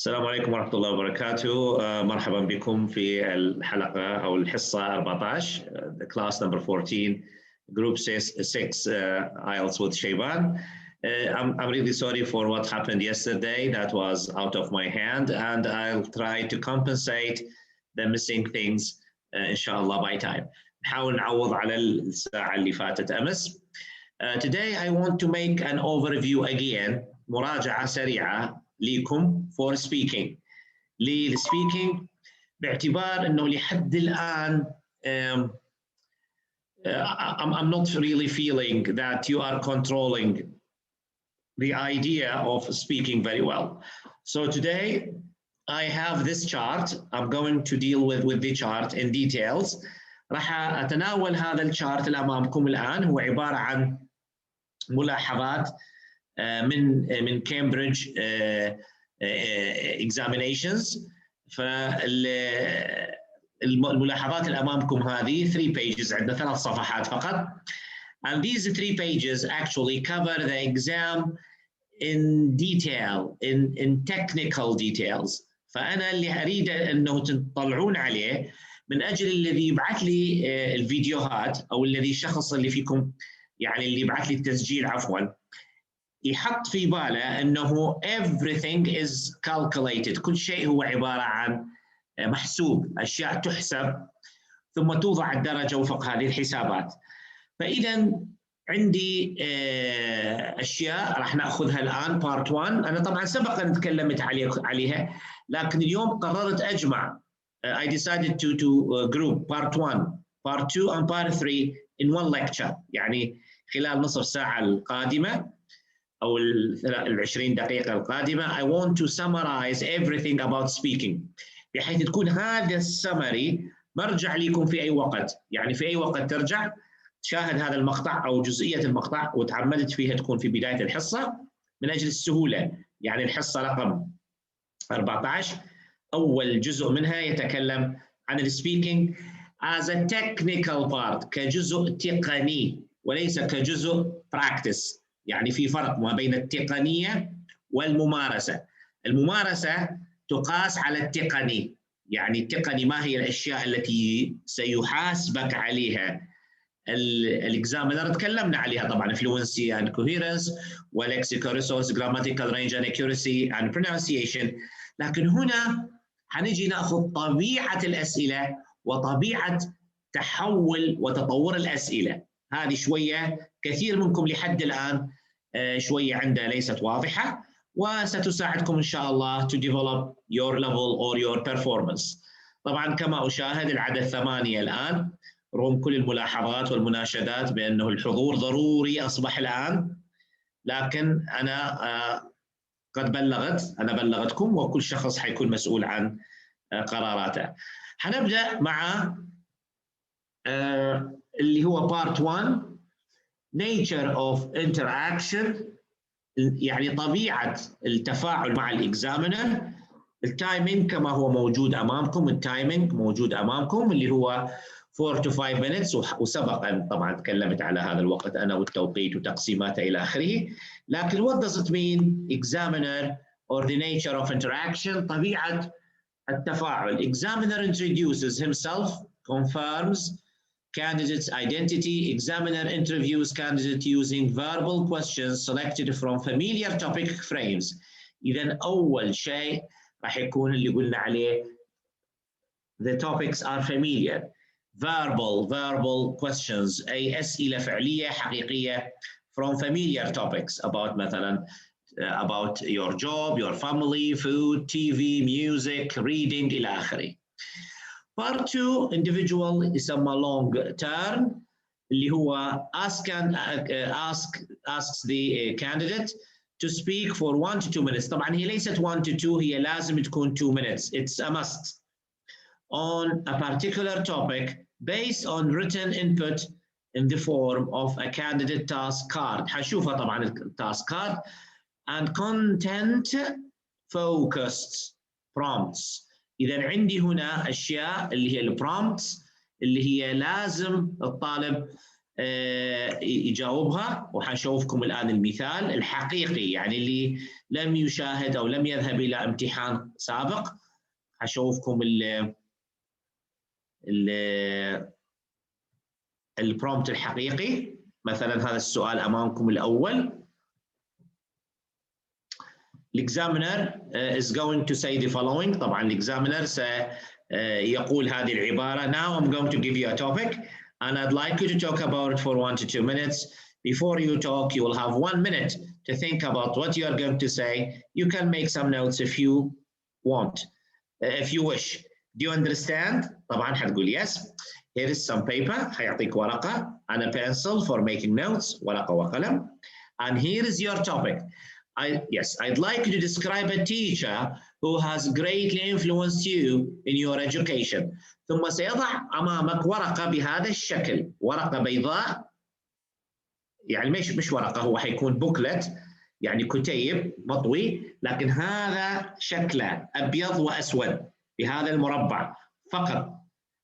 السلام عليكم ورحمة الله وبركاته. مرحبا بكم في الحلقة أو الحصة 14 class number 14 group 6 IELTS with Shayban. I'm really sorry for what happened yesterday. That was out of my hand, and I'll try to compensate the missing things inshallah by time. نحاول نعوض على الساعة اللي فاتت أمس. Today I want to make an overview again, مراجعة سريعة ليكم for speaking. للspeaking باعتبار إنه لحد الآن I'm not really feeling that you are controlling the idea of speaking very well. So today I have this chart. I'm going to deal with the chart in details. راح أتناول هذا الشارت اللي أمامكم الآن. هو عبارة عن ملاحظات من كامبريدج examinations. فالملاحظات اللي أمامكم هذه 3 pages، عندنا 3 صفحات فقط. And these 3 pages actually cover the exam in detail, in technical details. فأنا اللي أريد أنه تطلعون عليه من أجل الذي يبعث لي الفيديوهات أو الذي الشخص اللي فيكم يعني اللي يبعث لي التسجيل عفواً يحط في باله أنه everything is calculated. كل شيء هو عبارة عن محسوب، أشياء تحسب ثم توضع الدرجة وفق هذه الحسابات. فإذا عندي أشياء راح نأخذها الآن part 1. أنا طبعاً سبقاً تكلمت عليها، لكن اليوم قررت أجمع. I decided to group part 1, part 2 and part 3 in one lecture. يعني خلال نصف ساعة القادمة أو 20 دقيقة القادمة I want to summarize everything about speaking، بحيث تكون هذا السمري مرجع لكم في أي وقت. يعني في أي وقت ترجع تشاهد هذا المقطع أو جزئية المقطع وتعمدت فيها تكون في بداية الحصة من أجل السهولة. يعني الحصة رقم 14 أول جزء منها يتكلم عن السبيكينج as a technical part، كجزء تقني وليس كجزء practice. يعني في فرق ما بين التقنية والممارسة. الممارسة تقاس على التقني، يعني التقني ما هي الأشياء التي سيحاسبك عليها الإكزامينر. تكلمنا عليها طبعا fluency and coherence lexical resource grammatical range and accuracy and pronunciation. لكن هنا حنجي نأخذ طبيعة الأسئلة وطبيعة تحول وتطور الأسئلة. هذه شوية كثير منكم لحد الآن شوية عنده ليست واضحة، وستساعدكم إن شاء الله to develop your level or your performance. طبعا كما أشاهد العدد 8 الآن رغم كل الملاحظات والمناشدات بأنه الحضور ضروري أصبح الآن، لكن أنا قد بلغتكم وكل شخص حيكون مسؤول عن قراراته. حنبدأ مع اللي هو part 1 nature of interaction، يعني طبيعة التفاعل مع الإكزامينر. التايمينج كما هو موجود أمامكم، التايمينج موجود أمامكم اللي هو 4 to 5 minutes، وسبقا طبعا تكلمت على هذا الوقت أنا والتوقيت وتقسيماته إلى آخره. لكن what does it mean examiner or the nature of interaction؟ طبيعة التفاعل. Examiner introduces himself, confirms candidate's identity. Examiner interviews candidate using verbal questions selected from familiar topic frames. إذن أول شيء راح يكون اللي قلنا عليه the topics are familiar. Verbal questions، أي أسئلة فعلية حقيقية from familiar topics about مثلا about your job, your family, food, TV, music, reading إلى آخره. Part 2 individual يسمى long term اللي هو asks the candidate to speak for 1 to 2 minutes. طبعا هي ليست 1 to 2، هي لازم تكون 2 minutes. It's a must on a particular topic based on written input in the form of a candidate task card. حنشوفها طبعا التاسك card and content focused prompts. إذا عندي هنا أشياء اللي هي البرومبتس اللي هي لازم الطالب يجاوبها، وحنشوفكم الآن المثال الحقيقي، يعني اللي لم يشاهد أو لم يذهب إلى امتحان سابق. حشوفكم البرومبت الحقيقي. مثلا هذا السؤال أمامكم الأول. Examiner is going to say the following. طبعا examiner سيقول هذه العبارة. Now I'm going to give you a topic and I'd like you to talk about it for 1 to 2 minutes. Before you talk, you will have 1 minute to think about what you are going to say. You can make some notes if you want, if you wish. Do you understand? طبعا حتقول yes. Here is some paper. حيعطيك ورقة and a pencil for making notes. ورقة وقلم. And here is your topic. I'd like you to describe a teacher who has greatly influenced you in your education. ثم سيضع أمامك ورقة بهذا الشكل، ورقة بيضاء، يعني مش ورقة، هو حيكون بوكلت، يعني كتيب مطوي، لكن هذا شكله أبيض وأسود بهذا المربع فقط.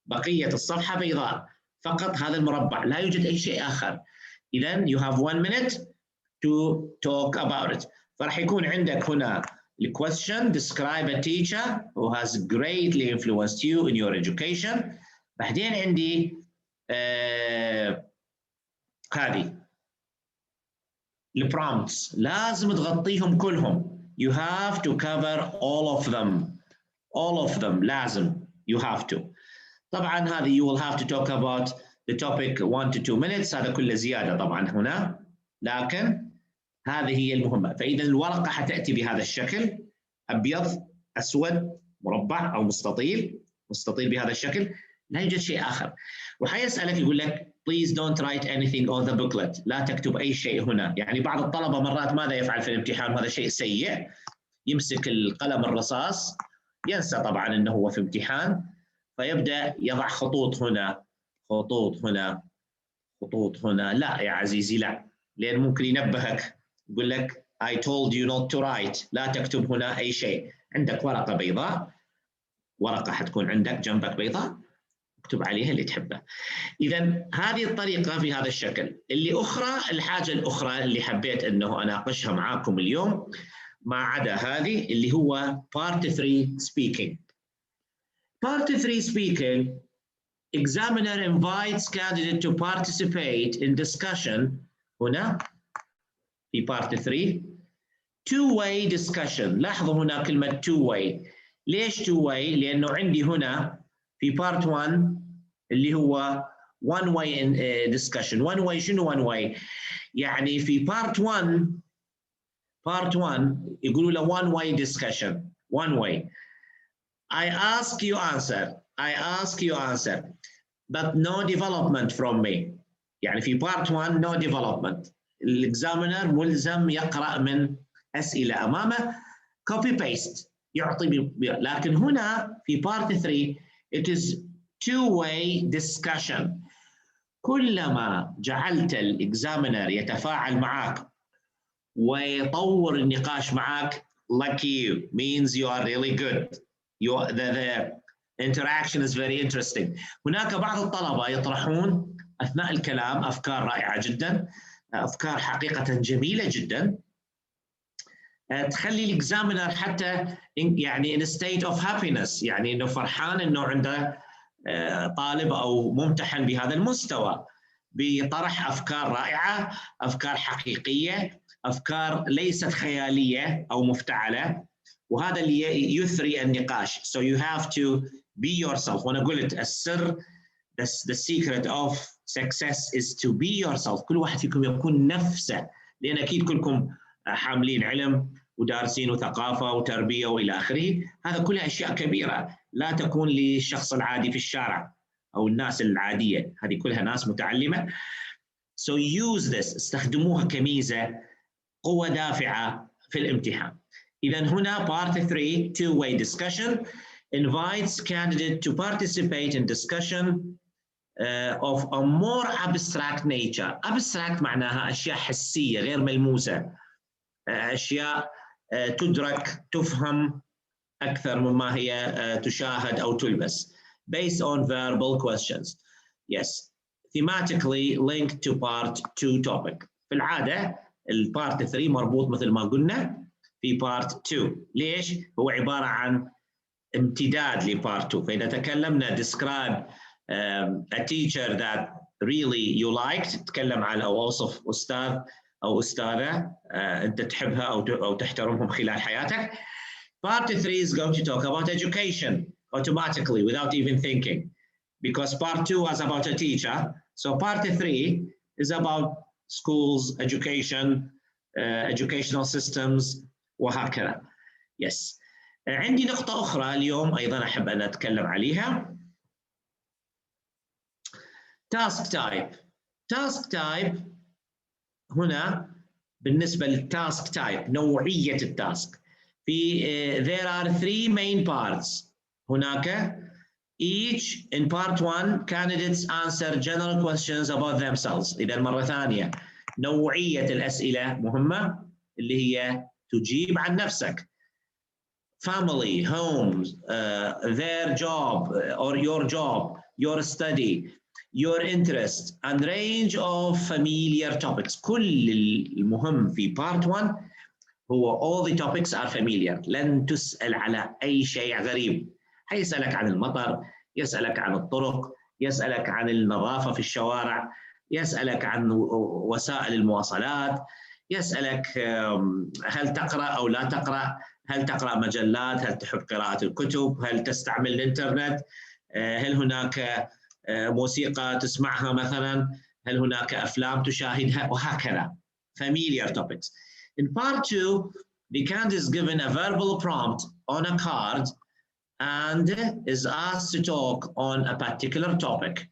بقية الصفحة بيضاء، فقط هذا المربع، لا يوجد أي شيء آخر. إذن you have 1 minute to talk about it. فراح يكون عندك هنا الquestion describe a teacher who has greatly influenced you in your education. بعدين عندي هذه البرومبتس لازم تغطيهم كلهم. You have to cover all of them. All of them لازم. You have to. طبعا هذه you will have to talk about the topic 1 to 2 minutes. هذا كله زيادة طبعا هنا، لكن هذه هي المهمة. فإذا الورقة حتأتي بهذا الشكل، أبيض أسود مربع أو مستطيل بهذا الشكل، لا يوجد شيء آخر. وحيسألك يقول لك please don't write anything on the booklet. لا تكتب أي شيء هنا. يعني بعض الطلبة مرات ماذا يفعل في الامتحان؟ وهذا شيء سيء. يمسك القلم الرصاص، ينسى طبعا أنه هو في امتحان، فيبدأ يضع خطوط هنا، خطوط هنا، خطوط هنا. لا يا عزيزي لا، لأن ممكن ينبهك يقول لك I told you not to write. لا تكتب هنا أي شيء. عندك ورقة بيضاء، ورقة حتكون عندك جنبك بيضاء، اكتب عليها اللي تحبه. إذا هذه الطريقة في هذا الشكل. الحاجة الأخرى اللي حبيت أنه أناقشها معاكم اليوم ما عدا هذه، اللي هو Part 3 Speaking. Part 3 Speaking, examiner invites candidate to participate in discussion. هنا في Part 3 two-way discussion. لاحظوا هنا كلمة two-way. ليش two-way؟ لأنه عندي هنا في Part 1 اللي هو one-way discussion. one-way شنو one-way؟ يعني في Part 1 يقولوا له one-way discussion. one-way. I ask you answer. I ask you answer. But no development from me. يعني في Part 1 no development. الإكزامينر ملزم يقرأ من أسئلة أمامه copy paste يعطي لكن هنا في Part 3 it is two-way discussion. كلما جعلت الإكزامينر يتفاعل معك ويطور النقاش معك, like you means you are really good. The interaction is very interesting. هناك بعض الطلبة يطرحون أثناء الكلام أفكار رائعة جدا، أفكار حقيقة جميلة جدا، تخلي الإكزامينر حتى يعني in a state of happiness، يعني إنه فرحان إنه عنده طالب أو ممتحن بهذا المستوى، بطرح أفكار رائعة، أفكار حقيقية، أفكار ليست خيالية أو مفتعلة، وهذا اللي يثري النقاش. So you have to be yourself. وأنا قلت السر the secret of success is to be yourself. كل واحد فيكم يكون نفسه، لأن أكيد كلكم حاملين علم ودارسين وثقافة وتربية وإلى آخره. هذا كلها أشياء كبيرة لا تكون للشخص العادي في الشارع أو الناس العادية، هذه كلها ناس متعلمة. So use this. استخدموها كميزة، قوة دافعة في الامتحان. إذا هنا Part 3 two-way discussion invites candidate to participate in discussion of a more abstract nature. Abstract معناها أشياء حسية غير ملموسة، أشياء تدرك تفهم أكثر مما هي تشاهد أو تلمس. Based on verbal questions. Yes. thematically linked to part 2 topic. في العادة البارت 3 مربوط مثل ما قلنا في بارت 2. ليش؟ هو عبارة عن امتداد لبارت 2. فإذا تكلمنا describe a teacher that really you liked، تتكلم عن أو أوصف أستاذ أو أستاذة أنت تحبها أو تحترمهم خلال حياتك. Part 3 is going to talk about education automatically without even thinking, because part 2 was about a teacher. So part 3 is about schools, education, educational systems وهكذا. Yes. عندي نقطة أخرى اليوم أيضا أحب أن أتكلم عليها. Task type. Task type هنا بالنسبة للتاسك type نوعية التاسك. في there are 3 main parts. هناك each in part 1 candidates answer general questions about themselves. إذا مرة ثانية نوعية الأسئلة مهمة اللي هي تجيب عن نفسك. Family, homes, their job or your study, your interest and range of familiar topics. كل المهم في part 1 هو all the topics are familiar. لن تسأل على أي شيء غريب. حيسألك عن المطر، يسألك عن الطرق، يسألك عن النظافة في الشوارع، يسألك عن وسائل المواصلات، يسألك هل تقرأ أو لا تقرأ، هل تقرأ مجلات، هل تحب قراءة الكتب، هل تستعمل الإنترنت، هل هناك موسيقى تسمعها مثلا، هل هناك أفلام تشاهدها وهكذا. Familiar topics. In part 2, the candidate is given a verbal prompt on a card and is asked to talk on a particular topic.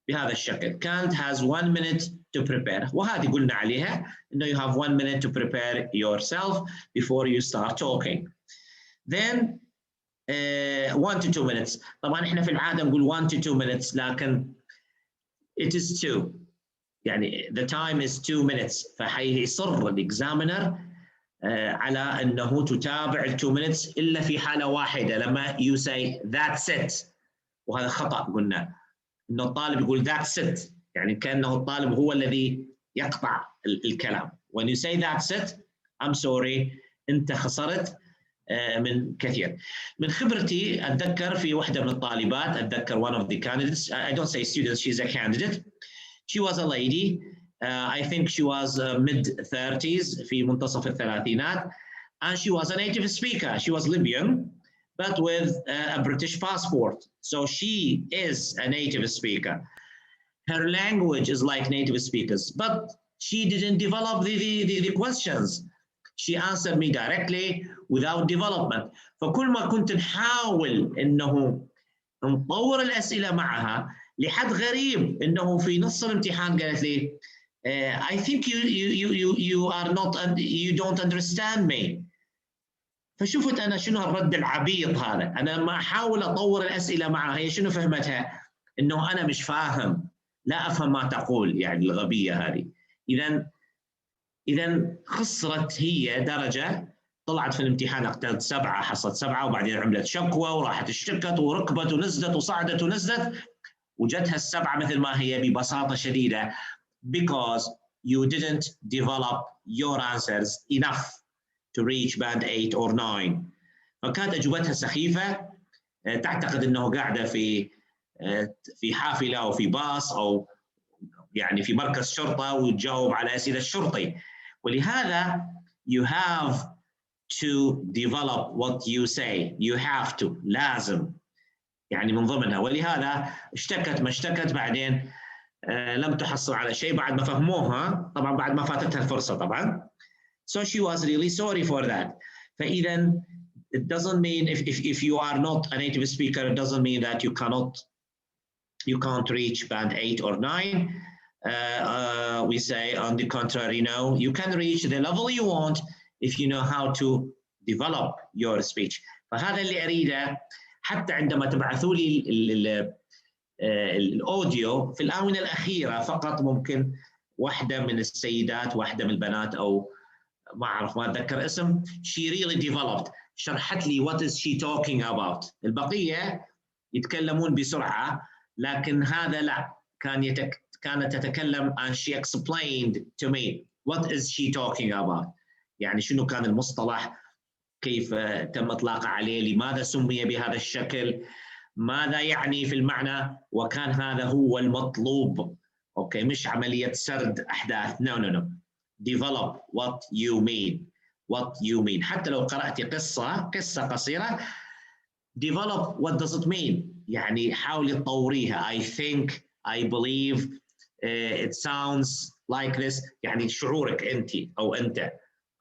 بهذا الشكل. Candidate has 1 minute to prepare. وهذه قلنا عليها إنه you have 1 minute to prepare yourself before you start talking. Then 1 to 2 minutes. طبعا إحنا في العادة نقول 1 to 2 minutes لكن it is 2. يعني the time is 2 minutes. فحيصر الإكزامينر على أنه تتابع 2 minutes إلا في حالة واحدة لما you say that's it. وهذا خطأ قلنا إنه الطالب يقول that's it، يعني كأنه الطالب هو الذي يقطع الكلام. When you say that's it I'm sorry أنت خسرت من كثير. من خبرتي أتذكر في واحدة من الطالبات، أتذكر one of the candidates, I don't say students, she's a candidate. She was a lady, I think she was mid-30s في منتصف الثلاثينات, and she was a native speaker. She was Libyan but with a British passport. So she is a native speaker. Her language is like native speakers, but she didn't develop the questions. She answered me directly without development. فكل ما كنت نحاول إنه نطور الأسئلة معها لحد غريب إنه في نص الامتحان قالت لي I think you are not you don't understand me. فشوفت أنا شنو الرد العبيط هذا. أنا لما أحاول أطور الأسئلة معها هي شنو فهمتها؟ إنه أنا مش فاهم، لا أفهم ما تقول، يعني الغبية هذه. إذا خسرت هي درجة، طلعت في الامتحان أخذت 7، حصلت 7 وبعدين عملت شكوى وراحت اشتكت وركبت ونزلت وصعدت ونزلت وجتها 7 مثل ما هي ببساطة شديدة because you didn't develop your answers enough to reach band 8 or 9. فكانت أجوبتها سخيفة، تعتقد أنه قاعدة في حافلة أو في باص أو يعني في مركز شرطة وتجاوب على أسئلة الشرطي. ولهذا you have to develop what you say. You have to، لازم، يعني من ضمنها. ولهذا اشتكت ما اشتكت، بعدين لم تحصل على شيء بعد ما فهموها، طبعا بعد ما فاتتها الفرصة طبعا. So she was really sorry for that. فإذا it doesn't mean if you are not a native speaker, it doesn't mean that you can't reach band 8 or 9. We say on the contrary, no, you can reach the level you want if you know how to develop your speech. فهذا اللي أريده. حتى عندما تبعثوا لي الأوديو في الآونة الأخيرة فقط ممكن واحدة من السيدات، واحدة من البنات أو ما أعرف ما أتذكر اسم، she really developed، شرحت لي what is she talking about. البقية يتكلمون بسرعة لكن هذا لا، كان كانت تتكلم and she explained to me what is she talking about. يعني شنو كان المصطلح، كيف تم إطلاقه عليه، لماذا سمي بهذا الشكل، ماذا يعني في المعنى، وكان هذا هو المطلوب. أوكي، مش عملية سرد أحداث. no no no. develop what you mean. what you mean. حتى لو قرأت قصة قصيرة develop what does it mean. يعني حاولي تطوريها. I think, I believe, it sounds like this. يعني شعورك أنت أو أنت.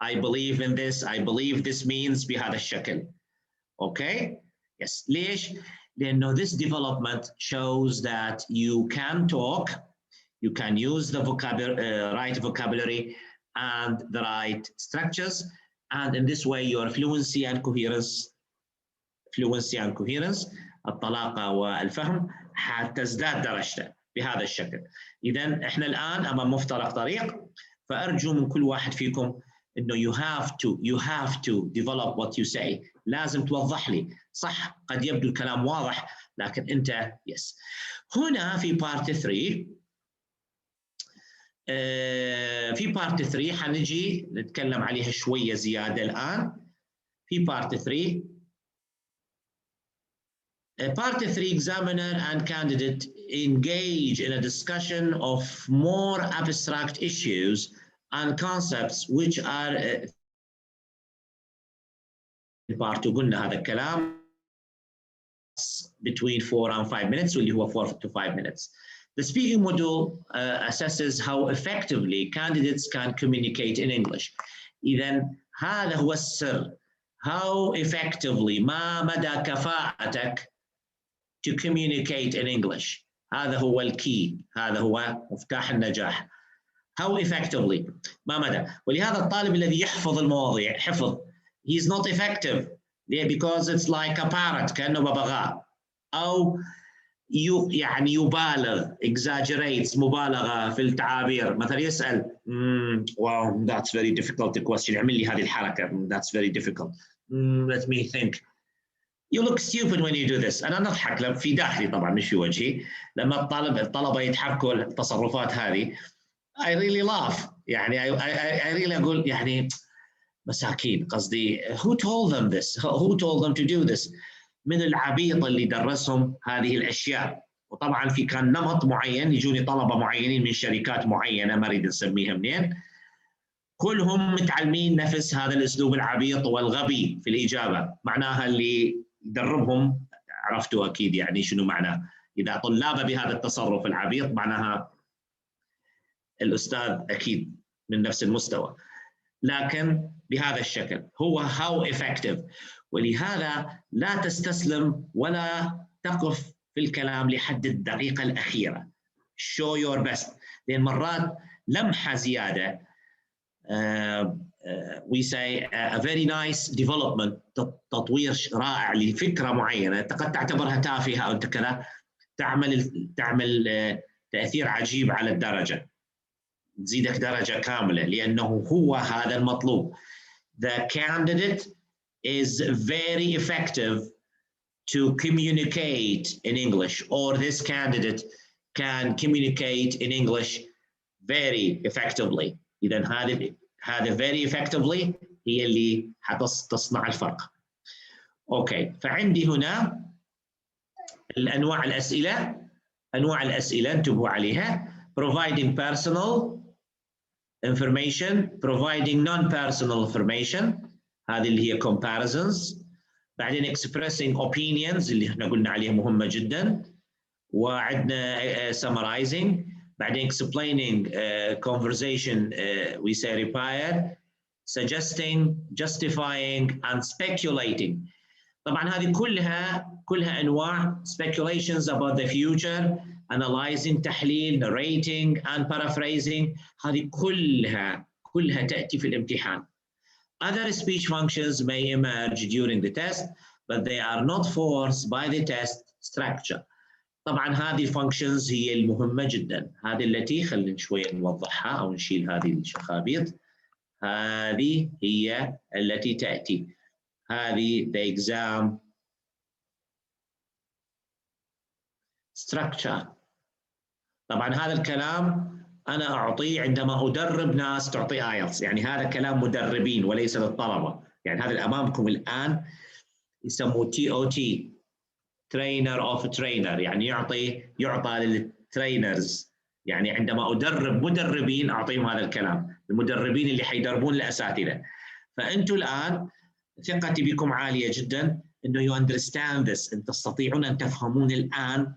I believe in this. I believe this means بهذا الشكل. Okay? Yes. ليش؟ لأنه this development shows that you can talk, you can use the right vocabulary and the right structures, and in this way your fluency and coherence, الطلاقة والفهم حتزداد درجته بهذا الشكل. إذن إحنا الآن أمام مفترق طريق، فأرجو من كل واحد فيكم إنه you have to develop what you say. لازم توضح لي. صح، قد يبدو الكلام واضح لكن أنت yes. هنا في part 3 في part 3 حنجي نتكلم عليها شوية زيادة الآن. في part 3 Part 3, examiner and candidate engage in a discussion of more abstract issues and concepts which are part 2 قلنا هذا الكلام between 4 and 5 minutes واللي هو 4 to 5 minutes. The speaking module assesses how effectively candidates can communicate in English. إذن هذا هو السر. How effectively، ما مدى كفاءتك to communicate in English. هذا هو الكي، هذا هو مفتاح النجاح. How effectively، ما مدى. ولهذا الطالب الذي يحفظ المواضيع حفظ he is not effective. ليه؟ because it's like a parrot، كأنه ببغاء، أو يعني يبالغ exaggerates، مبالغة في التعابير. مثلا يسأل wow that's very difficult question، اعمل لي هذه الحركة that's very difficult. Let me think. You look stupid when you do this. أنا نضحك في داخلي طبعا مش في وجهي لما الطلبة يتحركوا التصرفات هذه. I really laugh. يعني I really أقول يعني مساكين، قصدي who told them this? Who told them to do this? من العبيط اللي درسهم هذه الأشياء. وطبعا في كان نمط معين، يجوني طلبة معينين من شركات معينة ما أريد نسميها منين، كلهم متعلمين نفس هذا الأسلوب العبيط والغبي في الإجابة. معناها اللي يدربهم عرفتوا أكيد يعني شنو معناه. إذا طلاب بهذا التصرف العبيط معناها الأستاذ أكيد من نفس المستوى، لكن بهذا الشكل هو how effective. ولهذا لا تستسلم ولا تقف في الكلام لحد الدقيقة الأخيرة. show your best. لأن مرات لمحة زيادة we say a very nice development، تطوير رائع لفكرة معينة قد تعتبرها تافهة أو كذا، تعمل تأثير عجيب على الدرجة، تزيدك درجة كاملة، لأنه هو هذا المطلوب. The candidate is very effective to communicate in English, or this candidate can communicate in English very effectively. إذن هذا very effectively هي اللي حتصنع الفرق. أوكي، فعندي هنا الأنواع الأسئلة انتبهوا عليها. providing personal information, providing non-personal information، هذه اللي هي comparisons. بعدين expressing opinions اللي احنا قلنا عليها مهمة جدا. وعندنا summarizing. بعدين explaining conversation we say required. suggesting, justifying and speculating. طبعا هذه كلها أنواع. speculations about the future, analyzing تحليل, narrating and paraphrasing، هذه كلها تأتي في الامتحان. Other speech functions may emerge during the test, but they are not forced by the test structure. طبعا هذه functions هي المهمة جدا، هذه التي خلينا شوية نوضحها أو نشيل هذه الشخابيط. هذه هي التي تأتي، هذه the exam structure. طبعا هذا الكلام أنا أعطيه عندما أدرب ناس تعطي ايلتس، يعني هذا كلام مدربين وليس للطلبة. يعني هذا اللي أمامكم الآن يسموه TOT trainer of trainer، يعني يعطى للترينرز. يعني عندما أدرب مدربين أعطيهم هذا الكلام، المدربين اللي حيدربون الأساتذة. فأنتم الآن ثقتي بكم عالية جدا إنه you understand this، أن تستطيعون أن تفهمون الآن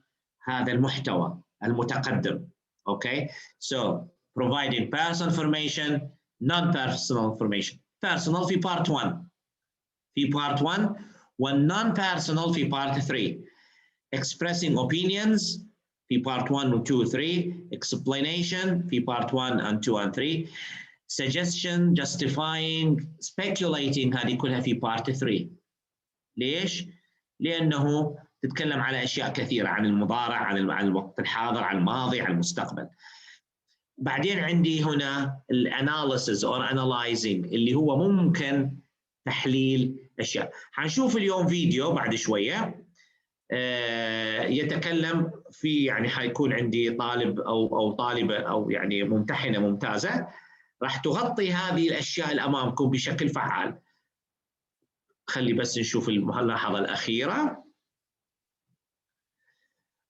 هذا المحتوى المتقدم. Okay, so providing personal information, non-personal information. Personal في part 1 والnon-personal في part 3. Expressing opinions في part 1 و 2 و 3. Explanation في part 1 and 2 and 3. Suggestion, justifying, speculating هذه كلها في part 3. ليش؟ لأنه تتكلم على أشياء كثيرة، عن المضارع، عن الوقت الحاضر، عن الماضي، عن المستقبل. بعدين عندي هنا الاناليسز or analyzing اللي هو ممكن تحليل أشياء. حنشوف اليوم فيديو بعد شوية يتكلم في، يعني حيكون عندي طالب أو طالبة أو يعني ممتحنة ممتازة راح تغطي هذه الأشياء اللي أمامكم بشكل فعال. خلي بس نشوف الملاحظة الأخيرة.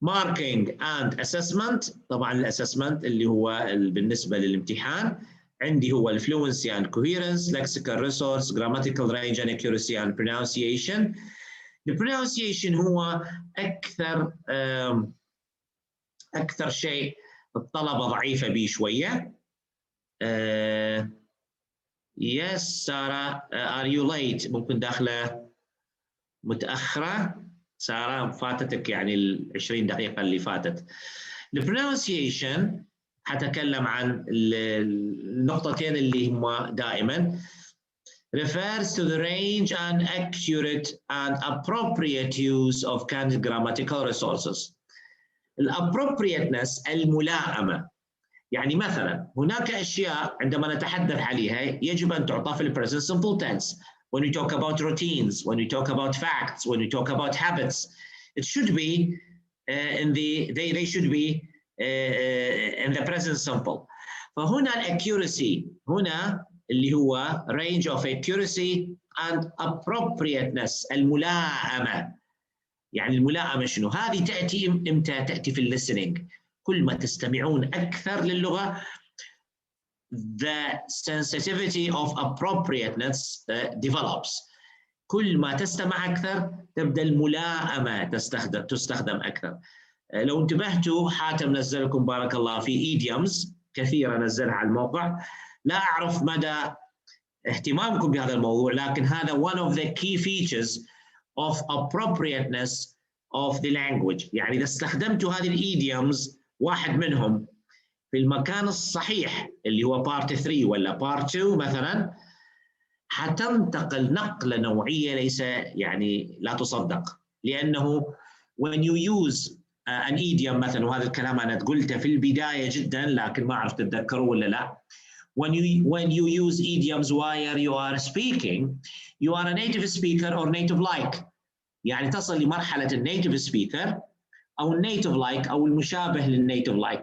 Marking and assessment. طبعا الاسسمنت اللي هو بالنسبة للامتحان عندي هو الفلوينسي and coherence, lexical resource, grammatical range and accuracy and pronunciation. البرونانسيشن هو أكثر شيء الطلبة ضعيفة به شوية. Yes سارة are you late؟ ممكن داخلة متأخرة سارة، فاتتك يعني 20 دقيقة اللي فاتت. البرونانسيشن حتكلم عن النقطتين اللي هما دائما refers to the range and accurate and appropriate use of candid grammatical resources. الappropriateness الملائمة، يعني مثلا هناك أشياء عندما نتحدث عليها يجب أن تعطى في ال present simple tense. When we talk about routines, when we talk about facts, when we talk about habits, it should be they should be in the present simple. فهنا accuracy هنا اللي هو range of accuracy and appropriateness الملائمة. يعني الملائمة شنو؟ هذه تأتي إمتى؟ تأتي في listening. كل ما تستمعون أكثر للغة the sensitivity of appropriateness develops. كل ما تستمع أكثر تبدأ الملائمة تستخدم أكثر. لو انتبهتوا حاتم نزل لكم بارك الله في idioms كثيرة نزلها على الموقع. لا أعرف مدى اهتمامكم بهذا الموضوع، لكن هذا one of the key features of appropriateness of the language. يعني إذا استخدمتوا هذه الإيديومز واحد منهم في المكان الصحيح اللي هو part 3 ولا part 2 مثلا، حتنتقل نقلة نوعية ليس يعني لا تصدق. لأنه when you use an idiom مثلا، وهذا الكلام أنا قلته في البداية جدا لكن ما أعرف تتذكروا ولا لا. When you use idioms while you are speaking, you are a native speaker or native like. يعني تصل لمرحلة النيتيف سبيكر أو النيتيف لايك أو المشابه للنيتيف لايك.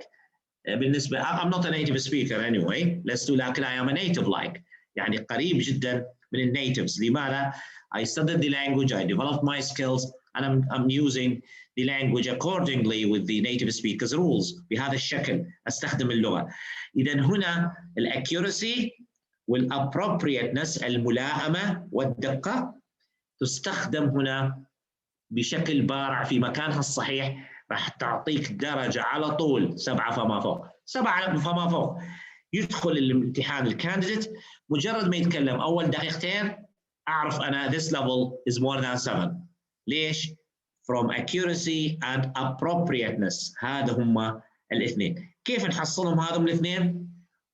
بالنسبة I'm not a native speaker anyway، لست، لكن I am a native like، يعني قريب جدا من النيتيفز. لماذا؟ I studied the language, I developed my skills, and I'm using the language accordingly with the native speakers rules. بهذا الشكل أستخدم اللغة. إذن هنا الأكيورسي والappropriateness الملائمة والدقة تستخدم هنا بشكل بارع في مكانها الصحيح. راح تعطيك درجة على طول 7 فما فوق. 7 فما فوق. يدخل الامتحان الكانديديت مجرد ما يتكلم أول دقيقتين أعرف أنا this level is more than 7. ليش؟ from accuracy and appropriateness. هذا هما الاثنين. كيف نحصلهم هذا الاثنين؟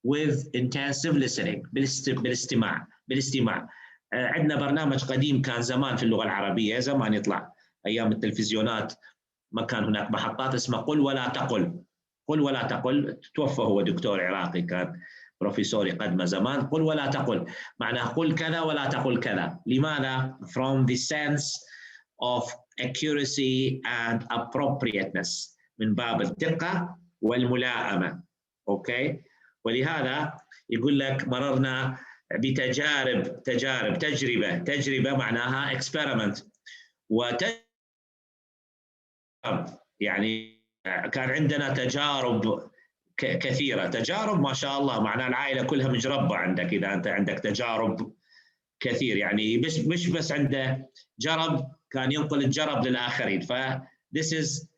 with intensive listening. بالاستماع. عندنا برنامج قديم كان زمان في اللغة العربية، زمان يطلع أيام التلفزيونات، ما كان هناك محطات اسمها قل ولا تقل. قل ولا تقل، توفى هو دكتور عراقي كان بروفيسور يقدمه زمان. قل ولا تقل معناه قل كذا ولا تقل كذا. لماذا؟ from the sense of accuracy and appropriateness، من باب الدقة والملائمة. أوكي؟ ولهذا يقول لك مررنا تجربة معناها experiment، يعني كان عندنا تجارب كثيرة. تجارب ما شاء الله معناها العائلة كلها مجربة عندك، إذا أنت عندك تجارب كثير، يعني مش بس عنده جرب، كان ينقل الجرب للآخرين. this is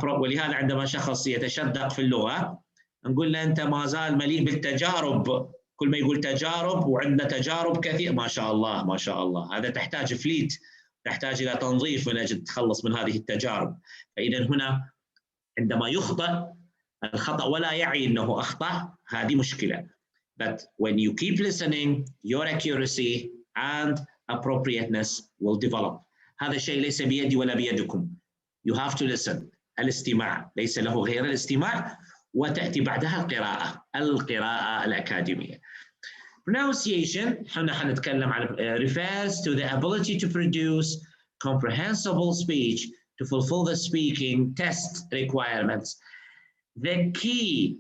ولهذا عندما شخص يتشدق في اللغة نقول له أنت ما زال مليء بالتجارب. كل ما يقول تجارب وعندنا تجارب كثير، ما شاء الله ما شاء الله، هذا تحتاج فليت، تحتاج إلى تنظيف من أجل تخلص من هذه التجارب. فإذا هنا عندما يخطئ الخطأ ولا يعي أنه أخطأ، هذه مشكلة. But when you keep listening, your accuracy and appropriateness will develop. هذا الشيء ليس بيدي ولا بيدكم. You have to listen. الاستماع ليس له غير الاستماع، وتأتي بعدها القراءة الأكاديمية. Pronunciation حنا حنتكلم عن refers to the ability to produce comprehensible speech to fulfill the speaking test requirements. The key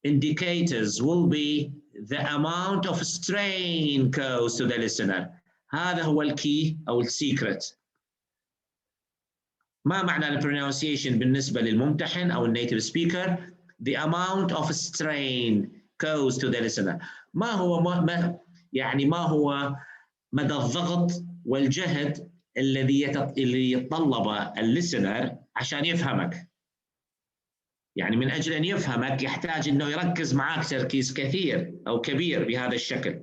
indicators will be the amount of strain caused to the listener. هذا هو الكي أو السيكرت. ما معنى البرونونسيشن بالنسبة للممتحن أو النيتيف سبيكر؟ The amount of strain caused to the listener. ما هو مدى الضغط والجهد اللي يتطلبه الليسنر عشان يفهمك. يعني من أجل أن يفهمك يحتاج أنه يركز معك تركيز كثير أو كبير بهذا الشكل،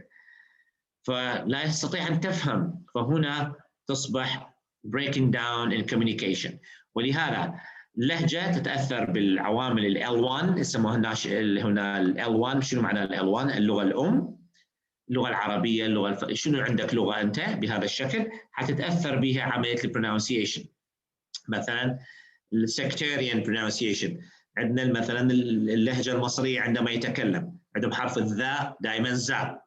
فلا يستطيع أن تفهم، فهنا تصبح breaking down in communication. ولهذا اللهجة تتأثر بالعوامل L1 يسموها هنا L1. شنو معنى L1؟ اللغة الأم، اللغة العربية، اللغة شنو عندك لغة أنت بهذا الشكل حتتأثر بها عملية البرونونسيشن. مثلا السكتيريان برونونسيشن، عندنا مثلا اللهجة المصرية عندما يتكلم عندهم حرف الذا دائما زا،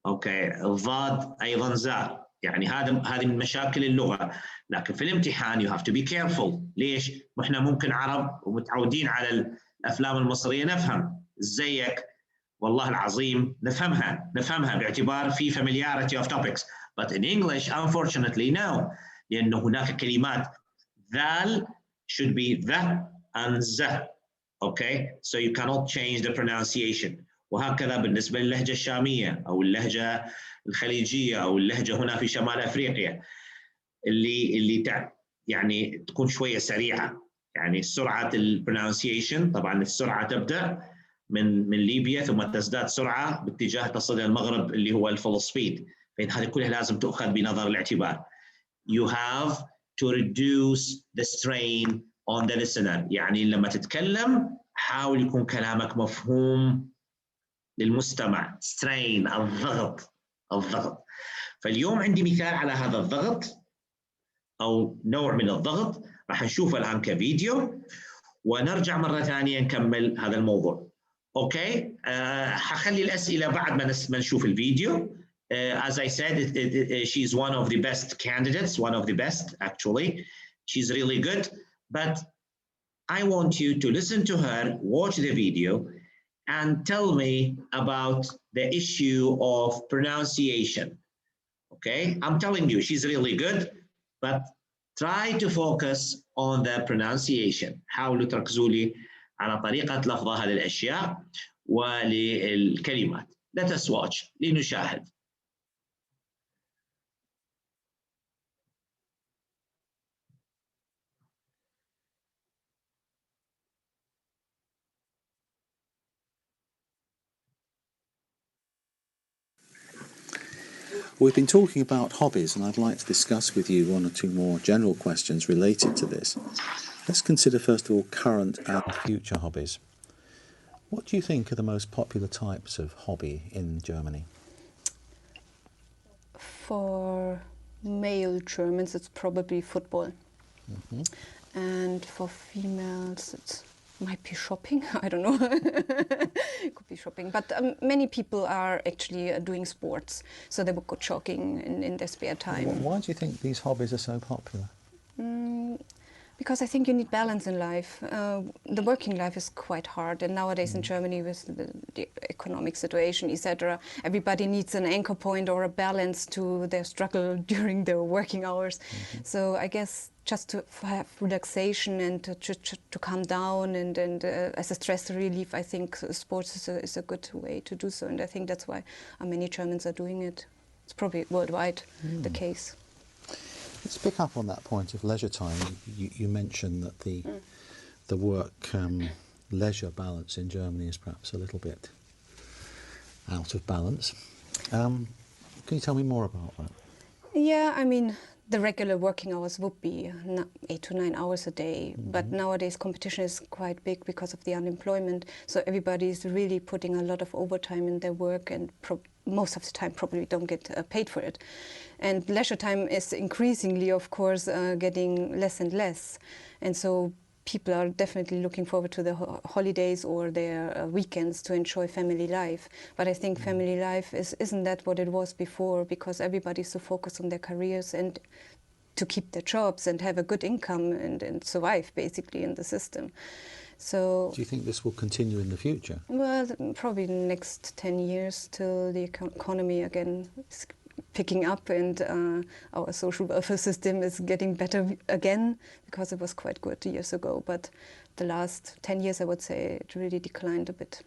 اوكي، الضاد ايضا زا، يعني هذه من مشاكل اللغة. لكن في الامتحان you have to be careful. ليش؟ احنا ممكن عرب ومتعودين على الافلام المصرية نفهم زيك، والله العظيم نفهمها باعتبار في familiarity of topics. But in English unfortunately no، لأن هناك كلمات ذال should be the and the. Okay, so you cannot change the pronunciation. وهكذا بالنسبة للهجة الشامية أو اللهجة الخليجية أو اللهجة هنا في شمال أفريقيا اللي يعني تكون شوية سريعة، يعني سرعة البرونسيشن. طبعا السرعة تبدأ من ليبيا ثم تزداد سرعة باتجاه تصل إلى المغرب اللي هو الفول سبيد، فإن هذه كلها لازم تؤخذ بنظر الاعتبار. You have to reduce the strain on the listener. يعني لما تتكلم حاول يكون كلامك مفهوم للمستمع. strain الضغط. فاليوم عندي مثال على هذا الضغط أو نوع من الضغط راح نشوفه الآن كفيديو ونرجع مرة ثانية نكمل هذا الموضوع. أوكي، حخلي الأسئلة بعد ما نشوف الفيديو. As I said, she's one of the best candidates, one of the best actually. She's really good, but I want you to listen to her, watch the video, and tell me about the issue of pronunciation. Okay, I'm telling you, she's really good, but try to focus on the pronunciation. حاولوا تركزوا لي على طريقة لفظها للأشياء وللكلمات. Let us watch. لنشاهد. We've been talking about hobbies, and I'd like to discuss with you one or two more general questions related to this. Let's consider first of all current and future hobbies. What do you think are the most popular types of hobby in Germany? For male Germans, it's probably football. Mm-hmm. And for females, it might be shopping. I don't know. It could be shopping. But many people are actually doing sports. So they would go jogging in their spare time. Why do you think these hobbies are so popular? Because I think you need balance in life. The working life is quite hard, and nowadays in Germany with the economic situation, etc., everybody needs an anchor point or a balance to their struggle during their working hours. So I guess just to have relaxation and to calm down and as a stress relief, I think sports is a good way to do so, and I think that's why many Germans are doing it. It's probably worldwide the case. Let's pick up on that point of leisure time. You mentioned that the work leisure balance in Germany is perhaps a little bit out of balance. Can you tell me more about that? Yeah, I mean, the regular working hours would be 8 to 9 hours a day, but nowadays competition is quite big because of the unemployment, so everybody is really putting a lot of overtime in their work, and most of the time probably don't get paid for it. And leisure time is increasingly, of course, getting less and less, and so people are definitely looking forward to the holidays or their weekends to enjoy family life. But I think family life isn't that what it was before, because everybody's so focused on their careers and to keep their jobs and have a good income and survive basically in the system. So, do you think this will continue in the future? Well, probably in the next 10 years till the economy again is picking up and our social welfare system is getting better again, because it was quite good years ago. But the last 10 years, I would say, it really declined a bit.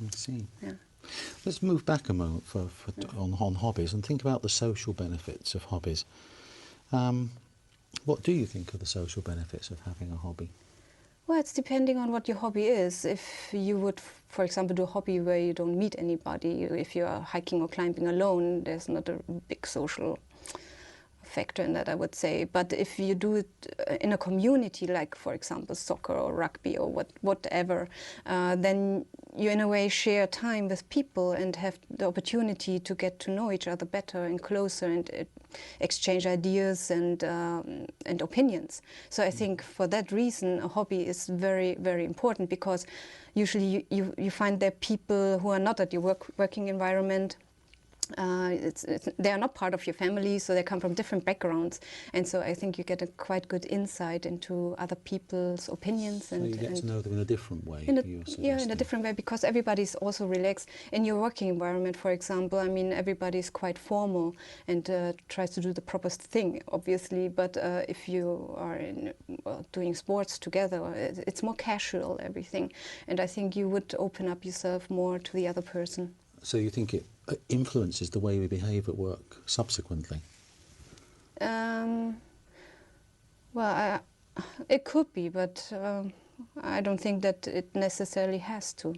I see. Yeah. Let's move back a moment on hobbies and think about the social benefits of hobbies. What do you think are the social benefits of having a hobby? Well, it's depending on what your hobby is. If you would, for example, do a hobby where you don't meet anybody, if you are hiking or climbing alone, there's not a big social factor in that, I would say. But if you do it in a community, like, for example, soccer or rugby or whatever, then you, in a way, share time with people and have the opportunity to get to know each other better and closer and exchange ideas and opinions. So I think for that reason, a hobby is very, very important, because usually you find there people who are not at your working environment. They are not part of your family, so they come from different backgrounds, and so I think you get a quite good insight into other people's opinions. So you get to know them in a different way. Yeah, in a different way, because everybody's also relaxed. In your working environment, for example, I mean, everybody's quite formal and tries to do the proper thing, obviously, but if you are doing sports together, it's more casual, everything, and I think you would open up yourself more to the other person. So you think it influences the way we behave at work subsequently? Well, it could be, but I don't think that it necessarily has to.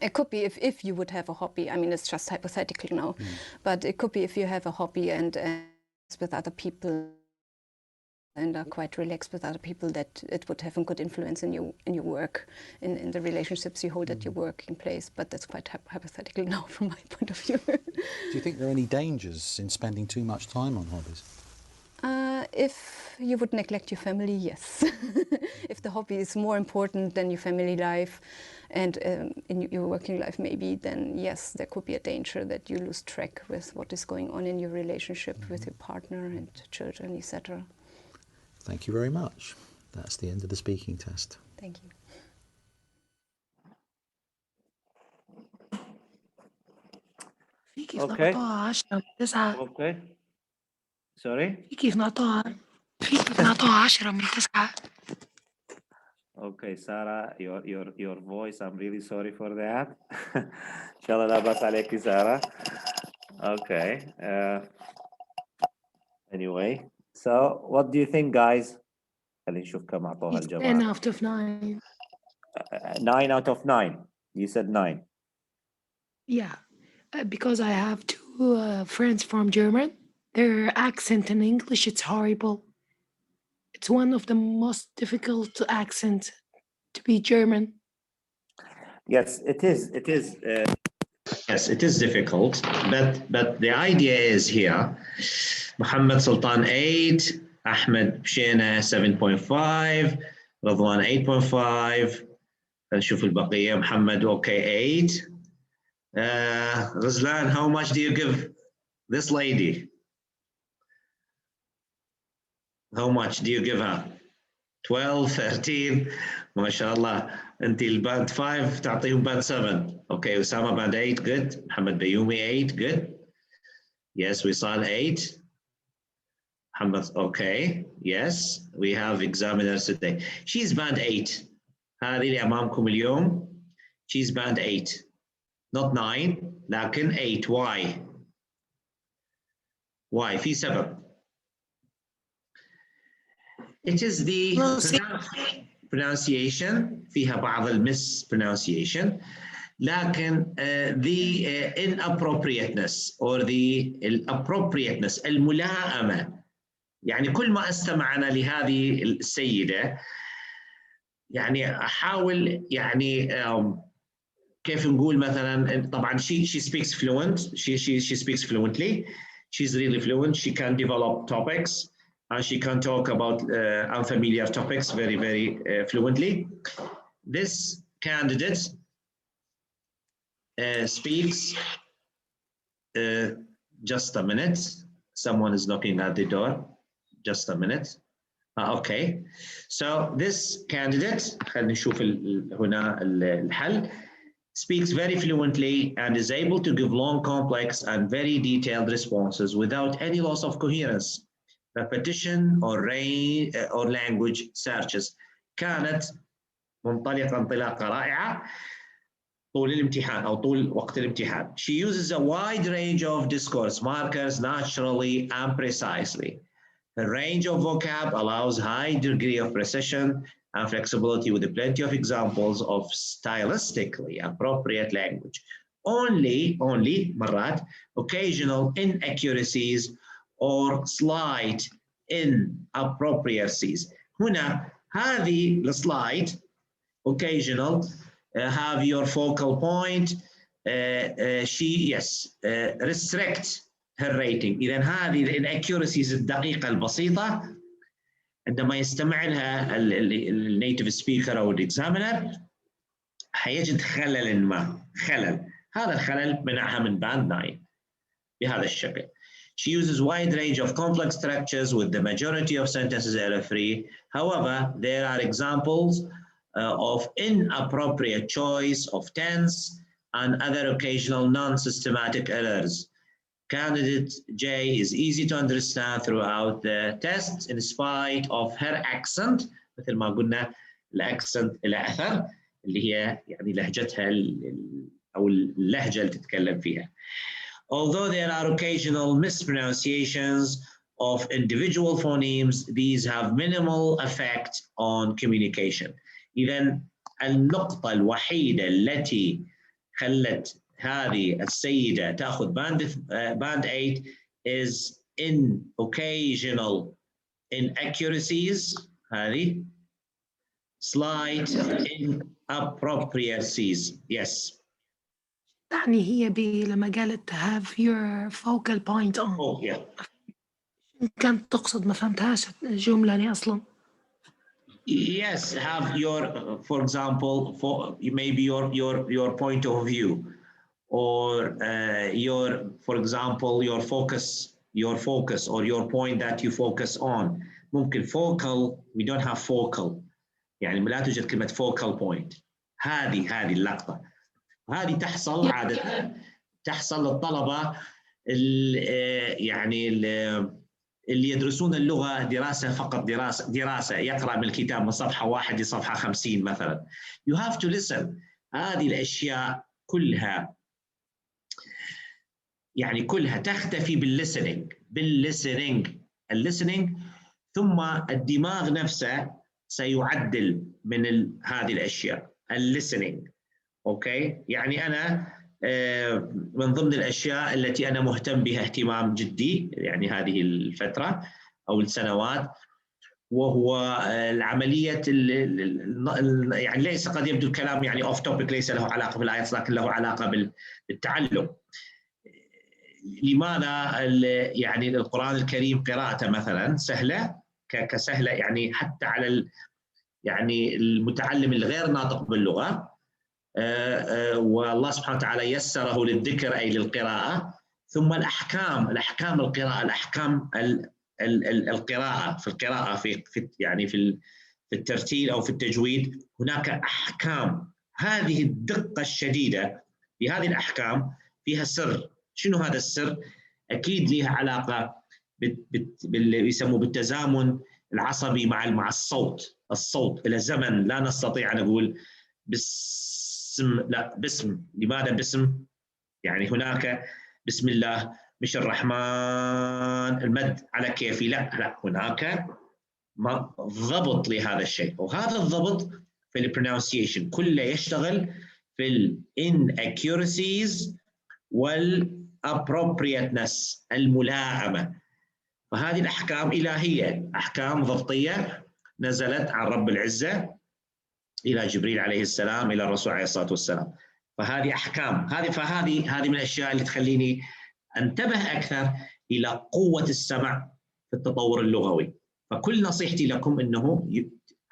It could be if you would have a hobby. I mean, it's just hypothetical now, but it could be if you have a hobby and with other people and are quite relaxed with other people, that it would have a good influence in your work, in the relationships you hold at your working place. But that's quite hypothetical now from my point of view. Do you think there are any dangers in spending too much time on hobbies? If you would neglect your family, yes. If the hobby is more important than your family life and in your working life maybe, then yes, there could be a danger that you lose track with what is going on in your relationship with your partner and children, etc. Thank you very much. That's the end of the speaking test. Thank you. Okay. Okay. Sorry? Okay, Sarah, your voice, I'm really sorry for that. Inshallah لا بأس عليك Sarah. Okay. Anyway, so what do you think, guys? خلينا نشوف كم أعطوها الجماعة. 10 out of 9. 9 out of 9. You said 9. Yeah, because I have two friends from German. Their accent in English, it's horrible. It's one of the most difficult accents to be German. Yes, it is. It is. Yes, it is difficult, but the idea is here. Mohammed Sultan 8, Ahmed Bshena 7.5, Radwan 8.5. نشوف البقية. محمد okay 8. Rizlan, how much do you give this lady? How much do you give her? 12 13 ما شاء الله. انت الباند 5 تعطيهم باند 7. اوكي اسامه باند 8 good. محمد بيومي 8 good. Yes وصال 8. محمد okay yes we have examiners today. She's band 8. هذه اللي امامكم اليوم. She's band 8 not 9 لكن 8. why في سبب. It is the pronunciation فيها بعض mispronunciation لكن the inappropriateness or the appropriateness الملائمة. يعني كل ما استمعنا لهذه السيدة يعني أحاول يعني كيف نقول مثلا طبعا she speaks fluent she speaks fluently. She's really fluent. She can develop topics and she can talk about unfamiliar topics very fluently. This candidate speaks just a minute. Someone is knocking at the door. Just a minute. Okay. So this candidate خلينا نشوف هنا الحل. Speaks very fluently and is able to give long, complex and very detailed responses without any loss of coherence, repetition or language searches. كانت منطلقة انطلاقة رائعة طول الامتحان أو طول وقت الامتحان. She uses a wide range of discourse markers naturally and precisely. Her range of vocab allows high degree of precision and flexibility with plenty of examples of stylistically appropriate language. Only مرات occasional inaccuracies or slight inappropriacies. هنا هذه السلايد occasional have your focal point. Restrict her rating. إذا هذه inaccuracies الدقيقة البسيطة عندما يستمع لها النيتيف سبيكر او الاكزامينر حيجد خلل. هذا الخلل منعها من باند 9 بهذا الشكل. She uses wide range of complex structures with the majority of sentences error-free. However, there are examples of inappropriate choice of tense and other occasional non-systematic errors. Candidate J is easy to understand throughout the test in spite of her accent. مثل ما قلنا الاكسنت له اثر اللي هي يعني لهجتها او اللهجه اللي تتكلم فيها. Although there are occasional mispronunciations of individual phonemes, these have minimal effect on communication. إذا النقطة الوحيدة التي خلت هذه السيدة تأخذ band 8 is in occasional inaccuracies. هذه slight inappropriacies. Yes. يعني هي لما قالت have your focal point on. Oh yeah. كانت تقصد ما فهمتهاش الجملة دي أصلاً. Yes, have your, for example, maybe your point of view, or for example, your focus or your point that you focus on. ممكن focal, we don't have focal. يعني لا توجد كلمة focal point. هذه اللقطة. هذه تحصل عادة تحصل للطلبة يعني اللي يدرسون اللغة دراسة فقط دراسة يقرأ من الكتاب من صفحة 1 لصفحة 50 مثلا. You have to listen. هذه الأشياء كلها يعني كلها تختفي بالlistening. الليسنينج ثم الدماغ نفسه سيعدل من هذه الأشياء. الليسنينج أوكي يعني أنا من ضمن الأشياء التي أنا مهتم بها اهتمام جدي يعني هذه الفترة أو السنوات وهو العملية يعني ليس قد يبدو الكلام يعني off topic ليس له علاقة بالايلتس لكن له علاقة بالتعلم. لماذا يعني القرآن الكريم قراءته مثلا سهلة كسهلة يعني حتى على يعني المتعلم الغير ناطق باللغة والله سبحانه وتعالى يسره للذكر أي للقراءة. ثم الأحكام القراءة الأحكام القراءة في القراءة في يعني في الترتيل أو في التجويد هناك أحكام. هذه الدقة الشديدة في هذه الأحكام فيها سر. شنو هذا السر؟ أكيد لها علاقة باللي يسموه بالتزامن العصبي مع الصوت إلى زمن لا نستطيع أن نقول باسم. لماذا باسم؟ يعني هناك بسم الله مش الرحمن المد على كيفي، لا هناك ضبط لهذا الشيء، وهذا الضبط في البرونونسيشن كله يشتغل في الاناكيورسيز والابروبريتنس الملائمة. فهذه الأحكام إلهية، أحكام ضبطية نزلت عن رب العزة إلى جبريل عليه السلام إلى الرسول عليه الصلاة والسلام. فهذه أحكام، هذه من الأشياء اللي تخليني أنتبه أكثر إلى قوة السمع في التطور اللغوي. فكل نصيحتي لكم أنه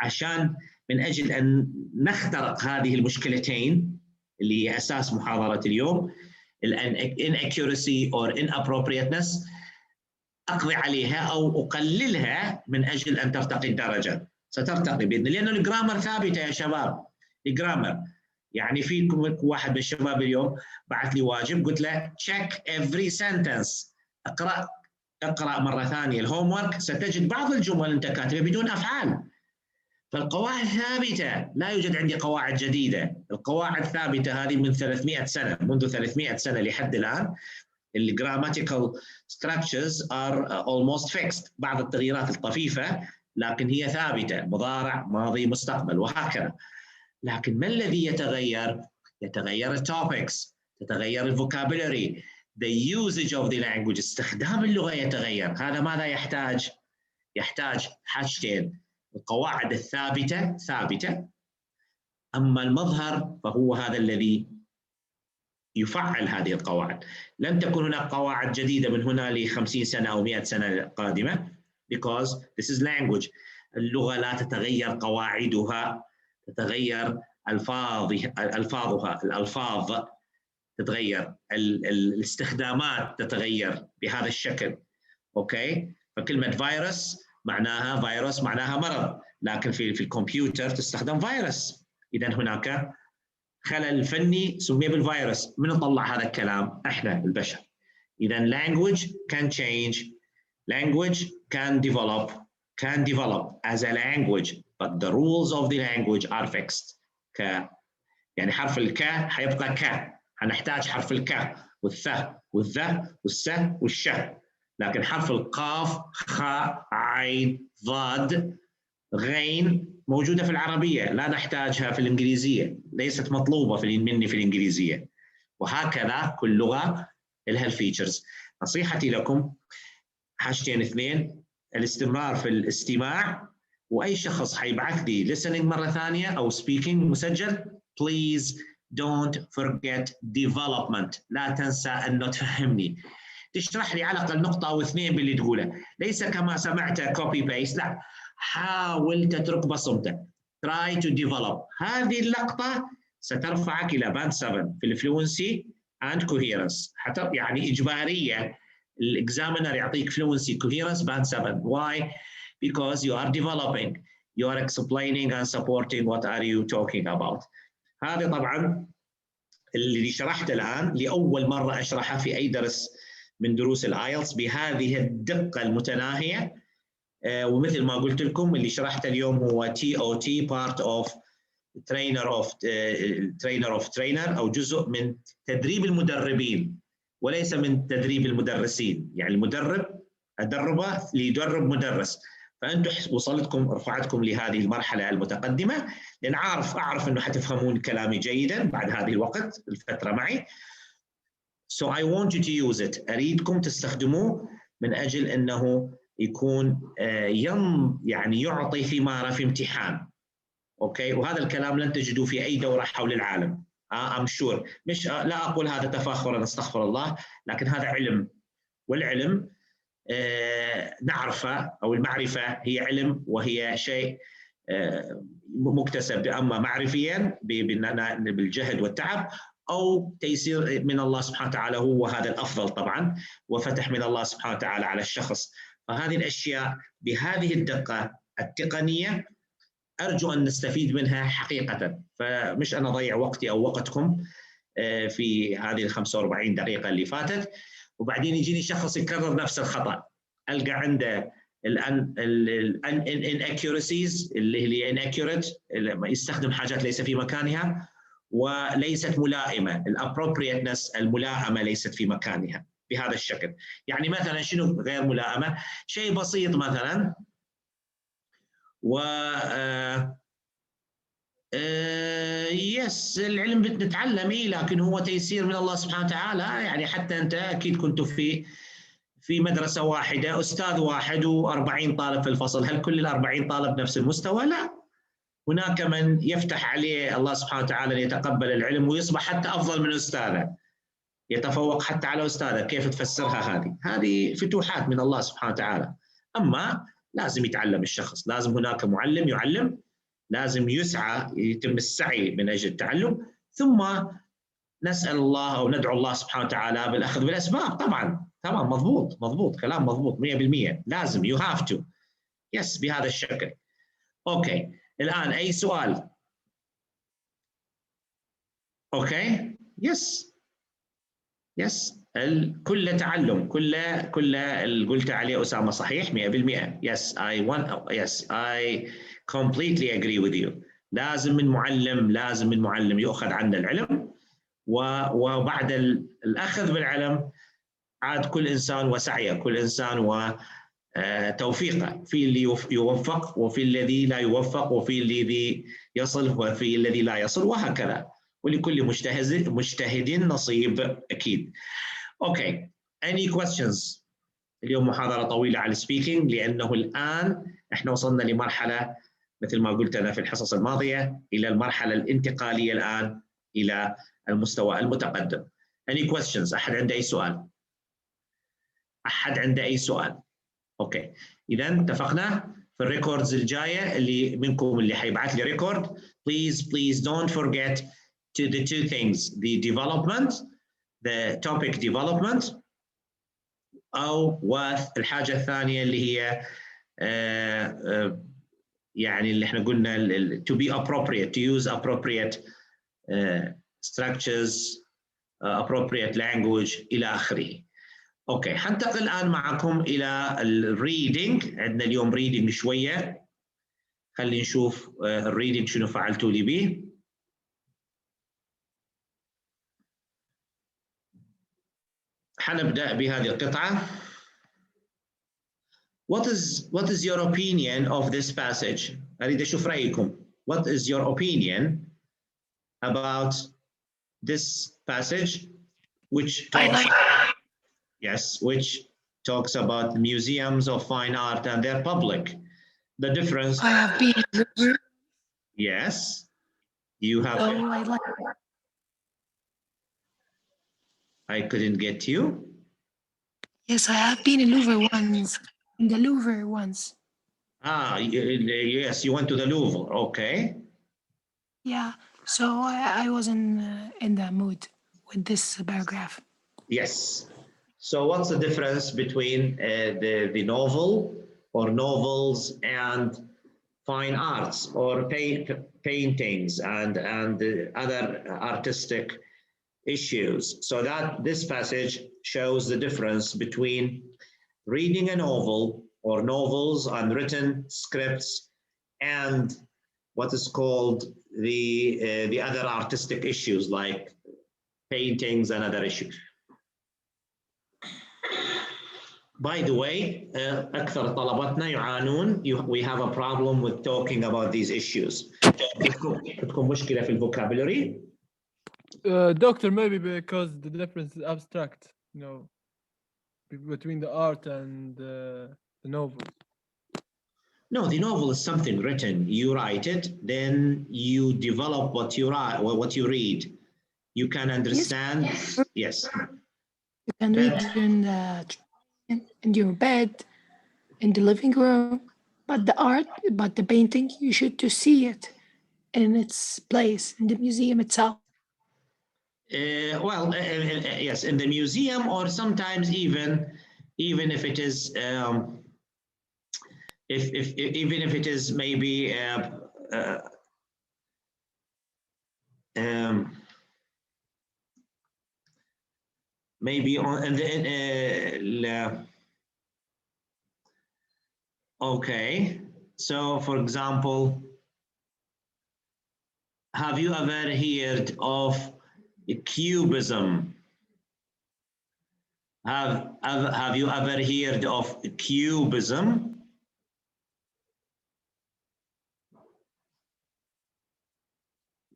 عشان من أجل أن نخترق هذه المشكلتين اللي هي أساس محاضرة اليوم، inaccuracy or inappropriateness، أقضي عليها أو أقللها من أجل أن ترتقي الدرجة. سترتقي بإذن الله، لأنه الجرامر ثابتة يا شباب. الجرامر يعني فيكم واحد من الشباب اليوم بعث لي واجب، قلت له check every sentence، اقرأ مرة ثانية الهوم ورك، ستجد بعض الجمل أنت كاتبها بدون أفعال. فالقواعد ثابتة، لا يوجد عندي قواعد جديدة. القواعد ثابتة هذه من 300 سنة، منذ 300 سنة لحد الآن. الجراماتيكال structures are almost fixed، بعض التغييرات الطفيفة لكن هي ثابتة، مضارع ماضي مستقبل وهكذا. لكن ما الذي يتغير؟ يتغير التوبكس، تتغير الفوكابولري، the usage of the language، استخدام اللغة يتغير. هذا ماذا يحتاج؟ يحتاج حاجتين: القواعد الثابتة ثابتة، أما المظهر فهو هذا الذي يفعل هذه القواعد. لن تكون هناك قواعد جديدة من هنا ل50 سنة أو 100 سنة قادمة because this is language. اللغة لا تتغير قواعدها، تتغير ألفاظها، الألفاظ تتغير، الاستخدامات تتغير بهذا الشكل. أوكي؟ فكلمة فيروس معناها مرض، لكن في الكمبيوتر تستخدم فيروس. إذن هناك خلل فني سمي بالفيروس. من طلع هذا الكلام؟ احنا البشر. إذن language can change, language can develop as a language, but the rules of the language are fixed. يعني حرف الك حيبقى ك، هنحتاج حرف الك والث والذ والس والش. لكن حرف القاف خاء عين ضاد غين موجودة في العربية، لا نحتاجها في الإنجليزية، ليست مطلوبة مني في الإنجليزية. وهكذا كل لغة لها الفيتشرز. نصيحتي لكم حاجتين اثنين: الاستمرار في الاستماع، وأي شخص حيبعث لي listening مرة ثانية أو speaking مسجل please don't forget development. لا تنسى أن تفهمني، تشرح لي على الأقل نقطة أو اثنين باللي تقوله، ليس كما سمعت copy paste، لا، حاول تترك بصمتك. try to develop. هذه اللقطة سترفعك إلى band 7 في الفلوينسي and coherence. حتى يعني إجبارية الإكزامينر يعطيك fluency coherence band 7. Why? Because you are developing, you are explaining and supporting what are you talking about. هذا طبعا اللي شرحته الآن لأول مرة أشرحه في أي درس من دروس الايلتس بهذه الدقة المتناهية. ومثل ما قلت لكم اللي شرحته اليوم هو TOT part of trainer of trainer، أو جزء من تدريب المدربين وليس من تدريب المدرسين. يعني المدرب أدربه ليدرب مدرس. فأنتم وصلتكم رفعتكم لهذه المرحلة المتقدمة، لأن أعرف أنه حتفهمون كلامي جيدا بعد هذه الوقت الفترة معي. So I want you to use it. أريدكم تستخدموه من أجل أنه يكون يعني يعطي ثمارة في امتحان. أوكي؟ وهذا الكلام لن تجدوه في أي دورة حول العالم. I'm sure. مش لا أقول هذا تفاخرا، استغفر الله، لكن هذا علم، والعلم نعرفه، أو المعرفة هي علم وهي شيء مكتسب أما معرفيا بالجهد والتعب، أو تيسير من الله سبحانه وتعالى، هو هذا الأفضل طبعا، وفتح من الله سبحانه وتعالى على الشخص. فهذه الأشياء بهذه الدقة التقنية أرجو أن نستفيد منها حقيقة، فمش أنا أضيع وقتي أو وقتكم في هذه ال 45 دقيقة اللي فاتت، وبعدين يجيني شخص يكرر نفس الخطأ، ألقى عنده inaccuracies اللي هي inaccurate، يستخدم حاجات ليس في مكانها، وليست ملائمة، الappropriateness الملائمة ليست في مكانها بهذا الشكل. يعني مثلا شنو غير ملائمة؟ شيء بسيط مثلا، و يس العلم بنتعلم لكن هو تيسير من الله سبحانه وتعالى. يعني حتى أنت أكيد كنتوا في مدرسة واحدة، أستاذ واحد و40 طالب في الفصل، هل كل ال40 طالب نفس المستوى؟ لا، هناك من يفتح عليه الله سبحانه وتعالى أن يتقبل العلم ويصبح حتى أفضل من أستاذه، يتفوق حتى على أستاذه. كيف تفسرها؟ هذه فتوحات من الله سبحانه وتعالى. أما لازم يتعلم الشخص، لازم هناك معلم يعلم، لازم يسعى، يتم السعي من أجل التعلم، ثم نسأل الله أو ندعو الله سبحانه وتعالى بالأخذ بالأسباب. طبعا مضبوط كلام مضبوط 100%، لازم you have to يس بهذا الشكل. أوكي، الآن أي سؤال؟ أوكي يس كل تعلم، كل اللي قلت عليه أسامة صحيح 100%. yes I completely agree with you. لازم من معلم يؤخذ عنا العلم، وبعد الأخذ بالعلم عاد كل إنسان وسعيه، كل إنسان وتوفيقه، في اللي يوفق وفي الذي لا يوفق، وفي الذي يصل وفي الذي لا يصل، وهكذا، ولكل مجتهد نصيب أكيد. أوكي، any questions؟ اليوم محاضرة طويلة على السبيكينج، لأنه الآن إحنا وصلنا لمرحلة مثل ما قلت أنا في الحصص الماضية، إلى المرحلة الانتقالية الآن إلى المستوى المتقدم. any questions؟ أحد عنده أي سؤال؟ أوكي، إذا اتفقنا في الريكوردز الجاية، اللي منكم اللي حيبعث لي ريكورد please don't forget to the two things, the development, the topic development، والحاجة الثانية اللي هي يعني اللي احنا قلنا to be appropriate, to use appropriate structures, appropriate language إلى آخره. أوكي، حنتقل الآن معكم إلى الريدنج. عندنا اليوم ريدنج شوية، خلينا نشوف الريدنج شنو فعلتوا لي به. حنبدأ بهذه القطعة. What is your opinion of this passage؟ أريد أشوف رأيكم. What is your opinion about this passage which talks about museums of fine art and their public? The difference. I have been. Yes, you have. Oh, I like it. I couldn't get you. Yes, I have been in Louvre once. In the Louvre once. Ah, yes, you went to the Louvre. Okay. Yeah, so I was in the mood with this paragraph. Yes. So what's the difference between the novel or novels and fine arts or paintings and other artistic issues? So that this passage shows the difference between reading a novel or novels, unwritten scripts, and what is called the other artistic issues like paintings and other issues. By the way, أكثر طلبتنا يعانون. We have a problem with talking about these issues. عندكم مشكلة في الفوكابولري؟ Doctor, maybe because the difference is abstract, you know, between the art and the novel. No, the novel is something written. You write it, then you develop what you write, what you read. You can understand. Yes. You can read in your bed, in the living room, but the art, but the painting, you should to see it in its place in the museum itself. Yes, in the museum, or sometimes even if it is even if it is maybe maybe on okay, so for example, have you ever heard of cubism? Have you ever heard of cubism?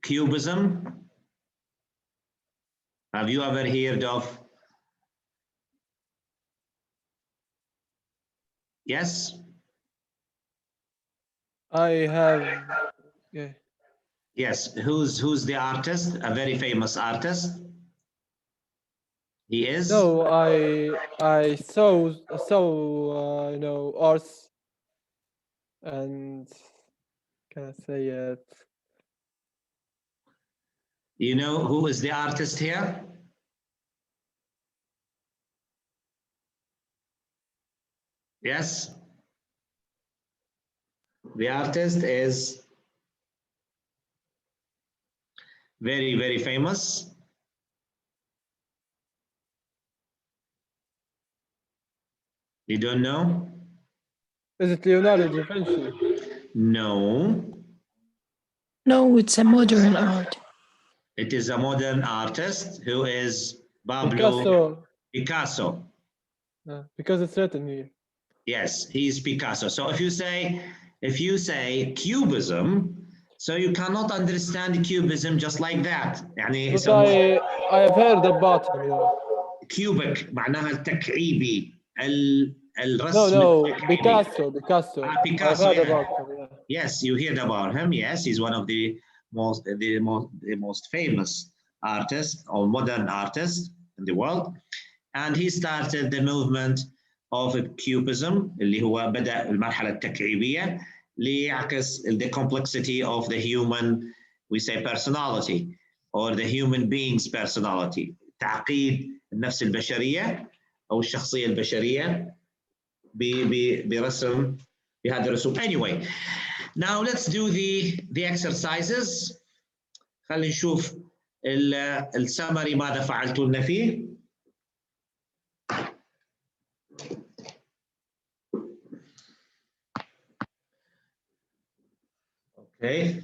Cubism? Have you ever heard of? Yes? I have. Yeah. Yes. Who's the artist? A very famous artist. He is? No, I saw you know, arts, and can I say it? You know who is the artist here? Yes? The artist is very, very famous. You don't know? Is it Leonardo da Vinci? No. No, it's a modern art. It is a modern artist who is Pablo Picasso. Because it's written here. Yes, he's Picasso. So if you say cubism, so you cannot understand cubism just like that. يعني But I have heard about him. Yeah. cubic معناها التكعيبي الرسم. No, التكعيبي. Picasso. Picasso. I've heard about him. Yeah. Yes, you heard about him. Yes, he's one of the most famous artists or modern artists in the world, and he started the movement of cubism اللي هو بدأ المرحلة التكعيبية ليعكس the complexity of the human, we say, personality or the human being's personality. تعقيد النفس البشرية أو الشخصية البشرية برسم بهذا الرسوم. Anyway, now let's do the exercises. خلينا نشوف السمري ماذا فعلتوا لنا فيه. Okay.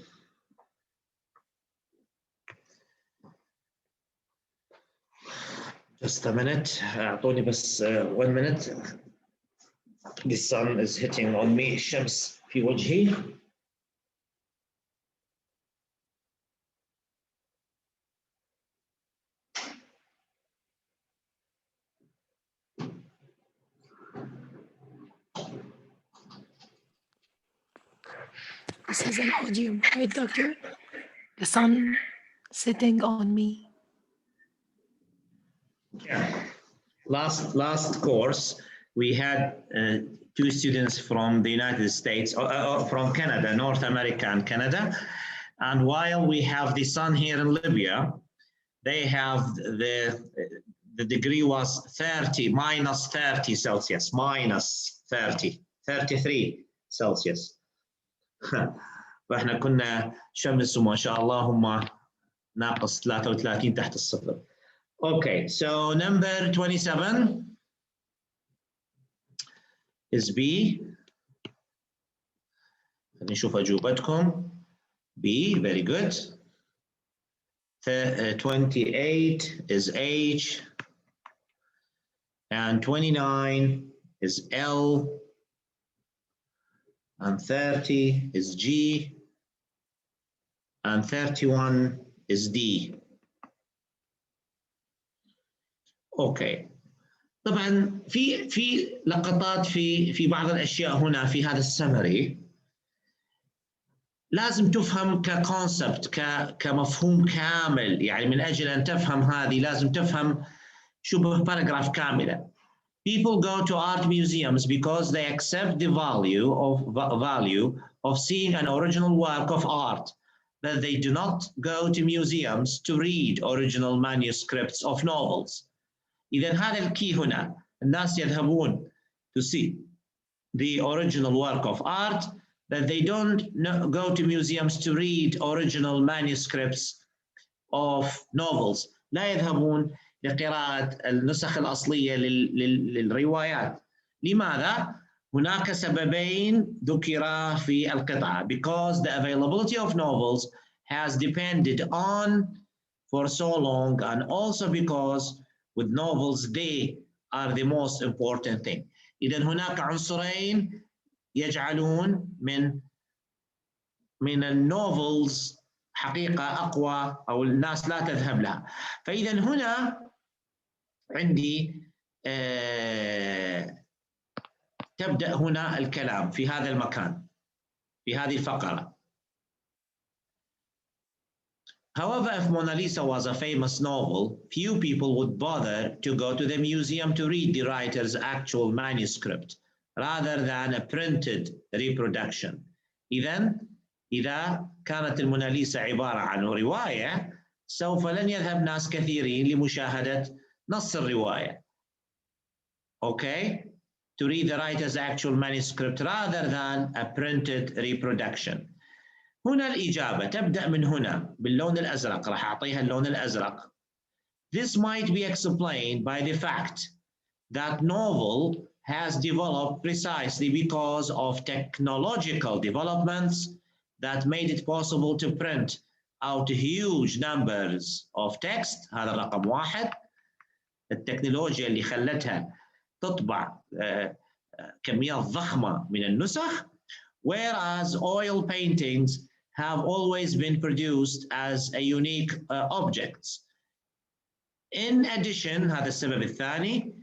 Just a minute. أعطوني بس 1 minute. The sun is hitting on me. الشمس في وجهي. This is an audio, right, Doctor? The sun sitting on me. Yeah. Last course, we had 2 students from the United States, or from Canada, North America and Canada. And while we have the sun here in Libya, they have the degree was minus 30 Celsius, minus 30, 33 Celsius. فاحنا كنا شمس وما شاء الله هم ناقص 33 تحت الصفر. Okay, so number 27 is B. نشوف أجوبتكم. B, very good. 28 is H. And 29 is L. And 30 is G. And 31 is D. اوكي. طبعا في لقطات في بعض الاشياء هنا في هذا السمري لازم تفهم ككونسبت كمفهوم كامل، يعني من اجل ان تفهم هذه لازم تفهم شبه باراجراف كامله. People go to art museums because they accept the value of seeing an original work of art, but they do not go to museums to read original manuscripts of novels. إذا هذا الكي هنا، الناس يذهبون to see the original work of art that they don't go to museums to read original manuscripts of novels. لا يذهبون لقراءة النسخ الأصلية للروايات. لماذا؟ هناك سببين ذكرا في القطعة. Because the availability of novels has depended on for so long, and also because with novels they are the most important thing. إذن هناك عنصرين يجعلون من النوفلز حقيقة أقوى أو الناس لا تذهب لها. فإذا هنا عندي تبدأ هنا الكلام في هذا المكان في هذه الفقرة. However, if Mona Lisa was a famous novel, few people would bother to go to the museum to read the writer's actual manuscript rather than a printed reproduction. إذا كانت الموناليزا عبارة عن رواية، سوف لن يذهب ناس كثيرين لمشاهدة نص الرواية. Okay? To read the writer's actual manuscript rather than a printed reproduction. هنا الإجابة تبدأ من هنا باللون الأزرق. راح أعطيها اللون الأزرق. This might be explained by the fact that novel has developed precisely because of technological developments that made it possible to print out huge numbers of text. هذا رقم واحد. التكنولوجيا اللي خلتها تطبع كميات ضخمة من النسخ. Whereas oil paintings have always been produced as a unique objects. In addition, هذا السبب الثاني,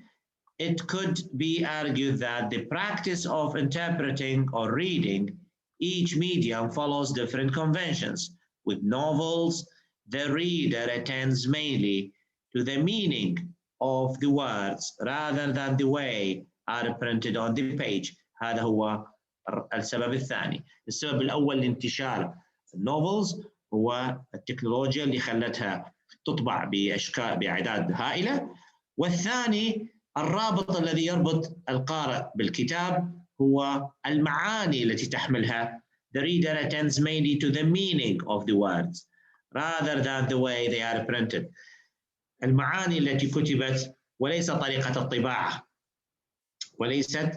it could be argued that the practice of interpreting or reading each medium follows different conventions. With novels, the reader attends mainly to the meaning of the words rather than the way are printed on the page. هذا هو السبب الثاني. السبب الأول لانتشار النوفلز هو التكنولوجيا اللي خلتها تطبع بأشكال بأعداد هائلة. والثاني الرابط الذي يربط القارئ بالكتاب هو المعاني التي تحملها. The reader attends mainly to the meaning of the words rather than the way they are printed. المعاني التي كتبت وليس طريقة الطباعة. وليست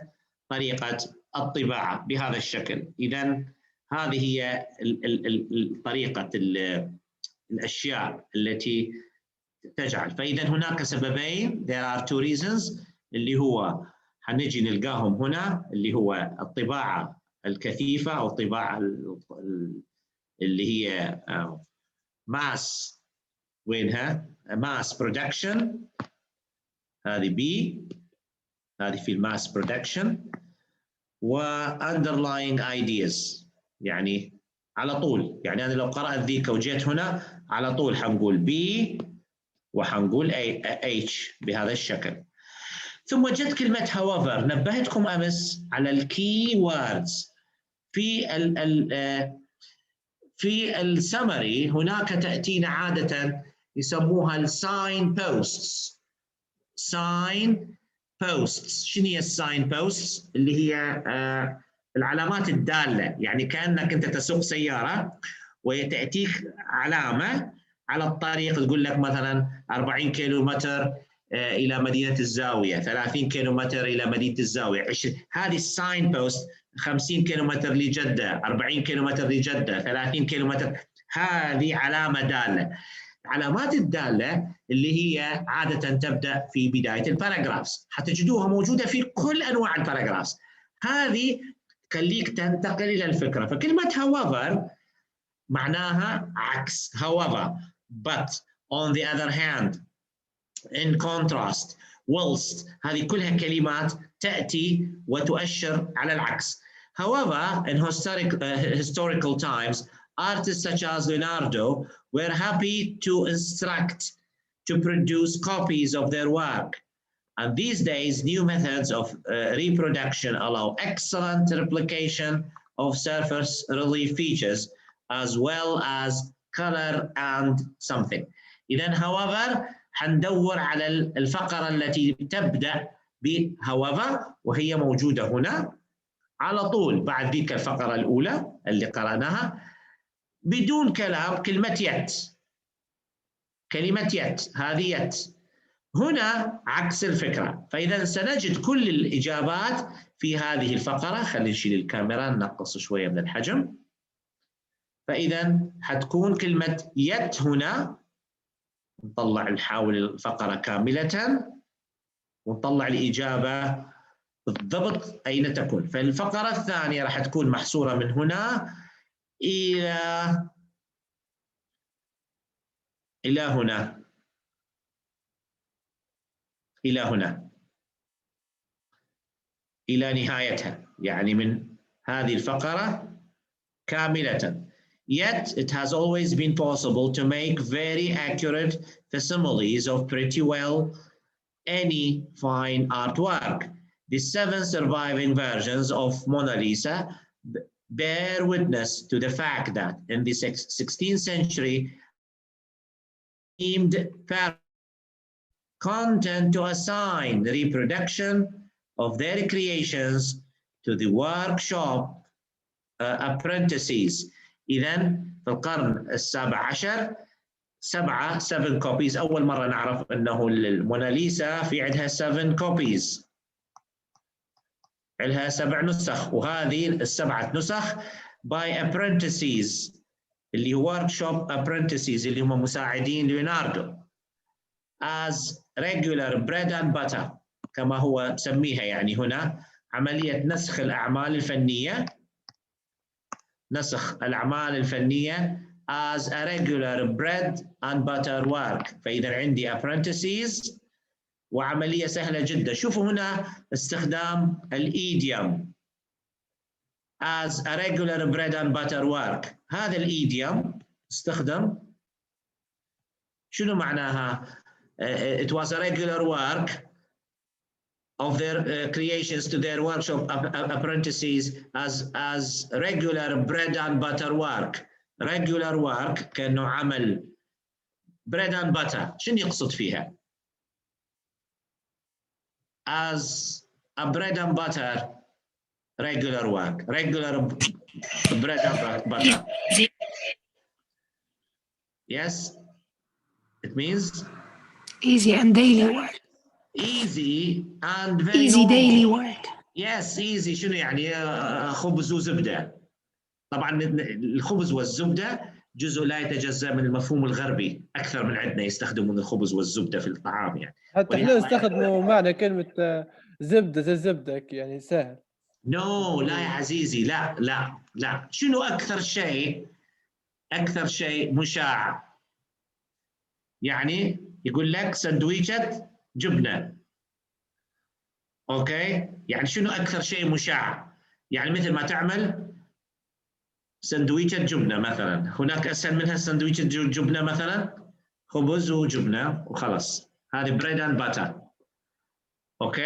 طريقة الطباعة بهذا الشكل. إذن هذه هي طريقة الأشياء التي تجعل. فإذا هناك سببين. There are two reasons اللي هو هنجي نلقاهم هنا اللي هو الطباعة الكثيفة أو الطباعة اللي هي mass وينها mass production. هذه B هذه في الماس برودكشن. و underlying ideas يعني على طول، يعني أنا لو قرأت ذيك وجيت هنا على طول حنقول B وحنقول H بهذا الشكل. ثم جت كلمة however. نبهتكم أمس على الكي ووردز في السمري. هناك تأتينا عادة يسموها الساين بوستس. ساين بوستس. شنو هي الساين بوستس؟ اللي هي العلامات الدالة. يعني كأنك أنت تسوق سيارة وتأتيك علامة على الطريق تقول لك مثلا 40 كيلومتر إلى مدينة الزاوية، 30 كيلومتر إلى مدينة الزاوية، 20. هذه الساين بوست. 50 كيلومتر لجدة، 40 كيلومتر لجدة، 30 كيلومتر. هذه علامة دالة. العلامات الدالة اللي هي عادة تبدأ في بداية الباراجرافز. حتجدوها موجودة في كل أنواع الباراجرافز. هذه تخليك تنتقل إلى الفكرة. فكلمة however معناها عكس. however, but, on the other hand, in contrast, whilst. هذه كلها كلمات تأتي وتؤشر على العكس. However, in historical times, artists such as Leonardo were happy to instruct to produce copies of their work. And these days, new methods of reproduction allow excellent replication of surface relief features as well as color and something. إذن however حندور على الفقرة التي تبدأ ب however وهي موجودة هنا. على طول بعد ذيك الفقرة الأولى اللي قرأناها بدون كلام كلمة يت، كلمة يت، هذه يت. هنا عكس الفكرة، فإذا سنجد كل الإجابات في هذه الفقرة. خلينا نشيل الكاميرا ننقص شوية من الحجم. فإذا حتكون كلمة يت هنا، نحاول الفقرة كاملة ونطلع الإجابة بالضبط أين تكون. فالفقرة الثانية راح تكون محصورة من هنا إلى هنا، إلى هنا، إلى نهايتها، يعني من هذه الفقرة كاملة. Yet it has always been possible to make very accurate facsimiles of pretty well any fine artwork. The 7 surviving versions of Mona Lisa bear witness to the fact that in the 16th century, deemed content to assign the reproduction of their creations to the workshop apprentices. إذن في القرن السابع عشر 7 copies. أول مرة نعرف أنه الموناليزا في عندها 7 copies، عندها 7 نسخ، وهذه ال7 نسخ by apprentices اللي هو workshop apprentices اللي هم مساعدين ليوناردو as regular bread and butter، كما هو مسميها يعني هنا عملية نسخ الأعمال الفنية، نسخ الأعمال الفنية as a regular bread and butter work. فإذا عندي apprentices وعملية سهلة جدا. شوفوا هنا استخدام الإيديوم as a regular bread and butter work. هذا الإيديوم استخدم، شنو معناها؟ It was a regular work of their creations to their workshop apprentices as regular bread and butter work. regular work كأنه عمل bread and butter. شنو يقصد فيها؟ as a bread and butter regular work. regular bread and butter. Yes, it means easy and daily work. easy and very easy normal. daily work. Yes, easy شنو يعني؟ خبز وزبدة. طبعا الخبز والزبدة جزء لا يتجزأ من المفهوم الغربي، أكثر من عندنا يستخدمون الخبز والزبدة في الطعام يعني. حتى احنا نستخدموا معنى كلمة زبدة الزبدة يعني سهل. نو لا يا عزيزي، لا لا لا. شنو أكثر شيء مشاع؟ يعني يقول لك سندويشة جبنة. أوكي؟ يعني شنو أكثر شيء مشاع؟ يعني مثل ما تعمل سندويشة جبنة مثلا، هناك أسهل منها سندويشة جبنة مثلا، خبز وجبنة وخلاص، هذه بريد اند باتر. أوكي؟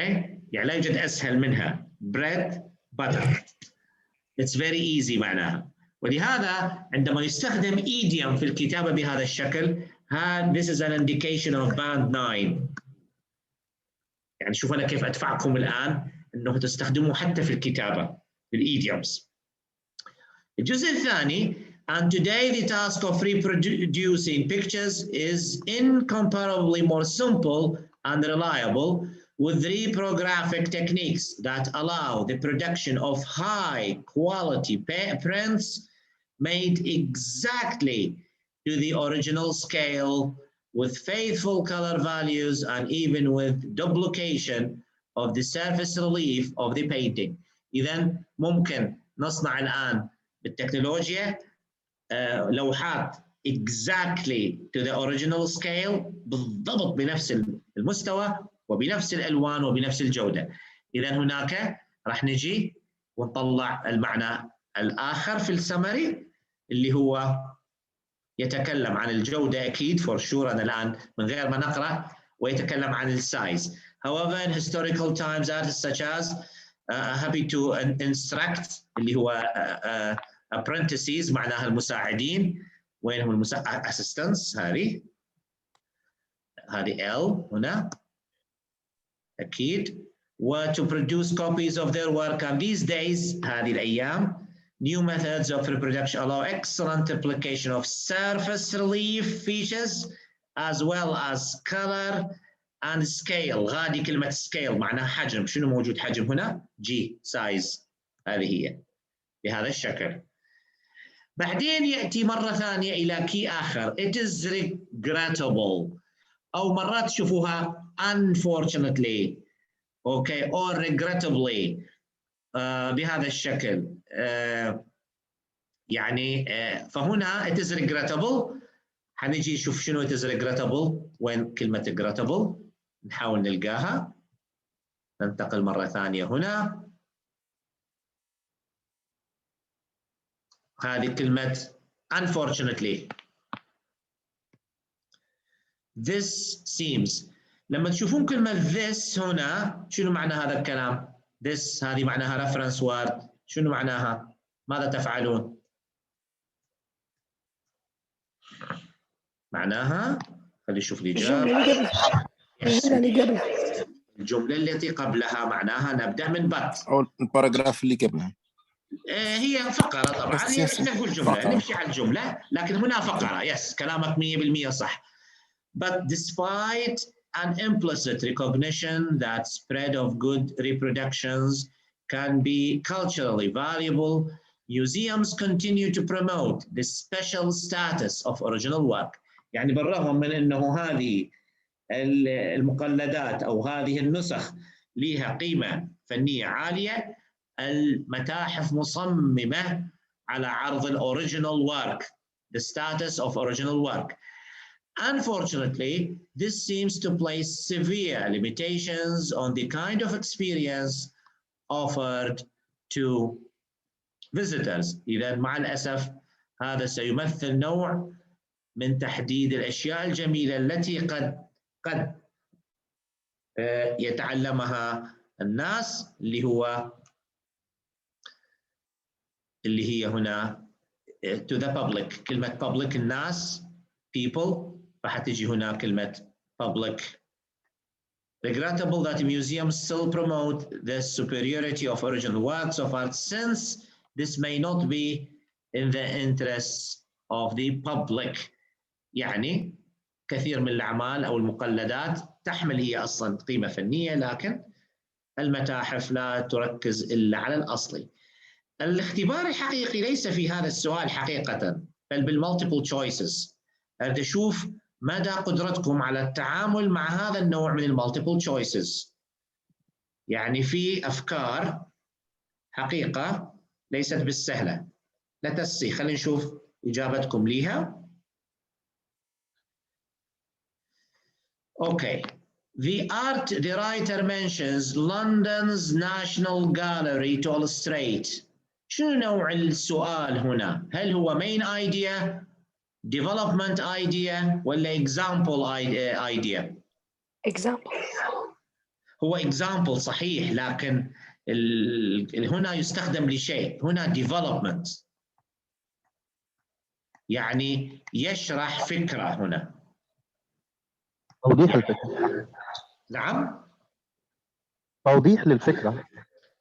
يعني لا يوجد أسهل منها، بريد باتر. It's very easy معناها. ولهذا عندما يستخدم idiom في الكتابة بهذا الشكل، this is an indication of band 9. يعني شوف أنا كيف أدفعكم الآن أنه تستخدموه حتى في الكتابة بالإيديومز. الجزء الثاني، and today the task of reproducing pictures is incomparably more simple and reliable with reprographic techniques that allow the production of high quality prints made exactly to the original scale with faithful color values and even with duplication of the surface relief of the painting. إذن ممكن نصنع الآن بالتكنولوجيا لوحات exactly to the original scale، بالضبط بنفس المستوى وبنفس الألوان وبنفس الجودة. إذن هناك راح نجي ونطلع المعنى الآخر في السمري اللي هو يتكلم عن الجودة أكيد for sure. أنا الآن من غير ما نقرأ، ويتكلم عن السايز. However, in historical times, artists such as happy to instruct اللي هو apprentices معناها المساعدين. وينهم assistants؟ هذه L هنا أكيد. to produce copies of their work. And these days, هذه الأيام, new methods of reproduction allow excellent application of surface relief features as well as color and scale. غادي كلمة scale معناها حجم. شنو موجود حجم هنا؟ G size. هذه هي بهذا الشكل. بعدين يأتي مرة ثانية إلى كي آخر. It is regrettable. أو مرات تشوفوها unfortunately. Okay, or regrettably. بهذا الشكل. يعني فهنا it is regrettable. حنيجي نشوف شنو it is regrettable. وين كلمة regrettable؟ نحاول نلقاها. ننتقل مرة ثانية هنا. هذه كلمة unfortunately. This seems. لما تشوفون كلمة this هنا شنو معنى هذا الكلام؟ this هذه معناها reference word. شنو معناها؟ ماذا تفعلون؟ معناها خلي نشوف الإجابة. الجملة التي قبلها معناها نبدأ من but. أو الباراجراف اللي قبلها. هي فقرة طبعا. احنا نقول جملة نمشي على الجملة لكن هنا فقرة. يس كلامك 100% صح. But despite an implicit recognition that spread of good reproductions can be culturally valuable, museums continue to promote the special status of original work. يعني بالرغم من أنه هذه المقلدات أو هذه النسخ لها قيمة فنية عالية، المتاحف مصممة على عرض الأوريجينال work, the status of original work. Unfortunately, this seems to place severe limitations on the kind of experience offered to visitors. إذا مع الأسف هذا سيمثل نوع من تحديد الأشياء الجميلة التي قد يتعلمها الناس اللي هي هنا to the public. كلمة public الناس people فحتجي هنا كلمة public. Regrettable that museums still promote the superiority of original works of art since this may not be in the interests of the public. يعني كثير من الأعمال أو المقلدات تحمل هي أصلاً قيمة فنية لكن المتاحف لا تركز إلا على الأصلي. الاختبار الحقيقي ليس في هذا السؤال حقيقة بل بالمالتيبل choices. أشوف مدى قدرتكم على التعامل مع هذا النوع من المالتيبل choices. يعني في أفكار حقيقة ليست بالسهلة. لا تسي خلينا نشوف إجابتكم ليها. Okay. The writer mentions London's National Gallery to illustrate. شنو نوع السؤال هنا؟ هل هو main idea, development idea ولا example idea؟ example. هو example صحيح لكن هنا يستخدم لشيء. هنا development يعني يشرح فكرة هنا. توضيح الفكرة. نعم؟ توضيح للفكرة.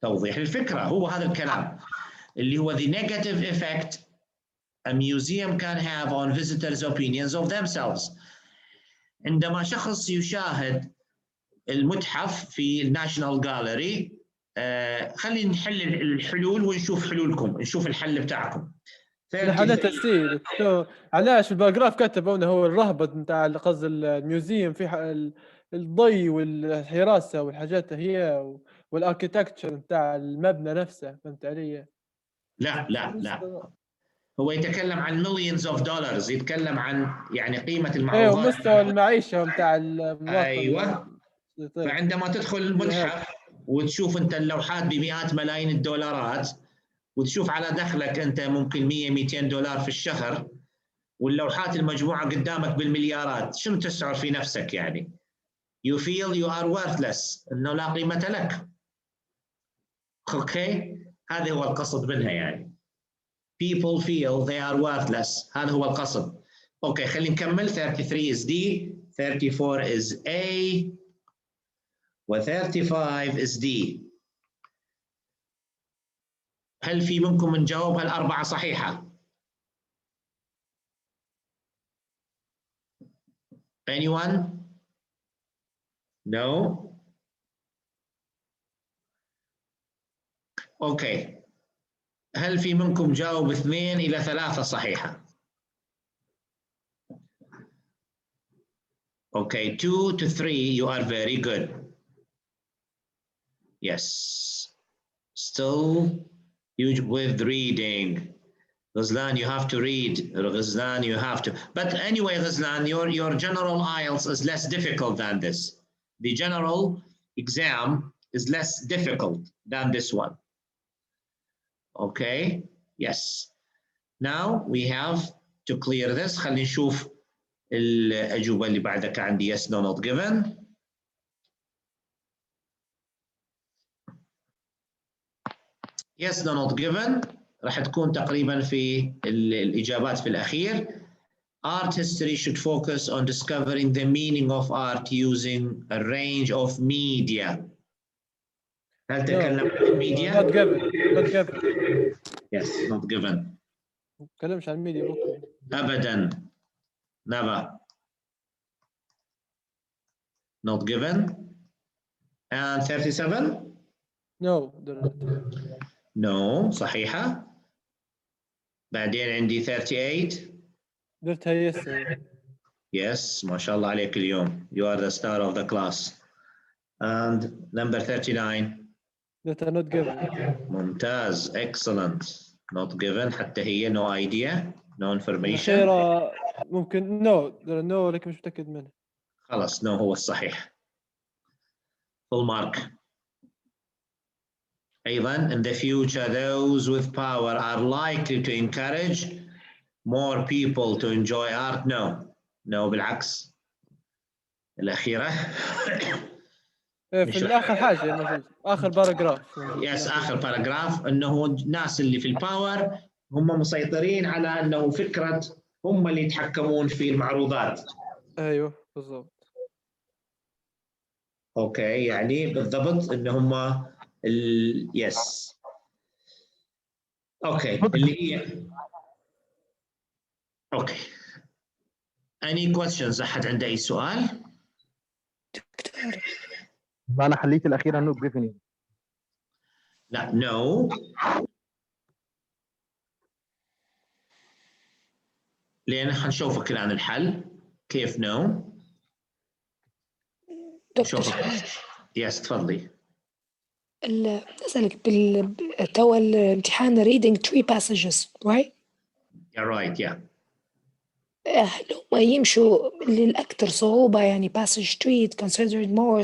توضيح الفكرة هو هذا الكلام اللي هو the negative effect a museum can have on visitors' opinions of themselves. عندما شخص يشاهد المتحف في الناشونال جاليري خلينا نحل الحلول ونشوف حلولكم، نشوف الحل بتاعكم. الحالة تسديد علاش في الباراجراف كتبوا انه هو الرهبة نتاع قصد الميوزيوم في الضي والحراسة والحاجات هي والاركيتكتشر نتاع المبنى نفسه. فهمت علي؟ لا هو يتكلم عن millions of dollars. يتكلم عن يعني قيمة المعروضات. ايوه مستوى المعيشة نتاع المواطن. ايوه فعندما تدخل المتحف وتشوف انت اللوحات بمئات ملايين الدولارات وتشوف على دخلك انت ممكن 100-200 دولار في الشهر واللوحات المجموعة قدامك بالمليارات، شنو تشعر في نفسك يعني؟ You feel you are worthless، انه لا قيمة لك. اوكي؟ هذا هو القصد منها يعني. People feel they are worthless. هذا هو القصد. اوكي خلينا نكمل. 33 is D, 34 is A. و35 is D. هل في منكم من جاوب هالأربعة صحيحة؟ Anyone? No? Okay. هل في منكم جاوب 2 إلى 3 صحيحة؟ Okay, 2 to 3, you are very good. Yes. Still huge with reading. Ghazlan, you have to read. Ghazlan, you have to. But anyway, Ghazlan, your general IELTS is less difficult than this. The general exam is less difficult than this one. Okay, yes. Now we have to clear this. خلينا نشوف الأجوبة اللي بعدك عندي. Yes, no, not given. Yes, no, not given. راح تكون تقريبا في الإجابات في الأخير. Art history should focus on discovering the meaning of art using a range of media. هل تكلم عن الميديا؟ Not given. Not given. Yes, not given. ما تكلمش عن الميديا بكره. أبدا. Never. Not given. And 37? No. No, صحيحة. بعدين عندي 38. درتها yes. Yes, ما شاء الله عليك اليوم. You are the star of the class. And number 39. درتها not given. ممتاز. Excellent. Not given حتى هي no idea. No information. الأخيرة ممكن no لكن مش متأكد منها. خلاص no هو الصحيح. Full mark. أيضا in the future those with power are likely to encourage more people to enjoy art. No بالعكس. الأخيرة. في الآخر حاجة موجود. آخر باراجراف. يس آخر باراجراف إنه الناس اللي في الباور هم مسيطرين على إنه فكرة هم اللي يتحكمون في المعروضات. أيوه بالضبط. أوكي يعني بالضبط إن هم يس. أوكي اللي هي أوكي. Any questions؟ أحد عنده أي سؤال؟ دكتور أنا حليت الأخيرة نو جيفن. لا no. لأن حنشوفك الآن الحل كيف no. دكتور يس تفضلي. أسألك تو الامتحان reading 3 passages right؟ You're right, yeah. هل هم يمشوا للأكثر صعوبة يعني passage 3 considered more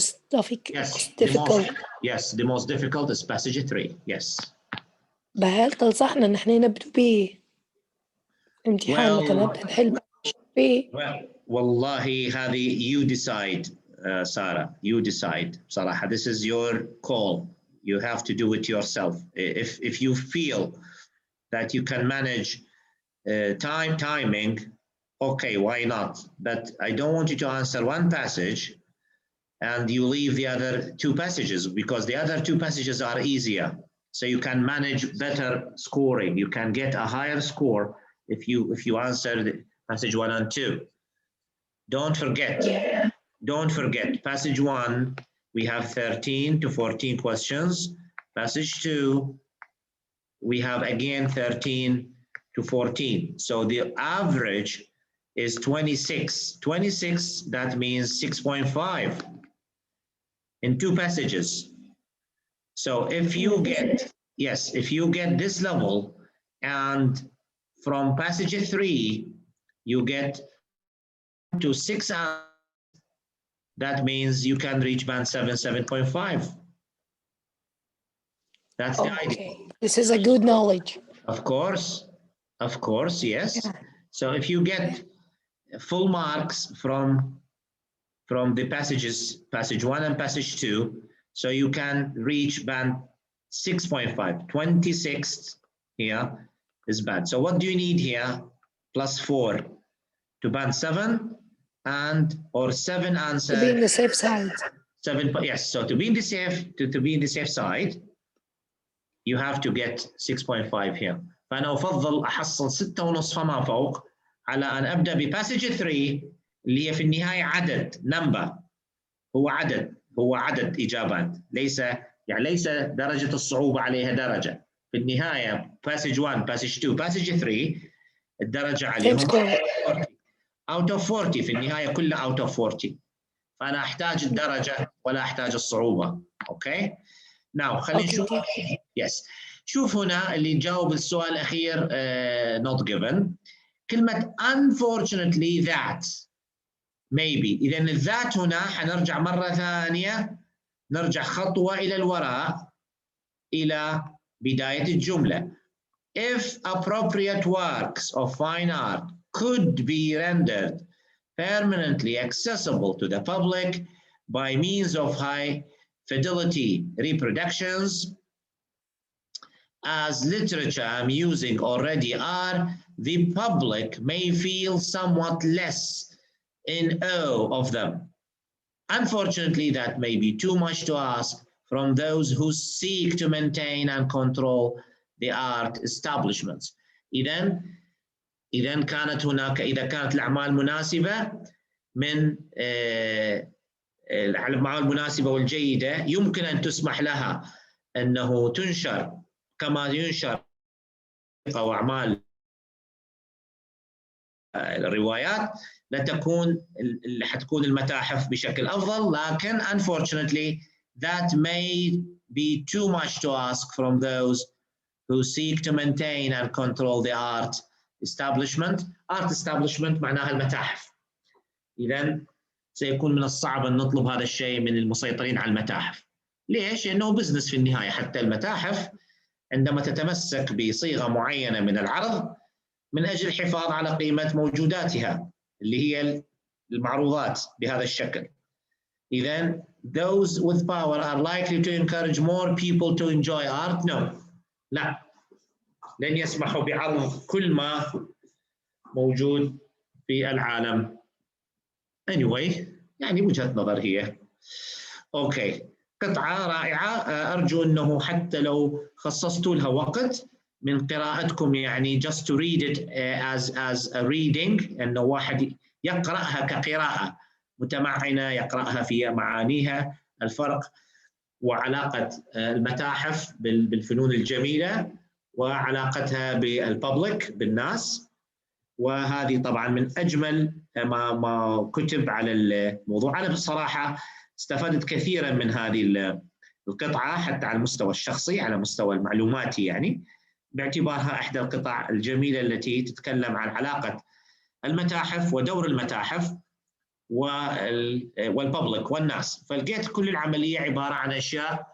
difficult؟ Yes, the most difficult is passage 3, yes. بهل تنصحنا إن إحنا نبدأ به امتحان مثلا نبدأ نحل به؟ والله هذه you decide Sarah, you decide بصراحة. This is your call. You have to do it yourself. If you feel that you can manage timing, okay, why not? But I don't want you to answer one passage and you leave the other 2 passages because the other 2 passages are easier. So you can manage better scoring. You can get a higher score if you answer the passage 1 and 2. Don't forget, passage 1, we have 13 to 14 questions. Passage 2, we have again 13 to 14. So the average is 26. 26, that means 6.5 in 2 passages. So if you get, if you get this level and from passage 3, you get to 6 hours, that means you can reach band 7, 7.5. That's the idea. This is a good knowledge. Of course, yes. Yeah. So if you get full marks from the passages, passage 1 and passage 2, so you can reach band 6.5. 26 here is band. So what do you need here? +4 to band 7 or 7 answers. To be in the safe side. Yes, so to be in the safe side, you have to get 6.5 here. فأنا أفضل أحصل 6.5 فما فوق على أن أبدأ بباسج 3 اللي هي في النهاية عدد number، هو عدد إجابات، ليس درجة الصعوبة عليها درجة. في النهاية باسج 1 باسج 2 باسج 3 الدرجة عليهم out of 40 في النهاية كلها out of 40. فأنا أحتاج الدرجة ولا أحتاج الصعوبة. أوكي؟ Now خلينا نشوف. Yes. شوف هنا اللي جاوب السؤال الأخير not given. كلمة unfortunately that maybe. إذا الذات هنا حنرجع مرة ثانية، نرجع خطوة إلى الوراء إلى بداية الجملة. If appropriate works of fine art could be rendered permanently accessible to the public by means of high fidelity reproductions, as literature I'm using already are, the public may feel somewhat less in awe of them. Unfortunately, that may be too much to ask from those who seek to maintain and control the art establishments. إذا كانت هناك، إذا كانت الأعمال مناسبة من الأعمال المناسبة والجيدة يمكن أن تسمح لها أنه تنشر كما ينشر أو أعمال الروايات، حتكون المتاحف بشكل أفضل. لكن unfortunately that may be too much to ask from those who seek to maintain and control the art establishment. art establishment معناها المتاحف. إذا سيكون من الصعب أن نطلب هذا الشيء من المسيطرين على المتاحف. ليش؟ لأنه بزنس في النهاية. حتى المتاحف عندما تتمسك بصيغة معينة من العرض من أجل الحفاظ على قيمة موجوداتها اللي هي المعروضات بهذا الشكل. إذا those with power are likely to encourage more people to enjoy art. No. لا. لن يسمحوا بعرض كل ما موجود في العالم. Anyway، يعني وجهة نظر هي. أوكي. قطعة رائعة، أرجو أنه حتى لو خصصتوا لها وقت من قراءتكم، يعني just to read it as a reading، أنه واحد يقرأها كقراءة متمعنة، يقرأها في معانيها، الفرق وعلاقة المتاحف بالفنون الجميلة وعلاقتها بالببليك بالناس. وهذه طبعا من أجمل ما كتب على الموضوع. أنا بصراحة استفدت كثيرا من هذه القطعة حتى على المستوى الشخصي، على مستوى المعلوماتي، يعني باعتبارها إحدى القطع الجميلة التي تتكلم عن علاقة المتاحف ودور المتاحف والببليك والناس. فلقيت كل العملية عبارة عن أشياء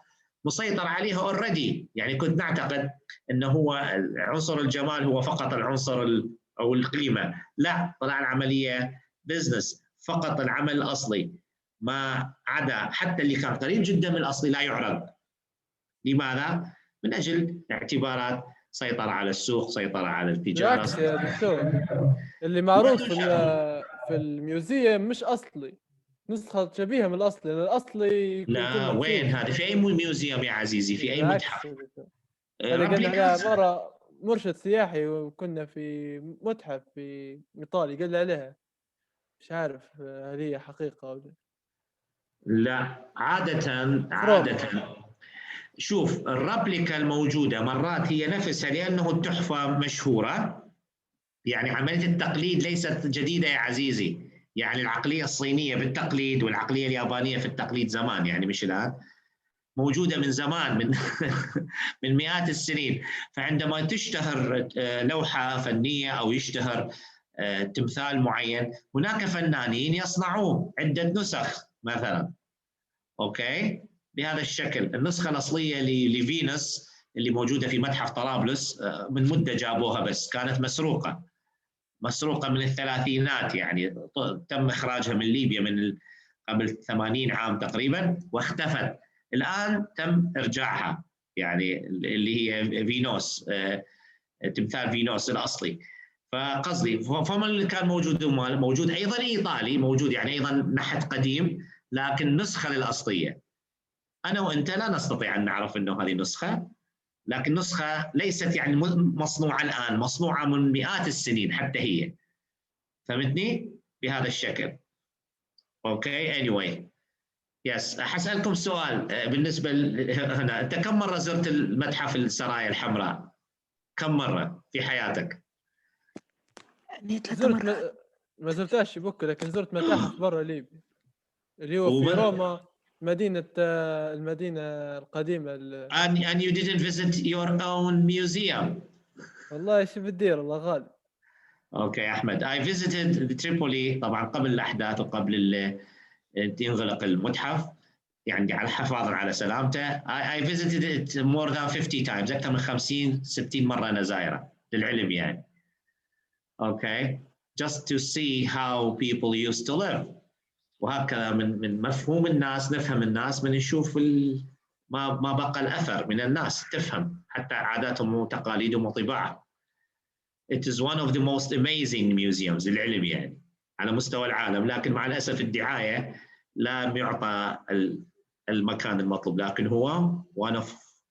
مسيطر عليها already. يعني كنت نعتقد أنه هو عنصر الجمال هو فقط العنصر أو القيمة، لا، طلع العملية بزنس. فقط العمل الأصلي ما عدا حتى اللي كان قريب جدا من الأصلي لا يعرض. لماذا؟ من أجل اعتبارات سيطرة على السوق، سيطرة على التجارة. بالعكس يا دكتور، اللي معروض في الميوزيوم مش أصلي، نسخة شبيهة من الأصلي، لأن الأصلي لا، وين هذا؟ في أي ميوزيوم يا عزيزي؟ في أي متحف؟ هذا قلنا مرة مرشد سياحي وكنا في متحف في إيطاليا قال لي عليها، مش عارف هل هي حقيقة أو لا. عادة شوف الرابليكا الموجودة مرات هي نفسها، لأنه التحفة مشهورة. يعني عملية التقليد ليست جديدة يا عزيزي. يعني العقلية الصينية بالتقليد والعقلية اليابانية في التقليد زمان، يعني مش الآن، موجودة من زمان، من مئات السنين. فعندما تشتهر لوحة فنية أو يشتهر تمثال معين، هناك فنانين يصنعوه عدة نسخ مثلا. أوكي؟ بهذا الشكل. النسخة الأصلية لفينوس اللي موجودة في متحف طرابلس من مدة جابوها، بس كانت مسروقة من الثلاثينات. يعني تم إخراجها من ليبيا من قبل 80 عام تقريبا واختفت. الآن تم إرجاعها، يعني اللي هي فينوس، تمثال فينوس الأصلي. فقصدي فما اللي كان موجود أيضا إيطالي موجود، يعني أيضا نحت قديم لكن نسخة للأصلية. أنا وأنت لا نستطيع أن نعرف أنه هذه نسخة، لكن نسخة ليست يعني مصنوعة الآن، مصنوعة من مئات السنين حتى هي. فهمتني؟ بهذا الشكل. أوكي anyway يس حسألكم سؤال بالنسبة هنا، أنت كم مرة زرت المتحف السرايا الحمراء؟ كم مرة في حياتك؟ يعني 3 زرت مرات. ما زرتهاش بوك، لكن زرت متاحف برا ليبيا اللي هو في روما، المدينة القديمة. And you didn't visit your own museum. والله شو بتدير الله غالب. اوكي احمد I visited Tripoli طبعا قبل الاحداث وقبل ينغلق المتحف، يعني على حفاظا على سلامته. I visited it more than 50 times، اكثر من 50-60 مره انا زايره للعلم يعني. اوكي just to see how people used to live. وهكذا من مفهوم الناس نفهم الناس، من نشوف ما بقى الاثر من الناس، تفهم حتى عاداتهم وتقاليدهم وطباعهم. It is one of the most amazing museums للعلم يعني على مستوى العالم، لكن مع الأسف الدعاية لا يعطى المكان المطلوب، لكن هو one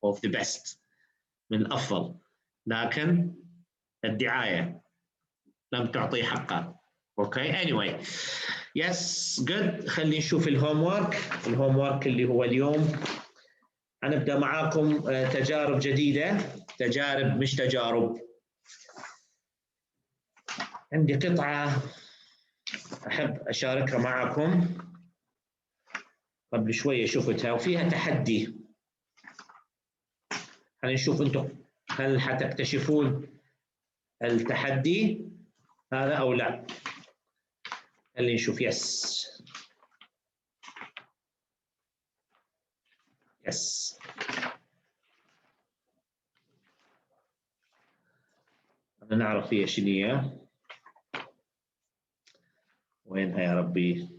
of the best، من الأفضل، لكن الدعاية لم تعطيه حقه. اوكي anyway yes good. خلينا نشوف الهوم وورك اللي هو اليوم هنبدأ معاكم تجارب جديدة، تجارب مش تجارب. عندي قطعة أحب أشاركها معكم، قبل شوية شفتها وفيها تحدي. هنشوف أنتم هل حتكتشفون التحدي هذا أو لا. خلينا نشوف. يس أنا نعرف فيها شنو هي. وينها يا ربي؟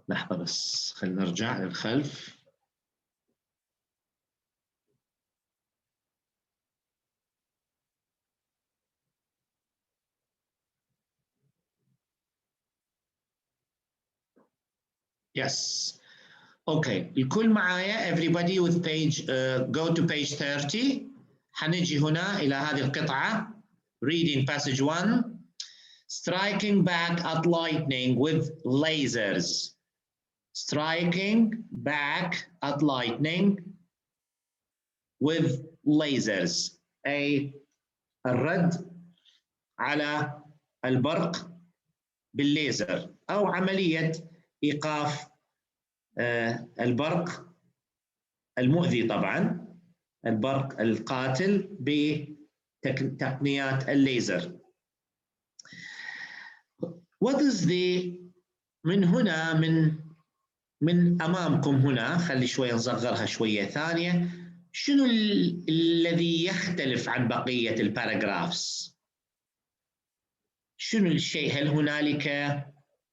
لحظة بس خلينا نرجع للخلف. يس اوكي الكل معايا everybody with page go to page 30. حنجي هنا إلى هذه القطعة reading passage 1 striking back at lightning with lasers. Striking back at lightning with lasers أي الرد على البرق بالليزر، أو عملية إيقاف البرق المؤذي، طبعا البرق القاتل بتقنيات الليزر. What is the من هنا من أمامكم هنا، خلي شوية نصغرها شوية ثانية. شنو الذي يختلف عن بقية الباراجرافز؟ شنو الشيء؟ هل هنالك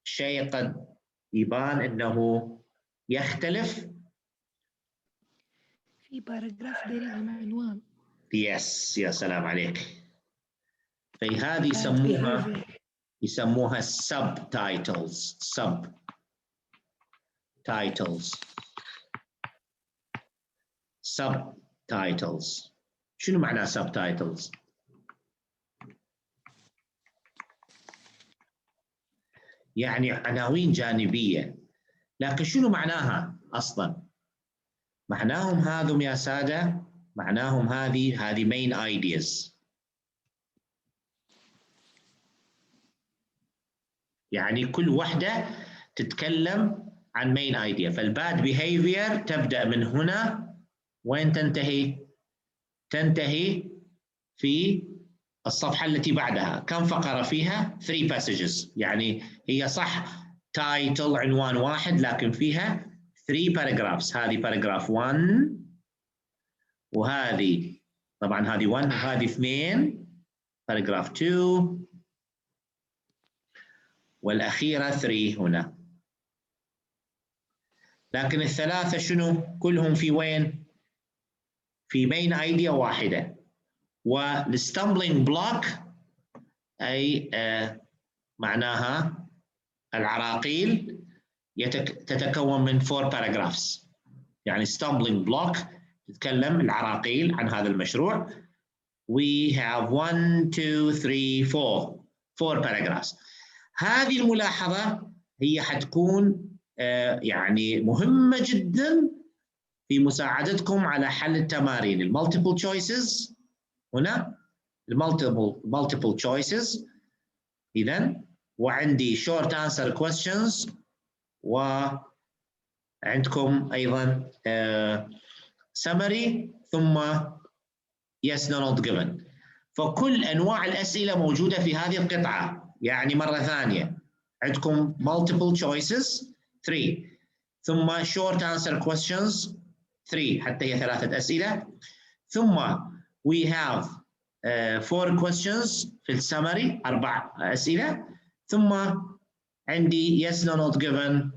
شيء قد يبان أنه يختلف؟ في باراجراف دايرين عنوان. يس يا سلام عليك. في هذه يسموها subtitles. subtitles. شنو معنى subtitles؟ يعني عناوين جانبية، لكن شنو معناها أصلاً؟ معناهم هذم يا سادة، معناهم هذه main ideas. يعني كل وحدة تتكلم عن main idea. فالباد behavior تبدأ من هنا وين تنتهي؟ تنتهي في الصفحة التي بعدها. كم فقرة فيها؟ 3 passages. يعني هي صح title عنوان واحد، لكن فيها 3 paragraphs. هذه paragraph 1 وهذه طبعا هذه 1 وهذه 2 paragraph 2 والأخيرة 3 هنا. لكن الثلاثة شنو؟ كلهم في وين؟ في main idea واحدة. والstumbling block أي معناها العراقيل تتكون من 4 paragraphs. يعني stumbling block تتكلم العراقيل عن هذا المشروع. We have 1 2 3 4 paragraphs. هذه الملاحظة هي حتكون يعني مهمة جدا في مساعدتكم على حل التمارين المالتيبل choices. هنا المالتيبل choices إذن، وعندي short answer questions، وعندكم أيضا summary، ثم yes no not given. فكل أنواع الأسئلة موجودة في هذه القطعة. يعني مرة ثانية عندكم multiple choices 3، ثم short answer questions 3 حتى هي 3 أسئلة، ثم we have 4 questions في السمري 4 أسئلة، ثم عندي yes no not given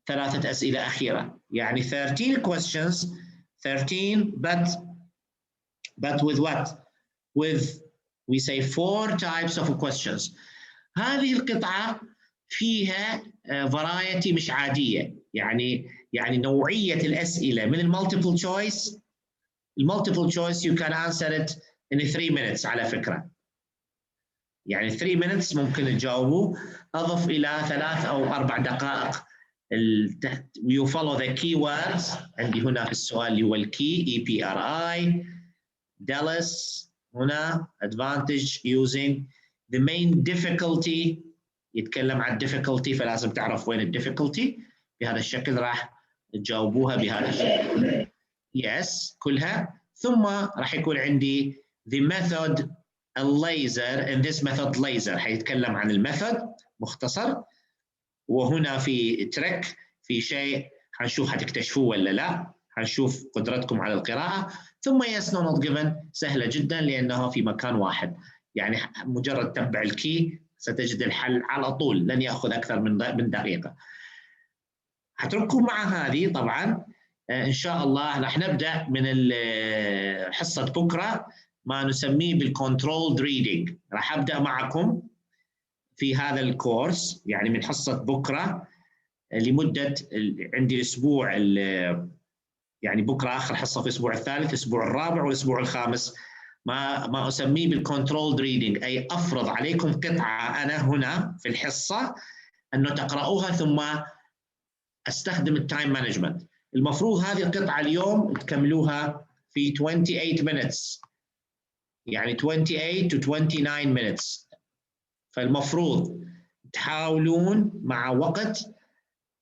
3 أسئلة أخيرة. يعني 13 questions 13 but with what? With we say 4 types of questions. هذه القطعة فيها variety مش عادية. يعني نوعية الأسئلة من المالتيبل choice. المالتيبل choice you can answer it in 3 minutes على فكرة. يعني 3 minutes ممكن تجاوبوا. أضف إلى 3 أو 4 دقائق. You follow the keywords. عندي هنا في السؤال اللي هو الكي EPRI DELIS. هنا advantage using the main difficulty. يتكلم عن difficulty، فلازم تعرف وين difficulty. بهذا الشكل راح تجاوبوها بهذا الشكل. yes كلها. ثم راح يكون عندي the method الليزر. in this method laser حيتكلم عن الميثود مختصر. وهنا في تريك، في شيء حنشوف حتكتشفوه ولا لا. حنشوف قدرتكم على القراءة. ثم yes no not given سهلة جدا لأنها في مكان واحد. يعني مجرد تتبع الكي ستجد الحل على طول، لن يأخذ أكثر من دقيقة. هترككم مع هذه طبعا. إن شاء الله راح نبدأ من حصة بكرة ما نسميه بالكنترولد ريدنج. راح أبدأ معكم في هذا الكورس يعني من حصة بكرة لمدة عندي الأسبوع، يعني بكرة آخر حصة في الأسبوع الثالث، الأسبوع الرابع والأسبوع الخامس. ما أسميه بالكنترولد ريدنج، أي أفرض عليكم قطعة أنا هنا في الحصة أنه تقرأوها، ثم أستخدم التايم مانجمنت. المفروض هذه القطعة اليوم تكملوها في 28 minutes، يعني 28 to 29 minutes. فالمفروض تحاولون مع وقت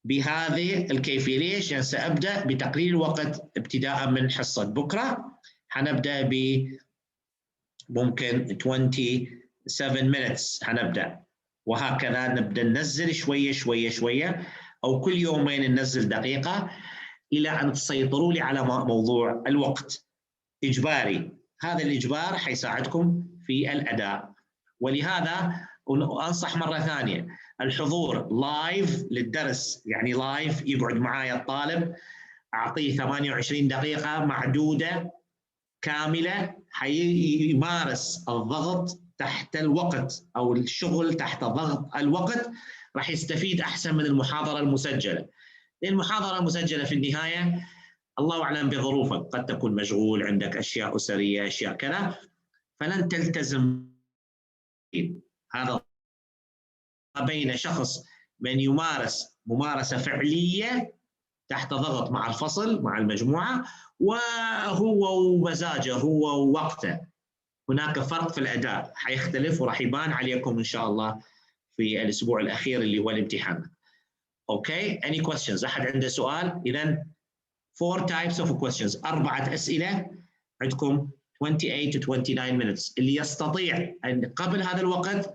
بهذه الكيفية. ليش؟ يعني سأبدأ بتقليل الوقت ابتداء من حصة بكرة. حنبدأ ممكن 27 minutes حنبدأ، وهكذا نبدأ ننزل شوية شوية شوية، أو كل يومين ننزل دقيقة إلى أن تسيطروا لي على موضوع الوقت. إجباري. هذا الإجبار حيساعدكم في الأداء. ولهذا أنصح مرة ثانية الحضور لايف للدرس. يعني لايف يقعد معايا الطالب، أعطيه 28 دقيقة معدودة كاملة، حيمارس الضغط تحت الوقت أو الشغل تحت ضغط الوقت. راح يستفيد أحسن من المحاضرة المسجلة. لأن المحاضرة المسجلة في النهاية الله أعلم بظروفك، قد تكون مشغول، عندك أشياء أسرية، أشياء كذا، فلن تلتزم. هذا بين شخص من يمارس ممارسة فعلية تحت ضغط مع الفصل مع المجموعة، وهو ومزاجه هو ووقته. هناك فرق في الأداء حيختلف، وراح يبان عليكم إن شاء الله في الأسبوع الأخير اللي هو الامتحان. أوكي، any questions؟ أحد عنده سؤال؟ إذن 4 types of questions، 4 أسئلة عندكم 28 to 29 minutes. اللي يستطيع أن قبل هذا الوقت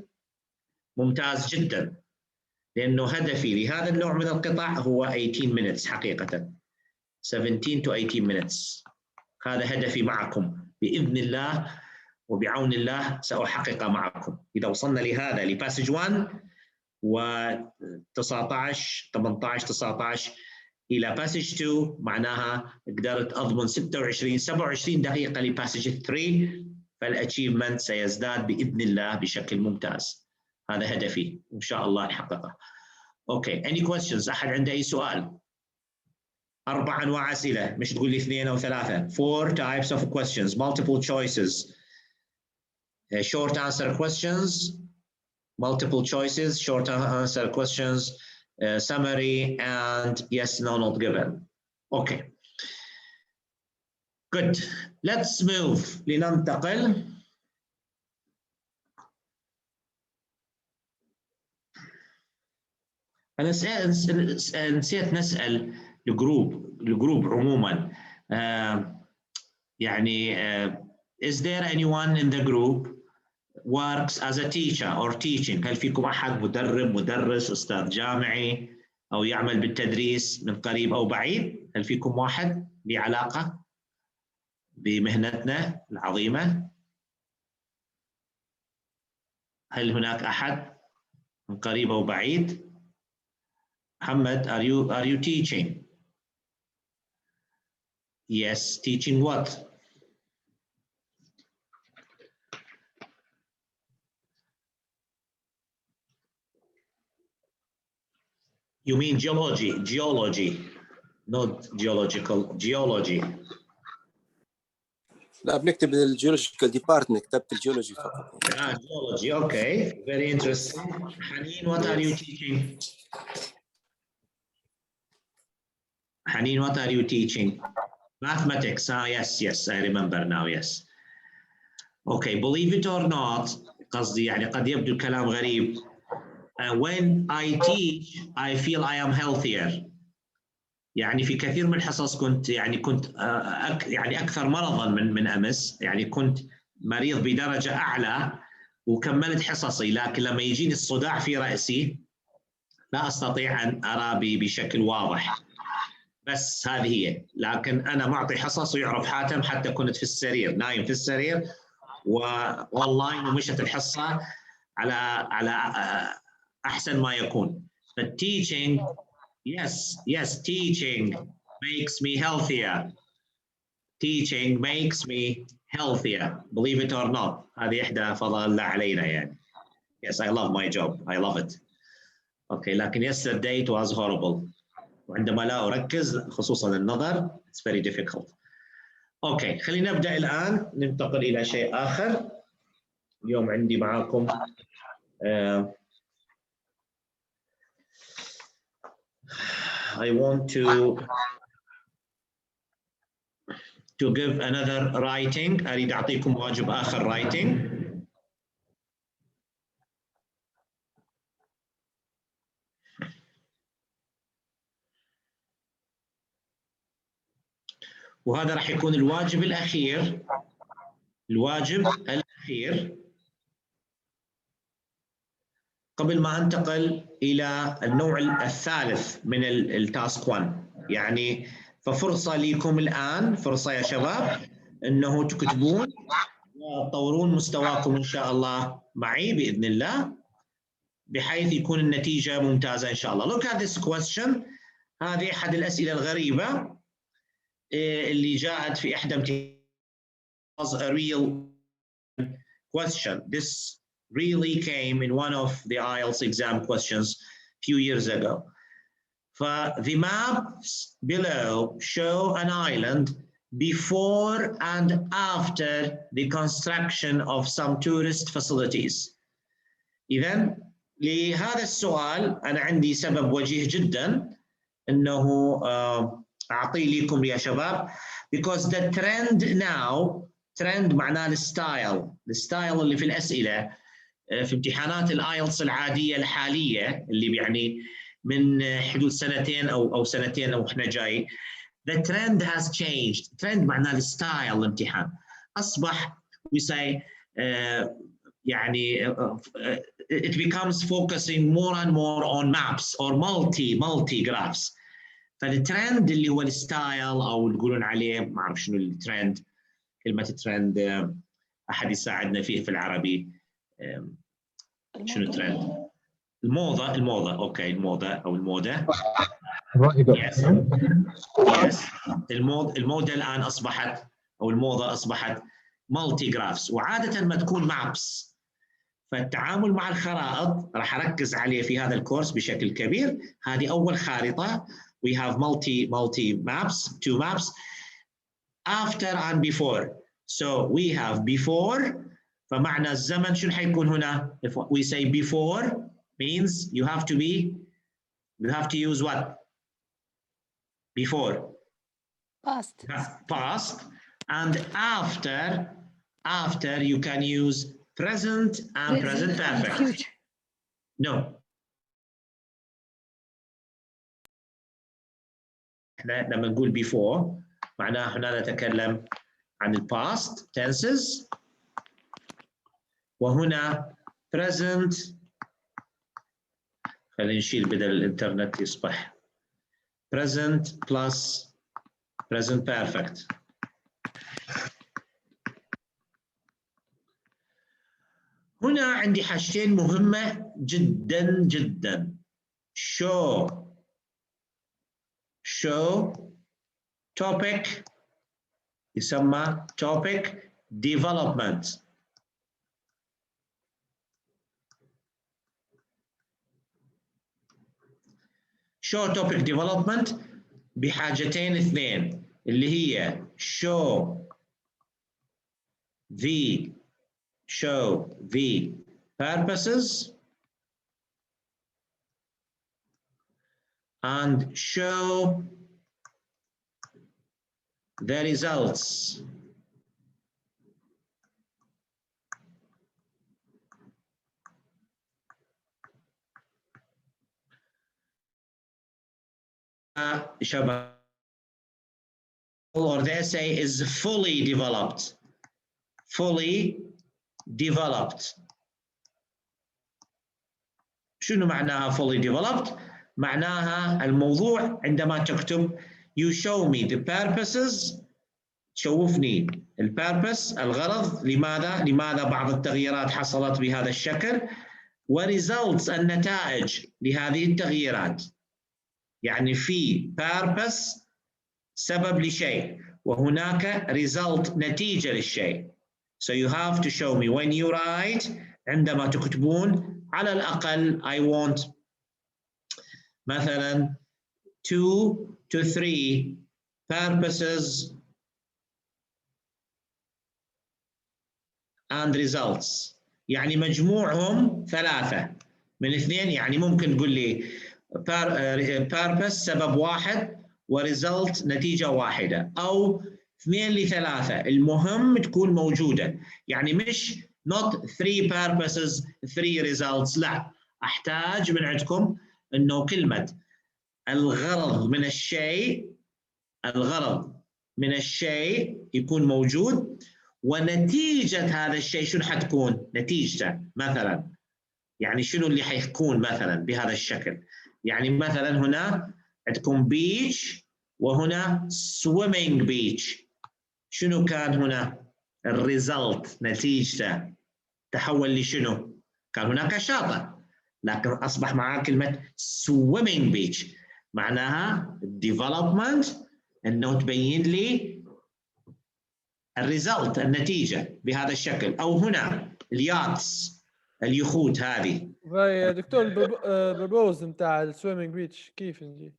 ممتاز جدا، لأنه هدفي لهذا النوع من القطع هو 18 minutes حقيقة، 17 to 18 minutes. هذا هدفي معكم بإذن الله وبعون الله سأحقق معكم. إذا وصلنا لهذا لباسج 1 و19 18 19 إلى باسج 2 معناها قدرت أضمن 26 27 دقيقة لباسج 3، فالأتشيفمنت سيزداد بإذن الله بشكل ممتاز. هذا هدفي إن شاء الله نحققه. اوكي any questions؟ احد عنده اي سؤال؟ 4 انواع اسئله، مش تقول لي 2 او 3. 4 types of questions, multiple choices, short answer questions, multiple choices, short answer questions, summary, and yes no not given. Okay, good. Let's move. لننتقل. أنا نسيت نسأل الجروب عموما. يعني is there anyone in the group works as a teacher or teaching؟ هل فيكم أحد مدرس أستاذ جامعي أو يعمل بالتدريس من قريب أو بعيد؟ هل فيكم واحد له علاقة بمهنتنا العظيمة؟ هل هناك أحد من قريب أو بعيد؟ محمد, are you teaching? Yes, teaching what? You mean geology, not geological, geology. لا بنكتب الجيولوجيكال ديبارتمنت، كتبت الجيولوجي فقط. Geology, okay, very interesting. Hanin, what are you teaching? Hanin, what are you teaching? Mathematics, yes, I remember now, yes. Okay, believe it or not, قصدي يعني قد يبدو الكلام غريب. When I teach, I feel I am healthier. يعني في كثير من الحصص كنت يعني أكثر مرضاً من أمس، يعني كنت مريض بدرجة أعلى وكملت حصصي، لكن لما يجيني الصداع في رأسي لا أستطيع أن أرى بشكل واضح. بس هذه هي، لكن أنا معطي حصص ويعرف حاتم حتى كنت في السرير، نايم في السرير وأونلاين ومشت الحصة على أحسن ما يكون. But teaching, yes, teaching makes me healthier. Teaching makes me healthier. Believe it or not. هذه إحدى فضائل الله علينا يعني. Yes, I love my job. I love it. Okay, لكن yesterday it was horrible. وعندما لا أركز خصوصا النظر it's very difficult. Okay, خلينا نبدأ الآن ننتقل إلى شيء آخر. اليوم عندي معاكم I want to give another writing. أريد أعطيكم واجب آخر writing. وهذا راح يكون الواجب الأخير. قبل ما أنتقل إلى النوع الثالث من التاسك 1. يعني ففرصة لكم الآن، فرصة يا شباب أنه تكتبون وتطورون مستواكم إن شاء الله معي بإذن الله، بحيث يكون النتيجة ممتازة إن شاء الله. Look at this question. هذه أحد الأسئلة الغريبة اللي جاءت في إحدى was a real question. This really came in one of the IELTS exam questions a few years ago. The maps below show an island before and after the construction of some tourist facilities. إذن لهذا السؤال أنا عندي سبب وجيه جدا أنه أعطيه لكم يا شباب. Because the trend now, trend معناه الستايل اللي في الأسئلة في امتحانات الايلتس العاديه الحاليه اللي يعني من حدود سنتين او سنتين او احنا جاي. The trend has changed. trend معناه الستايل الامتحان. اصبح we say يعني it becomes focusing more and more on maps or multi graphs. فالترند اللي هو الستايل او يقولون عليه ما اعرف شنو الترند، كلمه ترند احد يساعدنا فيه في العربي. شنو الترند؟ الموضة اوكي، الموضة او الموضة. يس الموضة الان اصبحت او الموضة اصبحت مالتي جرافس، وعادة ما تكون مابس. فالتعامل مع الخرائط راح أركز عليه في هذا الكورس بشكل كبير. هذه أول خارطة. We have multi maps, 2 maps, after and before. So we have before, فمعنى الزمن شنو حيكون هنا؟ If we say before means you have to use what? Before. Past. Past. And after you can use present and present perfect. Future. No. لما نقول before معناه هنا نتكلم عن ال past tenses، وهنا present. خلينا نشيل بدل الانترنت يصبح present plus present perfect. هنا عندي حاجتين مهمة جدا جدا. show topic يسمى topic development. show topic development بحاجتين اثنين اللي هي show the purposes and show the results. Or the essay is fully developed. شنو معناها fully developed؟ معناها الموضوع عندما تكتب you show me the purposes، تشوفني البيربس الغرض، لماذا بعض التغييرات حصلت بهذا الشكل، وريزلتس النتائج لهذه التغييرات. يعني في purpose سبب لشيء وهناك result نتيجة للشيء. So you have to show me when you write، عندما تكتبون على الأقل I want مثلا 2 to 3 purposes and results، يعني مجموعهم 3 من 2، يعني ممكن تقول لي purpose سبب واحد وريزلت نتيجة واحدة، أو 2 ل3، المهم تكون موجودة. يعني مش not 3 purposes 3 results، لا، أحتاج من عندكم إنه كلمة الغرض من الشيء يكون موجود، ونتيجة هذا الشيء شنو حتكون نتيجته مثلا. يعني شنو اللي حيكون مثلا بهذا الشكل. يعني مثلا هنا عندكم beach وهنا swimming beach، شنو كان هنا الريزلت نتيجته تحول لشنو؟ كان هناك شاطئ لكن أصبح معاه كلمة swimming beach، معناها development أنه تبين لي الريزلت النتيجة بهذا الشكل. أو هنا الياتس اليخوت هذه. يا دكتور البروبوز نتاع السويمنج بيتش كيف نجي؟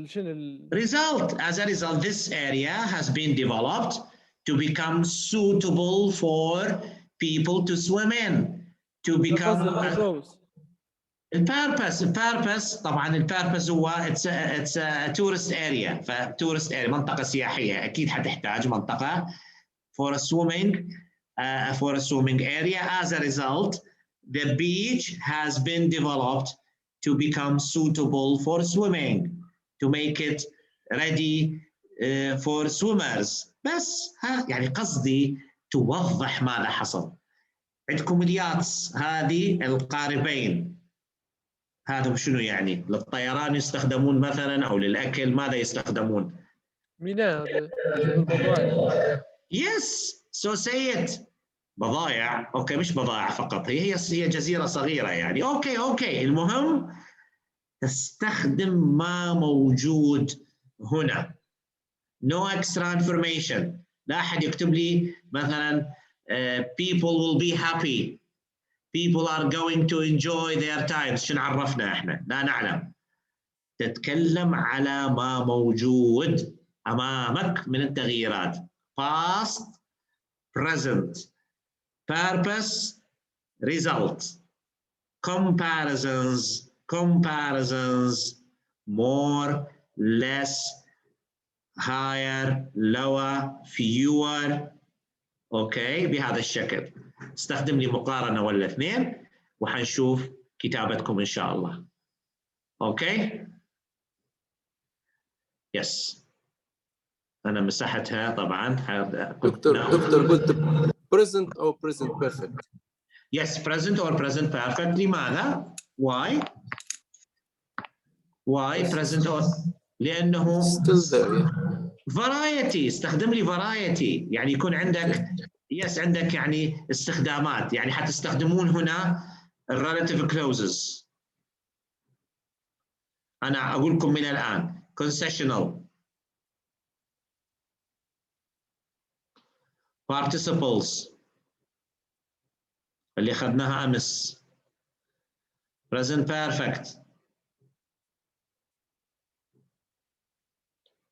شنو result as a result this area has been developed to become suitable for people to swim in to become البيربس. طبعا البيربس هو it's a tourist area، tourist area منطقة سياحية، أكيد حتحتاج منطقة for a swimming area. As a result the beach has been developed to become suitable for swimming, to make it ready for swimmers. بس يعني قصدي توضح ماذا حصل. عندكم الياتس هذه القاربين، هذا شنو يعني؟ للطيران يستخدمون مثلا أو للأكل، ماذا يستخدمون؟ ميناء البضائع. Yes, so say it. بضائع، أوكي، مش بضائع فقط، هي جزيرة صغيرة يعني. أوكي، المهم تستخدم ما موجود هنا. No extra information. لا أحد يكتب لي مثلا people will be happy. people are going to enjoy their times. شنو عرفنا احنا؟ لا نعلم. تتكلم على ما موجود أمامك من التغييرات. past, present, purpose, result, comparisons, more, less, higher, lower, fewer. اوكي بهذا الشكل. استخدم لي مقارنة ولا اثنين وحنشوف كتابتكم ان شاء الله. اوكي؟ يس. انا مسحتها طبعا. دكتور قلت present or present perfect. Yes, present or present perfect. لماذا؟ Why present or لأنه still there, yeah. variety. استخدم لي variety يعني يكون عندك عندك يعني استخدامات. يعني حتستخدمون هنا relative clauses. أنا أقول لكم من الآن concessional, participles اللي أخذناها أمس, present perfect,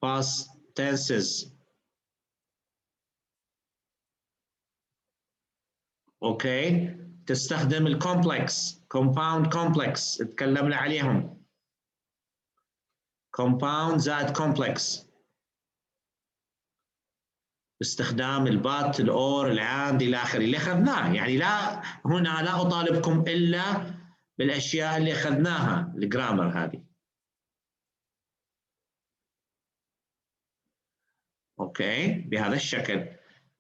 past tenses. اوكي تستخدم الكومبلكس compound complex تكلمنا عليهم. compound زائد complex. باستخدام البات الأور العاند إلى آخره اللي أخذناه. يعني هنا لا أطالبكم إلا بالأشياء اللي أخذناها الجرامر هذه. أوكي بهذا الشكل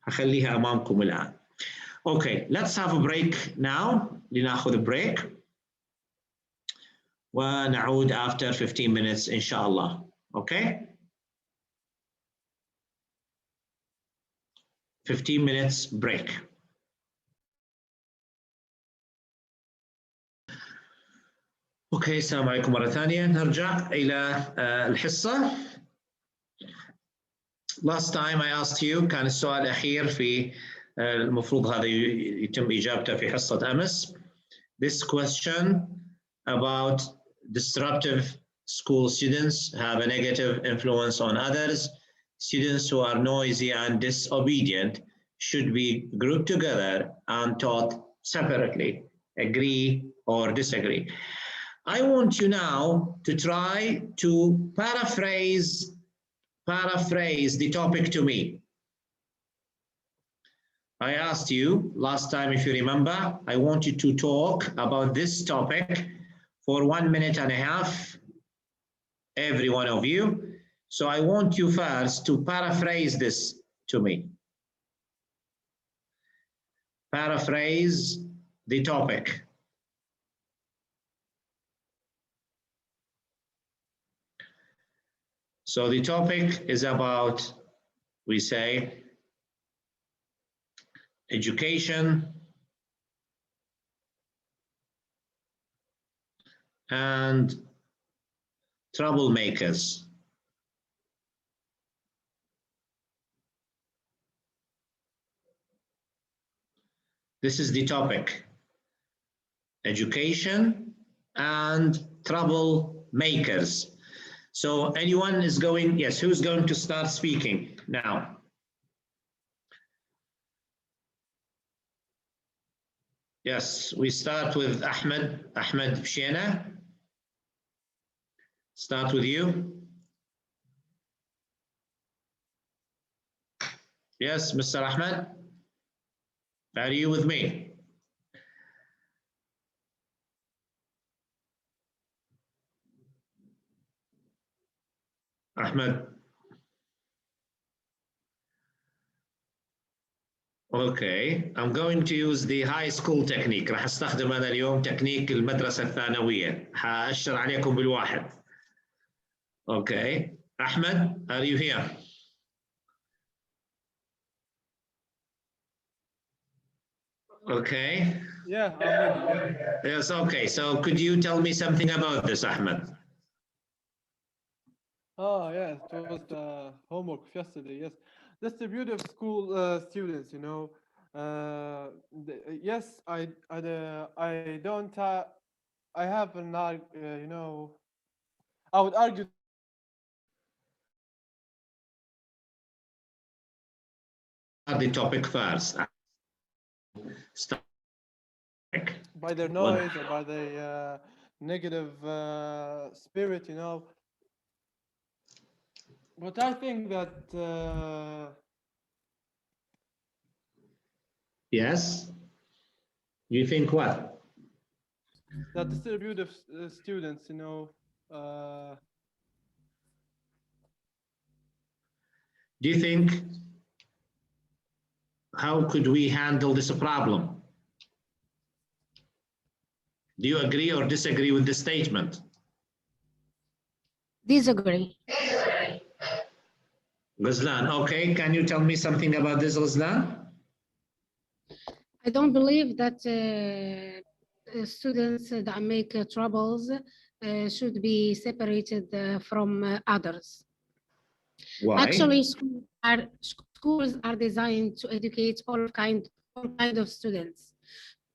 هخليها أمامكم الآن. Okay, let's have a break now. لنأخذ break ونعود after 15 minutes إن شاء الله. Okay? 15 minutes break. Okay, السلام عليكم مرة ثانية. نرجع إلى الحصة. Last time I asked you كان السؤال الأخير في المفروض هذا يتم إجابته في حصة أمس. This question about disruptive school students have a negative influence on others. Students who are noisy and disobedient should be grouped together and taught separately. Agree or disagree? I want you now to try to paraphrase the topic to me. I asked you last time, if you remember, I want you to talk about this topic for 1.5 minutes, every one of you. So I want you first to paraphrase this to me. Paraphrase the topic. So the topic is about, we say, education and troublemakers. This is the topic. Education and troublemakers. So anyone is going, yes, who's going to start speaking now? Yes, we start with Ahmed Bshena. Start with you. Yes, Mr. Ahmed, are you with me? Ahmed. Okay, I'm going to use the high school technique. راح استخدم أنا اليوم تكنيك المدرسة الثانوية. هأشر عليكم بالواحد. Okay, Ahmed, are you here? Okay. Yeah, I'm ready. Yes, okay. So could you tell me something about this, Ahmed? Oh, yeah, it was the homework yesterday, yes. That's the beauty of school students, you know. Yes, I don't. I have an you know. I would argue the topic first. Start. by their noise or by the negative spirit, you know. But I think that Yes. You think what? that distributive students, you know. Do you think, how could we handle this problem? Do you agree or disagree with the statement? Disagree. Ghazlan, okay, can you tell me something about this, Ghazlan? I don't believe that students that make troubles should be separated from others. Why? Actually, schools are designed to educate all kind of students.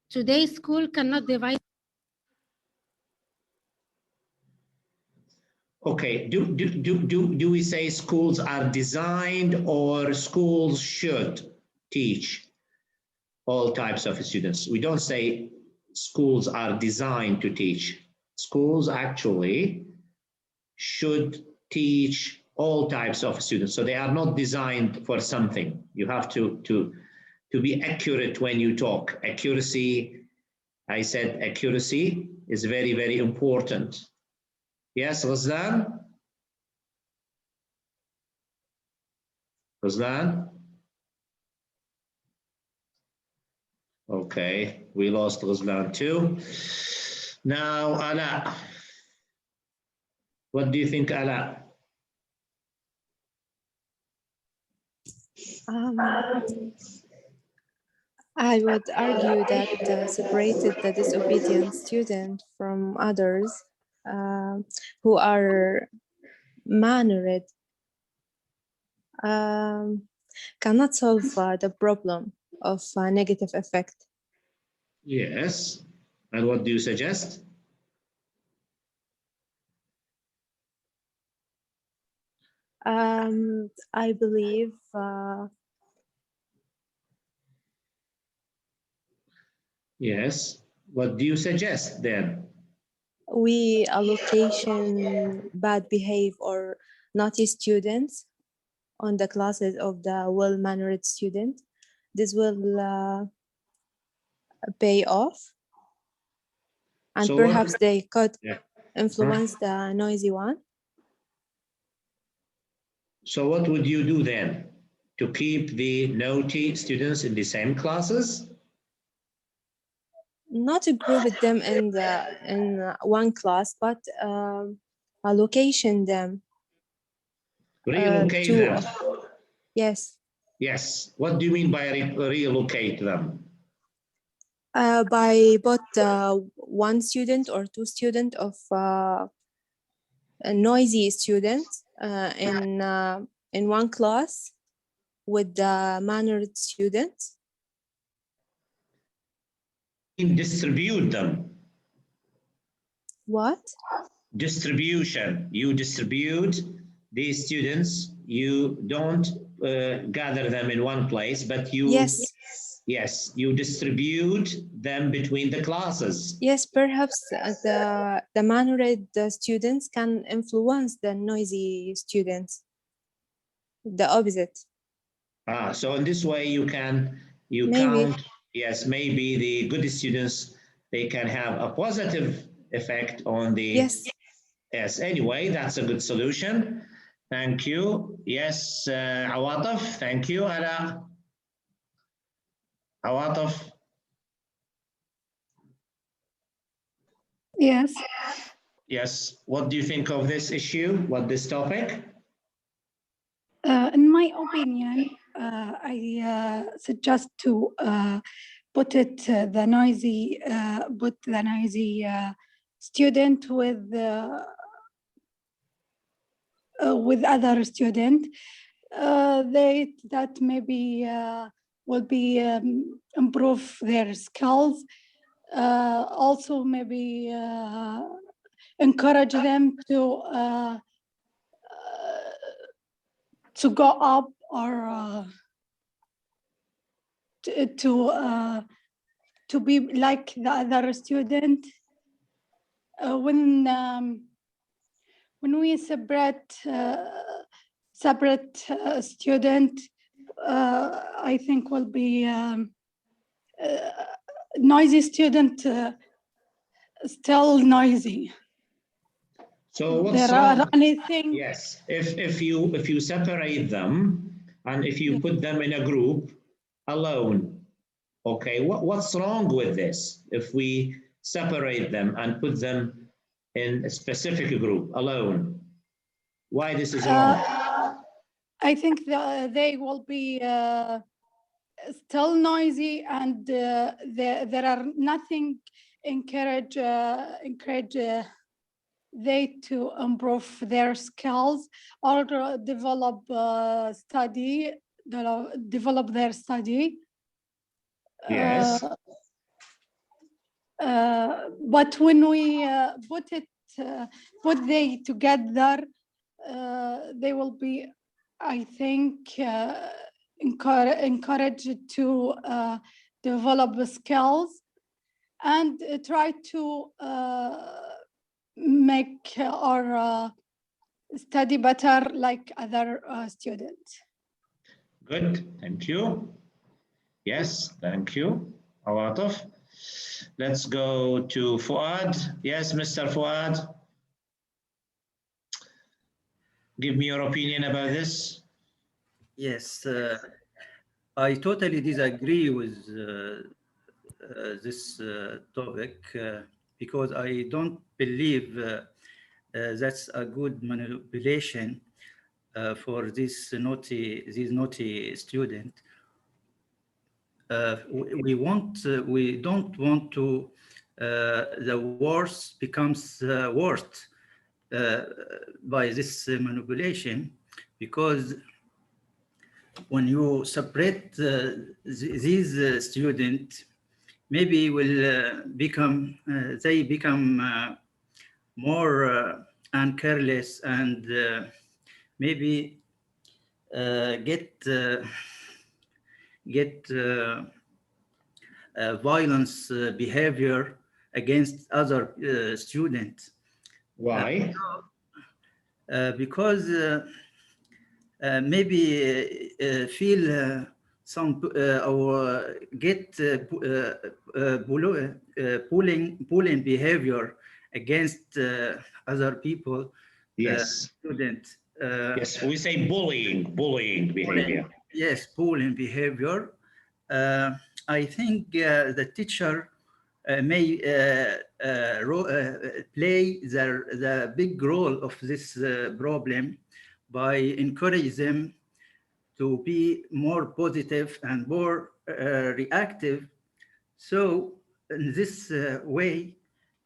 Today's school cannot divide. Okay, do we say schools are designed or schools should teach all types of students? We don't say schools are designed to teach. Schools actually should teach all types of students. So they are not designed for something. You have to be accurate when you talk. Accuracy, I said accuracy is very, very important. Yes, Ghazlan? Ghazlan? Okay, we lost Ghazlan too. Now, Ala. What do you think, Ala? I would argue that separated the disobedient student from others who are mannered cannot solve the problem of negative effect. Yes. And what do you suggest? I believe yes. What do you suggest then? we allocation bad behave or naughty students on the classes of the well-mannered student. This will pay off, and So perhaps they could yeah. influence the noisy one. So what would you do then to keep the naughty students in the same classes? Not to group them in one class, but allocation them. Relocate them. Yes. Yes. What do you mean by relocate them? By both one student or two students of a noisy student in one class with the mannered students. Distribute them. What? Distribution. You distribute these students. You don't gather them in one place, but you yes, you distribute them between the classes. Yes, perhaps the mannered students can influence the noisy students. The opposite. So in this way you can count. Yes, maybe the good students, they can have a positive effect on the. Yes. Anyway, that's a good solution. Thank you. Yes, Awatif. Thank you, Ala. Awatif. Yes. Yes. What do you think of this issue? What this topic? In my opinion, I suggest to put the noisy student with other student. That maybe will be improve their skills. Also, maybe encourage them to go up or to be like the other student. When we separate student, I think will be noisy student, still noisy. So what's there wrong? Are anything? Yes, if you separate them and if you put them in a group alone, okay, what's wrong with this? If we separate them and put them in a specific group alone, why this is wrong? I think they will be still noisy, and there are nothing encourage they to improve their skills or develop their study. Yes. But when we put they together, they will be, I think, encouraged to develop the skills and try to make or study better like other students. Good, thank you. Yes, thank you, Awataf. Let's go to Fuad. Yes, Mr. Fuad. Give me your opinion about this. Yes, I totally disagree with this topic because I don't believe that's a good manipulation for these naughty student. We don't want to the worst becomes worst by this manipulation, because when you separate these students, maybe will become they become more careless and maybe get violence behavior against other students. Why? Because maybe feel some or get bullying behavior against other people. Yes. Students. Yes, we say bullying behavior. Yes, bullying behavior. I think the teacher may play the big role of this problem by encouraging them to be more positive and more reactive. So in this way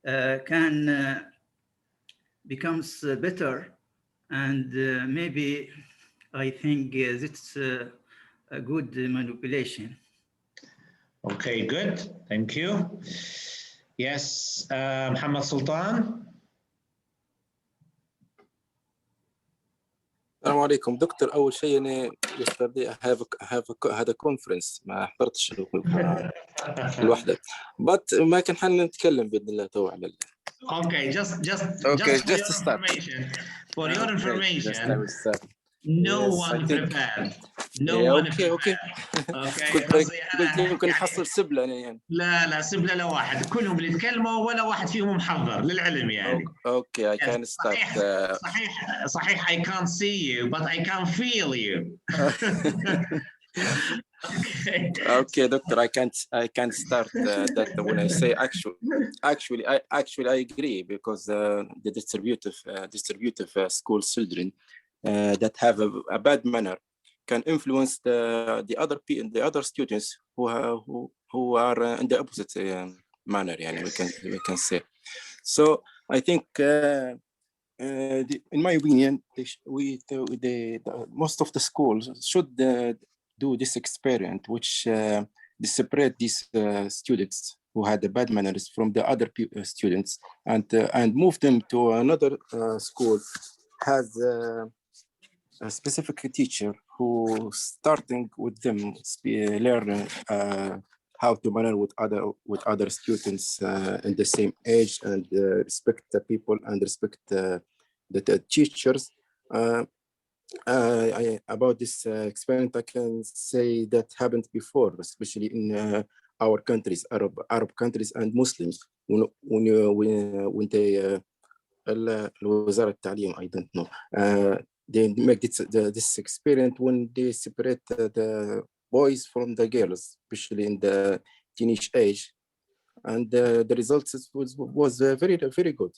can becomes better, and maybe I think it's a good manipulation. Okay, good. Thank you. Yes, Muhammad Sultan. السلام عليكم دكتور. أول شيء أنا yesterday I had a conference ما حضرتش الوحدة but ما كان حالنا نتكلم بإذن الله تو على Okay, just to start. For your information, no yes, one prepared. No one okay. قلت يمكن نحصل سبلة أنا يعني. لا سبلة لا واحد، كلهم اللي يتكلموا ولا واحد فيهم محضر للعلم يعني. Okay, I can start. صحيح I can't see you, but I can feel you. Okay, doctor, I can't start that when I say actually I agree, because the distributive school children that have a bad manner can influence the other students who are in the opposite manner. Yani we can say. So I think in my opinion, most of the schools should do this experiment, which they separate these students who had the bad manners from the other students, and move them to another school, has a specific teacher who starting with them learn how to manner with other students in the same age, and respect the people and respect the teachers. About this experiment, I can say that happened before, especially in our countries, Arab countries and Muslims. When they الوزارة التعليم, I don't know, they make this experiment when they separate the boys from the girls, especially in the teenage age, and the results was very, very good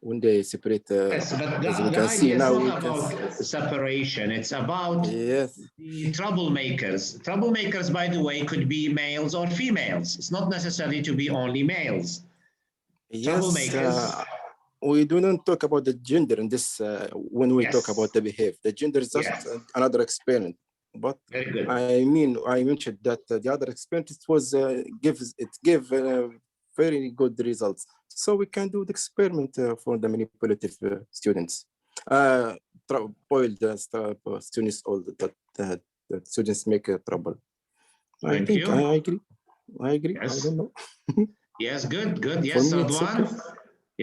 when they separate. Yes, but the idea is not about separation. It's about the troublemakers. Troublemakers, by the way, could be males or females. It's not necessarily to be only males. Troublemakers. We do not talk about the gender in this when we talk about the behavior. The gender is just another experiment. But very good. I mentioned that the other experiment was gave very good results. So we can do the experiment for the manipulative students. Boil the students, all that students make trouble. I agree. Yes. I don't know. Yes, good. Yes, Radwan.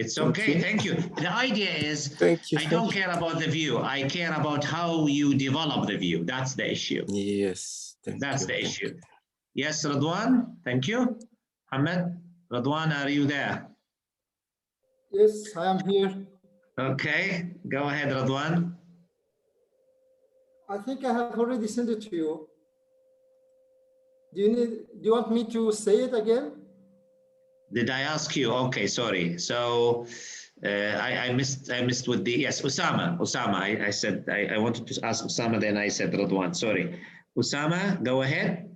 It's okay. Thank you. The idea is, I don't care about the view. I care about how you develop the view. That's the issue. Yes. That's the issue. Yes, Radwan. Thank you. Ahmed, Radwan, are you there? Yes, I am here. Okay. Go ahead, Radwan. I think I have already sent it to you. Do you want me to say it again? Did I ask you? Okay, sorry. So I missed with the, yes, Usama. I said, I wanted to ask Usama, then I said Radwan, sorry. Usama, go ahead.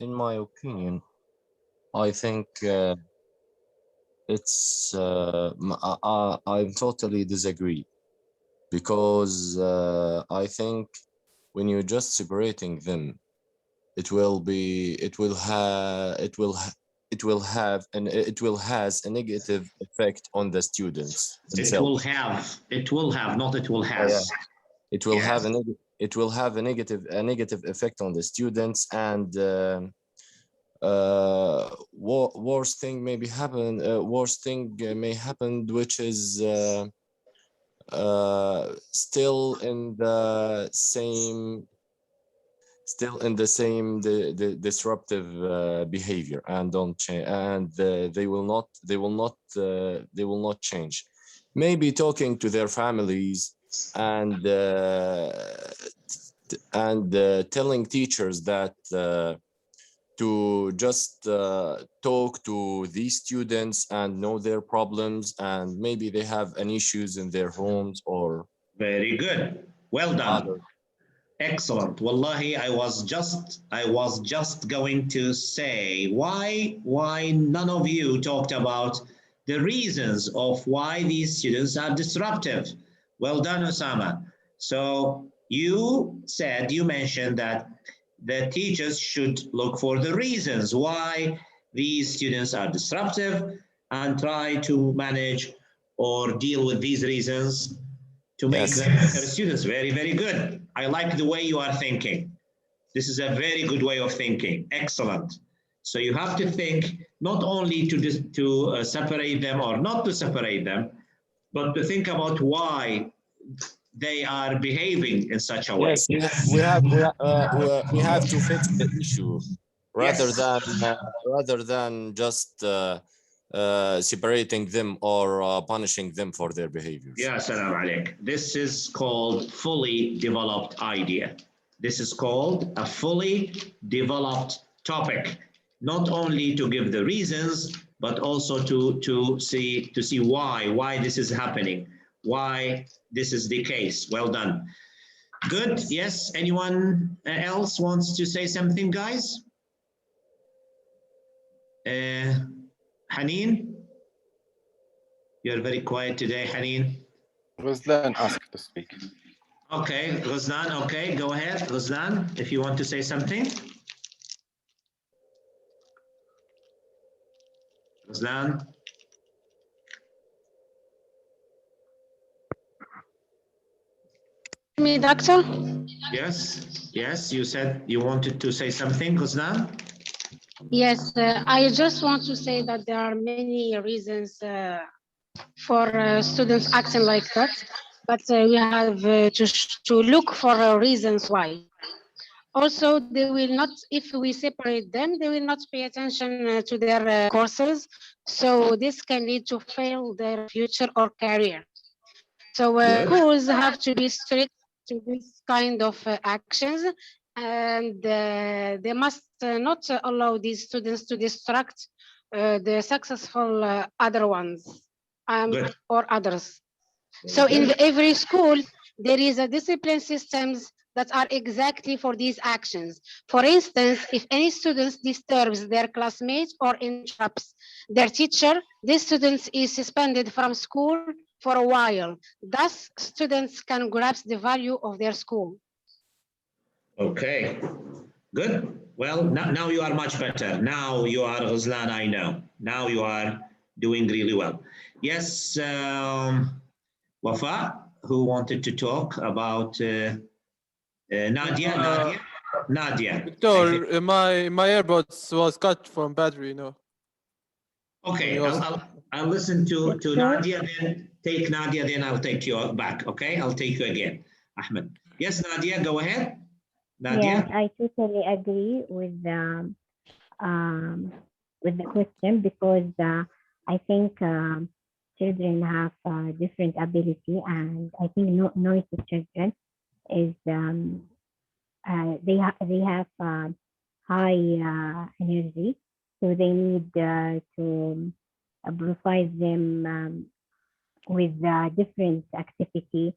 In my opinion, I think it's, I totally disagree, because I think when you're just separating them, it will has a negative effect on the students themselves. It will have, not it will has. Yeah. It will have a negative effect on the students, and worst thing may happen, which is still in the same disruptive behavior, and don't change, and they will not change. Maybe talking to their families and telling teachers that to just talk to these students and know their problems, and maybe they have any issues in their homes or. Very good. Well done. Excellent. Wallahi, I was just going to say why none of you talked about the reasons of why these students are disruptive. Well done, Osama. So you mentioned that the teachers should look for the reasons why these students are disruptive and try to manage or deal with these reasons to make them better students. Very, very good. I like the way you are thinking. This is a very good way of thinking. Excellent. So you have to think not only to separate them or not to separate them, but to think about why they are behaving in such a way. Yes, we have to fix the issue rather than just separating them or punishing them for their behaviors. Yeah, salam alaik. This is called fully developed idea. This is called a fully developed topic. Not only to give the reasons, but also to see why this is happening, why this is the case. Well done. Good. Yes. Anyone else wants to say something, guys? Haneen? You're very quiet today, Haneen. Ruslan asked. to speak. Okay, Ghuzlan, okay, go ahead, Ghuzlan, if you want to say something. Ghuzlan. Me, doctor? Yes, yes, you said you wanted to say something, Ghuzlan? Yes, I just want to say that there are many reasons for students acting like that, but we have to look for reasons why. Also, they will not, if we separate them, they will not pay attention to their courses. So this can lead to fail their future or career. So schools have to be strict to this kind of actions, and they must not allow these students to distract the successful other ones or others. So in every school, there is a discipline systems that are exactly for these actions. For instance, if any student disturbs their classmates or interrupts their teacher, this student is suspended from school for a while. Thus, students can grasp the value of their school. Okay, good. Well, now you are much better. Now you are Ghuzlan, I know. Now you are doing really well. Yes, Wafa, who wanted to talk about Nadia? Nadia. Victor, my AirPods was cut from battery, you know. Okay, I'll listen to Nadia, then take Nadia, then I'll take you back, okay? I'll take you again, Ahmed. Yes, Nadia, go ahead. Nadia? Yes, I totally agree with the question, because I think children have different ability, and I think noisy children is they have high energy, so they need to provide them with different activity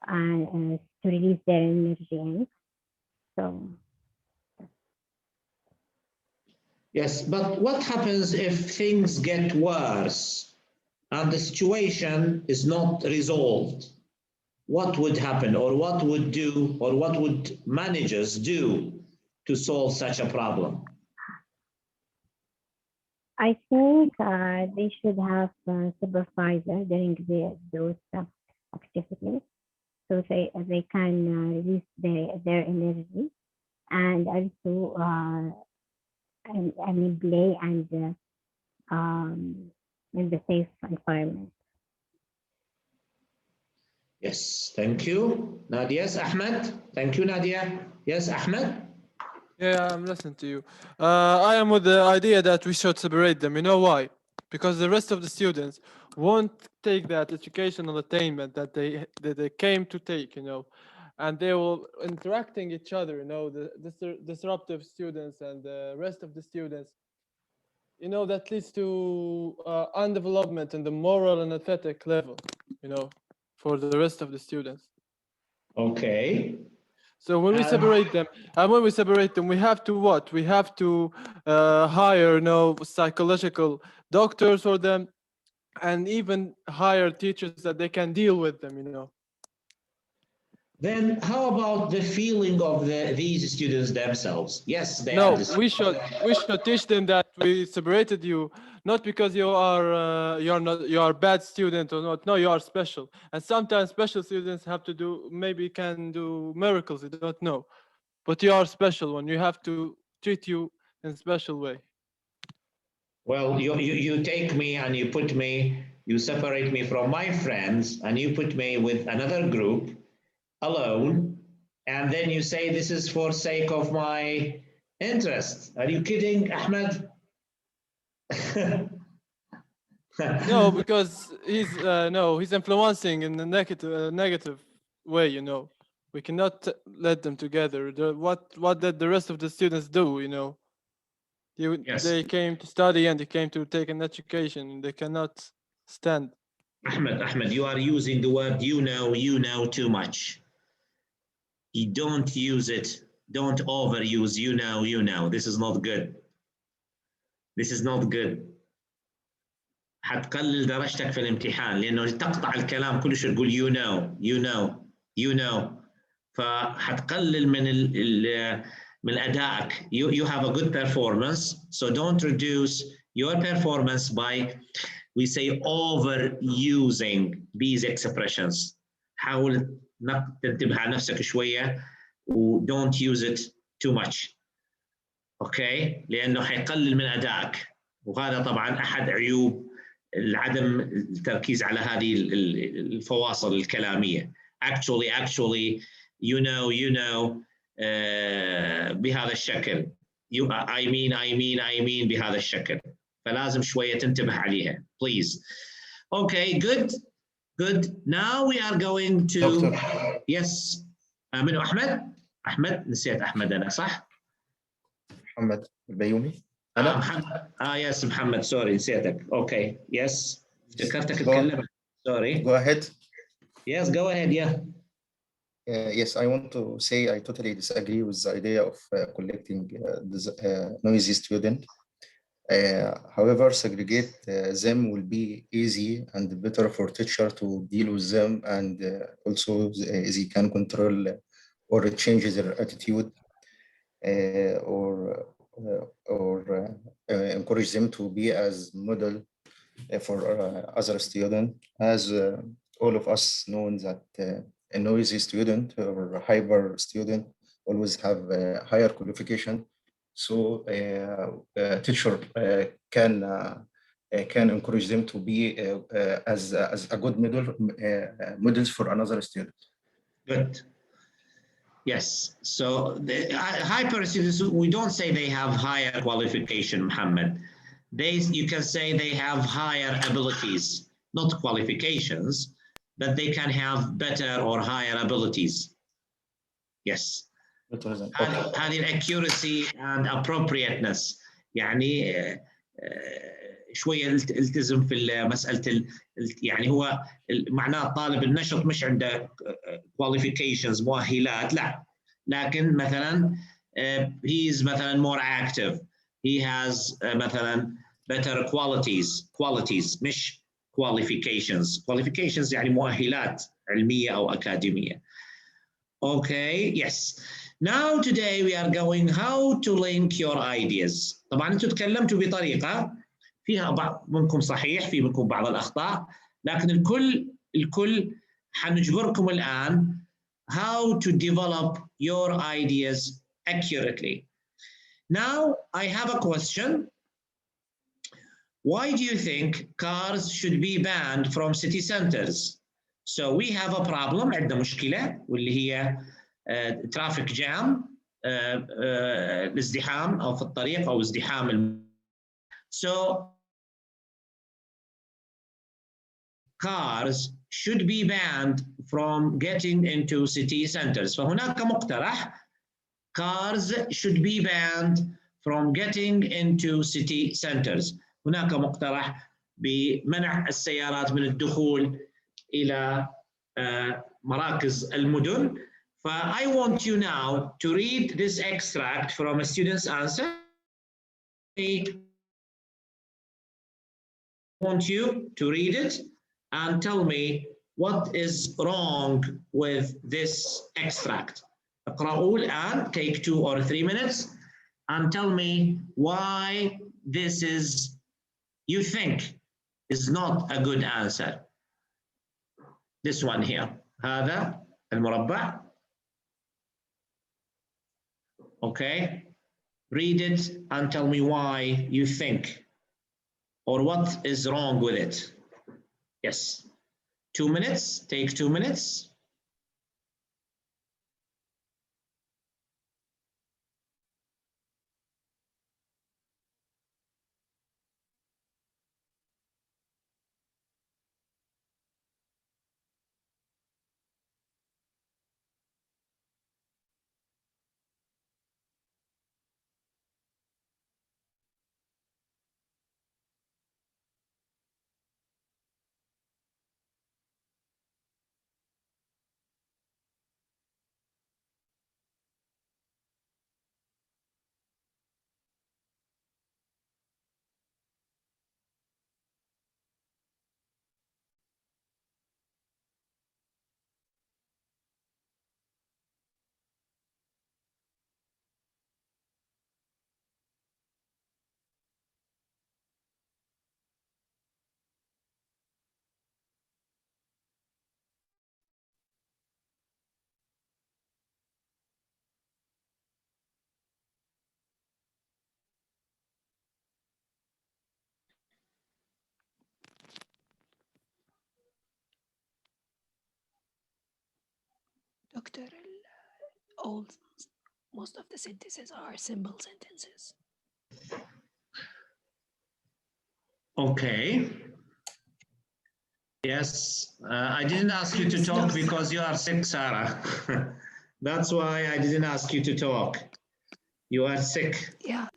to release their energy. So. Yes, but what happens if things get worse and the situation is not resolved? What would happen, or what would managers do to solve such a problem? I think they should have a supervisor during those activities, so they can release their energy, and also play and in the safe environment. Yes, thank you, Nadia. Yes, Ahmed. Thank you, Nadia. Yes, Ahmed. Yeah, I'm listening to you. I am with the idea that we should separate them. You know why? Because the rest of the students won't take that educational attainment that they came to take, you know, and they will interacting each other, you know, the disruptive students and the rest of the students, you know, that leads to undevelopment in the moral and aesthetic level, you know, for the rest of the students. Okay. So when we separate them, we have to what? We have to hire, you know, psychological doctors for them, and even hire teachers that they can deal with them, you know. Then how about the feeling of these students themselves? Yes, they no, are. we should teach them that we separated you not because you are a bad student or not. No, you are special, and sometimes special students have to do can do miracles. You don't know, but you are special one. You have to treat you in a special way. Well, you take me and you separate me from my friends, and you put me with another group alone, and then you say this is for sake of my interest. Are you kidding, Ahmed? No, because he's influencing in a negative way, you know. We cannot let them together. What did the rest of the students do, you know? They came to study and they came to take an education. They cannot stand. Ahmed, you are using the word you know too much. You don't use it. Don't overuse you know. This is not good. This is not good. حتقلل درجتك في الامتحان، لأنه تقطع الكلام كلش تقول you know you know you know، فحتقلل من أدائك. You have a good performance, so don't reduce your performance by, we say, overusing these expressions. حاول تنتبه على نفسك شوية و don't use it too much. اوكي، لأنه حيقلل من أدائك، وهذا طبعا أحد عيوب عدم التركيز على هذه الفواصل الكلامية. Actually you know بهذا الشكل، I mean بهذا الشكل، فلازم شوية تنتبه عليها please. Okay, good. Now we are going to دكتور. Yes. منو أحمد نسيت أحمد أنا صح؟ محمد البيومي. أنا محمد. يس محمد، سوري نسيتك. اوكي يس افتكرتك تكلمت. سوري. Go ahead. Yes, go ahead. Yeah. Yes, I want to say I totally disagree with the idea of collecting noisy student. However, segregate them will be easy and better for teacher to deal with them, and also they can control or change their attitude or encourage them to be as model for other student. As all of us know that a noisy student or a hyper student always have a higher qualification. So teacher can encourage them to be as a good models for another student. Good. Yes. So the hyper students, we don't say they have higher qualification, Muhammad. You can say they have higher abilities, not qualifications, but they can have better or higher abilities. Yes. هذه accuracy and appropriateness، يعني شوية التزم في مسألة يعني هو معناه طالب النشط مش عنده qualifications مؤهلات، لا، لكن مثلا he is مثلا more active, he has مثلا better qualities مش qualifications يعني مؤهلات علمية أو أكاديمية. Okay, yes. Now today we are going how to link your ideas. طبعا انتم تكلمتوا بطريقة فيها بعض منكم صحيح، في منكم بعض الأخطاء، لكن الكل حنجبركم الآن how to develop your ideas accurately. Now I have a question. Why do you think cars should be banned from city centers? So we have a problem، عندنا مشكلة واللي هي traffic jam، الازدحام أو في الطريق أو ازدحام. So cars should be banned from getting into city centers. فهناك مقترح cars should be banned from getting into city centers. هناك مقترح بمنع السيارات من الدخول إلى مراكز المدن. I want you now to read this extract from a student's answer. I want you to read it and tell me what is wrong with this extract. اقرأوا الآن, take 2 or 3 minutes and tell me why this is, you think, is not a good answer. This one here, هذا المربع. Okay, read it and tell me why you think or what is wrong with it. Yes, 2 minutes, take 2 minutes. doctor, all most of the sentences are simple sentences. Okay. Yes, I didn't ask you to talk because you are sick, Sarah. That's why I didn't ask you to talk. You are sick. Yeah.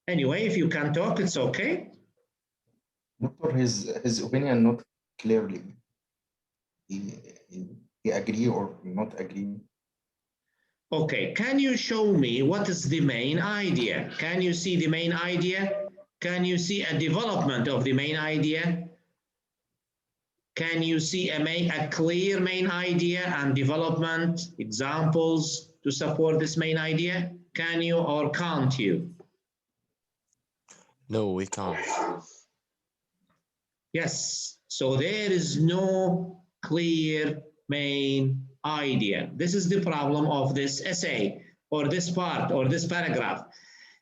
Anyway, if you can talk, it's okay. Doctor, his opinion not clearly. He agree or not agree. Okay, can you show me what is the main idea? Can you see the main idea? Can you see a development of the main idea? Can you see a clear main idea and development examples to support this main idea? Can you or can't you? No, we can't. Yes, so there is no clear main idea. This is the problem of this essay or this part or this paragraph.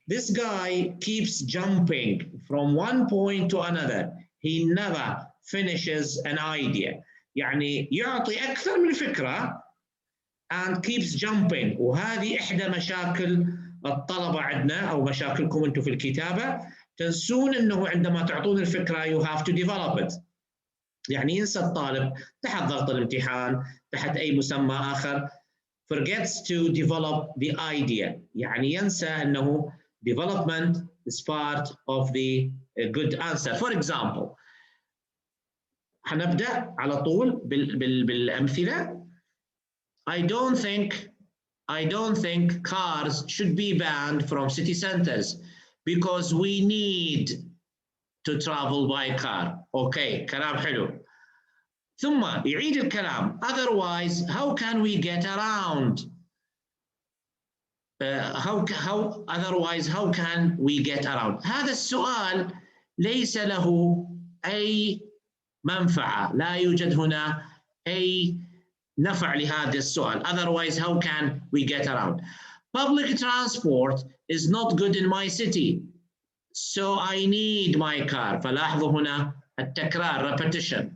This guy keeps jumping from one point to another. He never finishes an idea. يعني يعطي أكثر من فكرة and keeps jumping. وهذه إحدى مشاكل الطلبة عندنا أو مشاكلكم أنتم في الكتابة. تنسون أنه عندما تعطون الفكرة you have to develop it. يعني ينسى الطالب تحت ضغط الامتحان تحت أي مسمى آخر forgets to develop the idea. يعني ينسى أنه development is part of the good answer. For example, حنبدأ على طول بالأمثلة. I don't think cars should be banned from city centers because we need to travel by car. Okay, كلام حلو. ثم يعيد الكلام. Otherwise, how can we get around? Otherwise, how can we get around? هذا السؤال ليس له أي منفعة. لا يوجد هنا أي نفع لهذا السؤال. Otherwise, how can we get around? Public transport is not good in my city, so I need my car. فلاحظوا هنا التكرار repetition.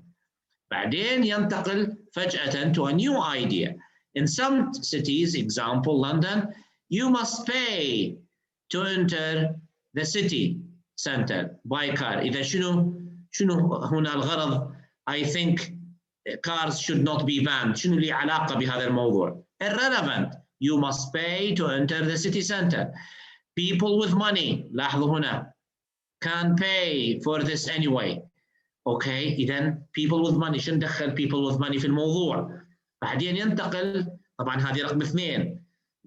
بعدين ينتقل فجأة to a new idea. In some cities, example London, you must pay to enter the city center by car. إذا شنو هنا الغرض؟ I think cars should not be banned. شنو اللي علاقة بهذا الموضوع؟ Irrelevant. You must pay to enter the city center. People with money, لاحظوا هنا, can pay for this anyway. Okay, إذن people with money, شنو دخل people with money في الموضوع؟ بعدين ينتقل, طبعا هذه رقم 2.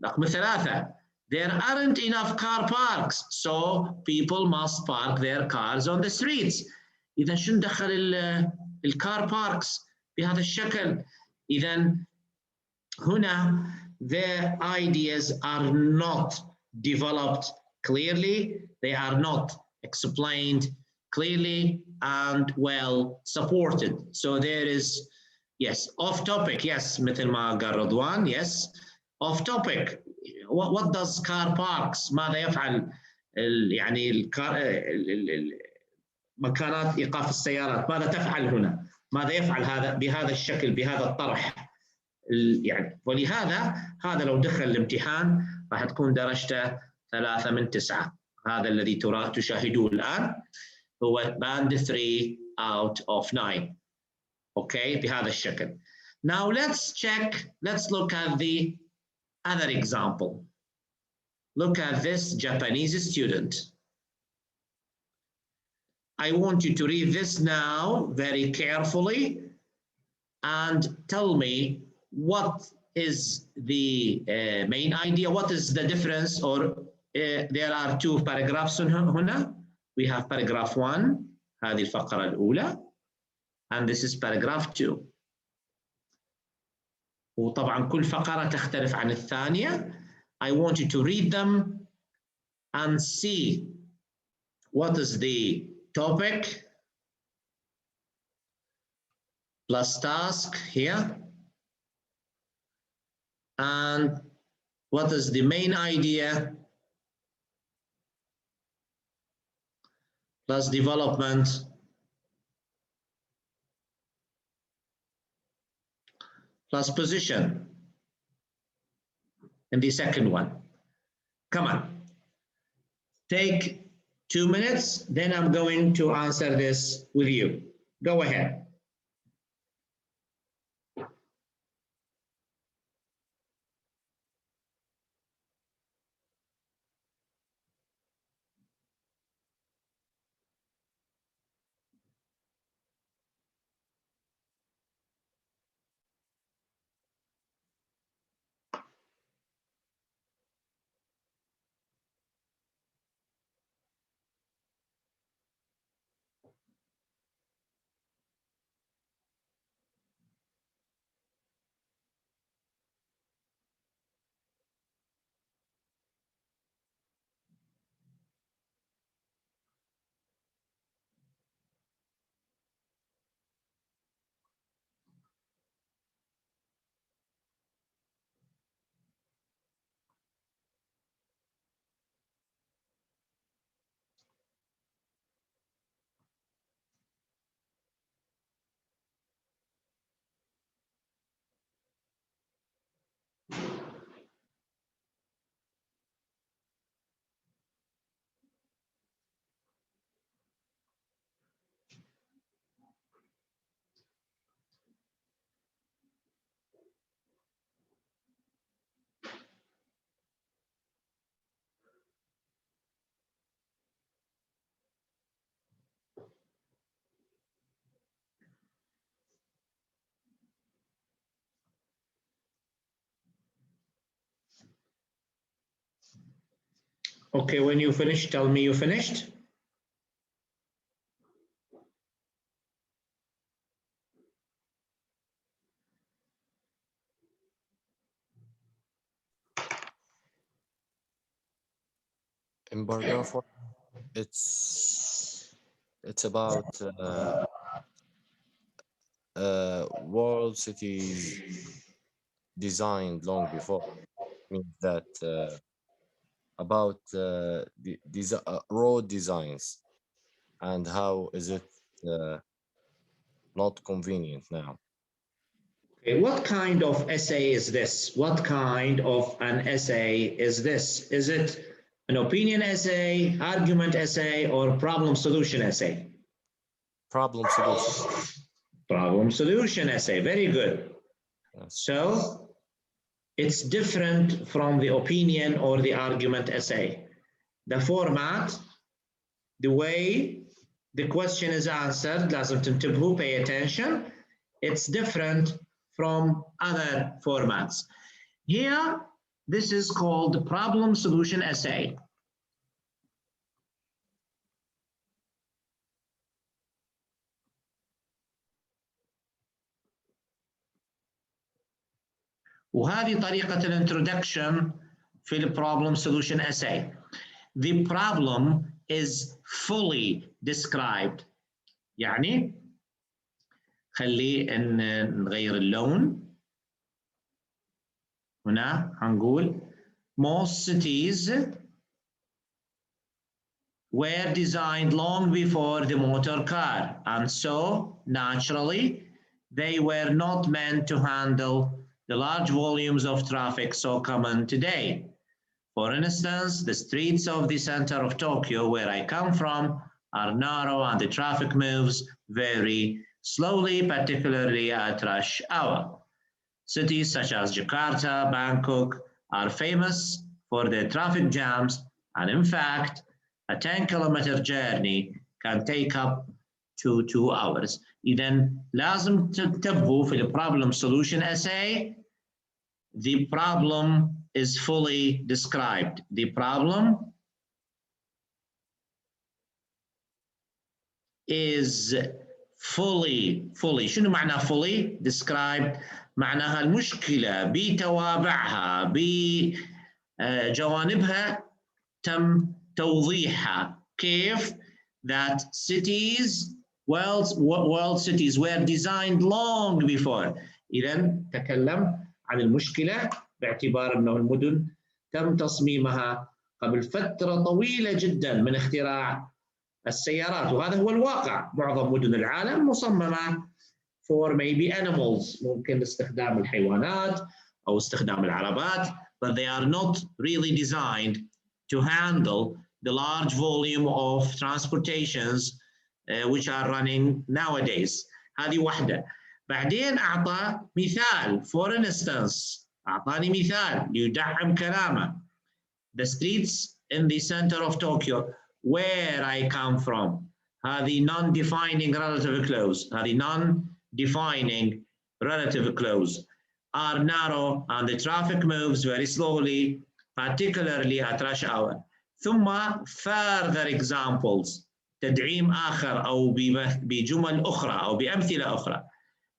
رقم 3, there aren't enough car parks, so people must park their cars on the streets. إذن شنو دخل الكار باركس بهذا الشكل؟ إذن هنا their ideas are not developed clearly, they are not explained clearly and well supported. So there is, yes, off topic, yes, مثل ما قال رضوان, yes, off topic. What does car parks, ماذا يفعل يعني مكانات إيقاف السيارات، ماذا تفعل هنا؟ ماذا يفعل هذا بهذا الشكل بهذا الطرح؟ يعني ولهذا هذا لو دخل الامتحان راح تكون درجته 3 من 9. هذا الذي تشاهدوه الآن هو band 3 out of 9. Okay, بهذا الشكل. Now let's look at the other example. Look at this Japanese student. I want you to read this now very carefully and tell me what is the main idea, what is the difference, or there are 2 paragraphs هنا. We have paragraph 1, هذه الفقرة الأولى, and this is paragraph 2. وطبعا كل فقرة تختلف عن الثانية. I want you to read them and see what is the topic plus task here, and what is the main idea plus development plus position. in the second one. Come on. Take 2 minutes, then I'm going to answer this with you. Go ahead. Okay, when you finish, tell me you finished. In paragraph 1, it's about world cities designed long before. Means that about these road designs and how is it not convenient now. Okay, what kind of essay is this? What kind of an essay is this? Is it an opinion essay, argument essay, or problem solution essay? Problem solution. Problem solution essay, very good. Yes. So it's different from the opinion or the argument essay. The format, the way the question is answered, لازم تنتبهوا, pay attention. It's different from other formats. Here, this is called problem solution essay. وهذه طريقة الانترودكشن في البروبلم سولوشن essay. The problem is fully described. يعني خلي نغير اللون. هنا هنقول most cities were designed long before the motor car, and so naturally they were not meant to handle the large volumes of traffic so common today. For instance, the streets of the center of Tokyo, where I come from, are narrow and the traffic moves very slowly, particularly at rush hour. Cities such as Jakarta, Bangkok are famous for their traffic jams, and in fact, a 10-kilometer journey can take up to 2 hours. إذن لازم تنتبهوا في problem solution essay. The problem is fully described. The problem is fully شنو معنى fully described؟ معناها المشكلة بتوابعها بجوانبها تم توضيحها. كيف؟ that cities, world cities were designed long before. إذن تكلم عن المشكلة باعتبار أنه المدن تم تصميمها قبل فترة طويلة جدا من اختراع السيارات، وهذا هو الواقع. معظم مدن العالم مصممة for maybe animals، ممكن استخدام الحيوانات أو استخدام العربات but they are not really designed to handle the large volume of transportations which are running nowadays. هذه واحدة. بعدين أعطى مثال for instance، أعطاني مثال ليدعم كلامه. The streets in the center of Tokyo where I come from، هذه non-defining relative clause، هذه non-defining relative clause are narrow and the traffic moves very slowly particularly at rush hour. ثم further examples، تدعيم آخر أو بجمل أخرى أو بأمثلة أخرى.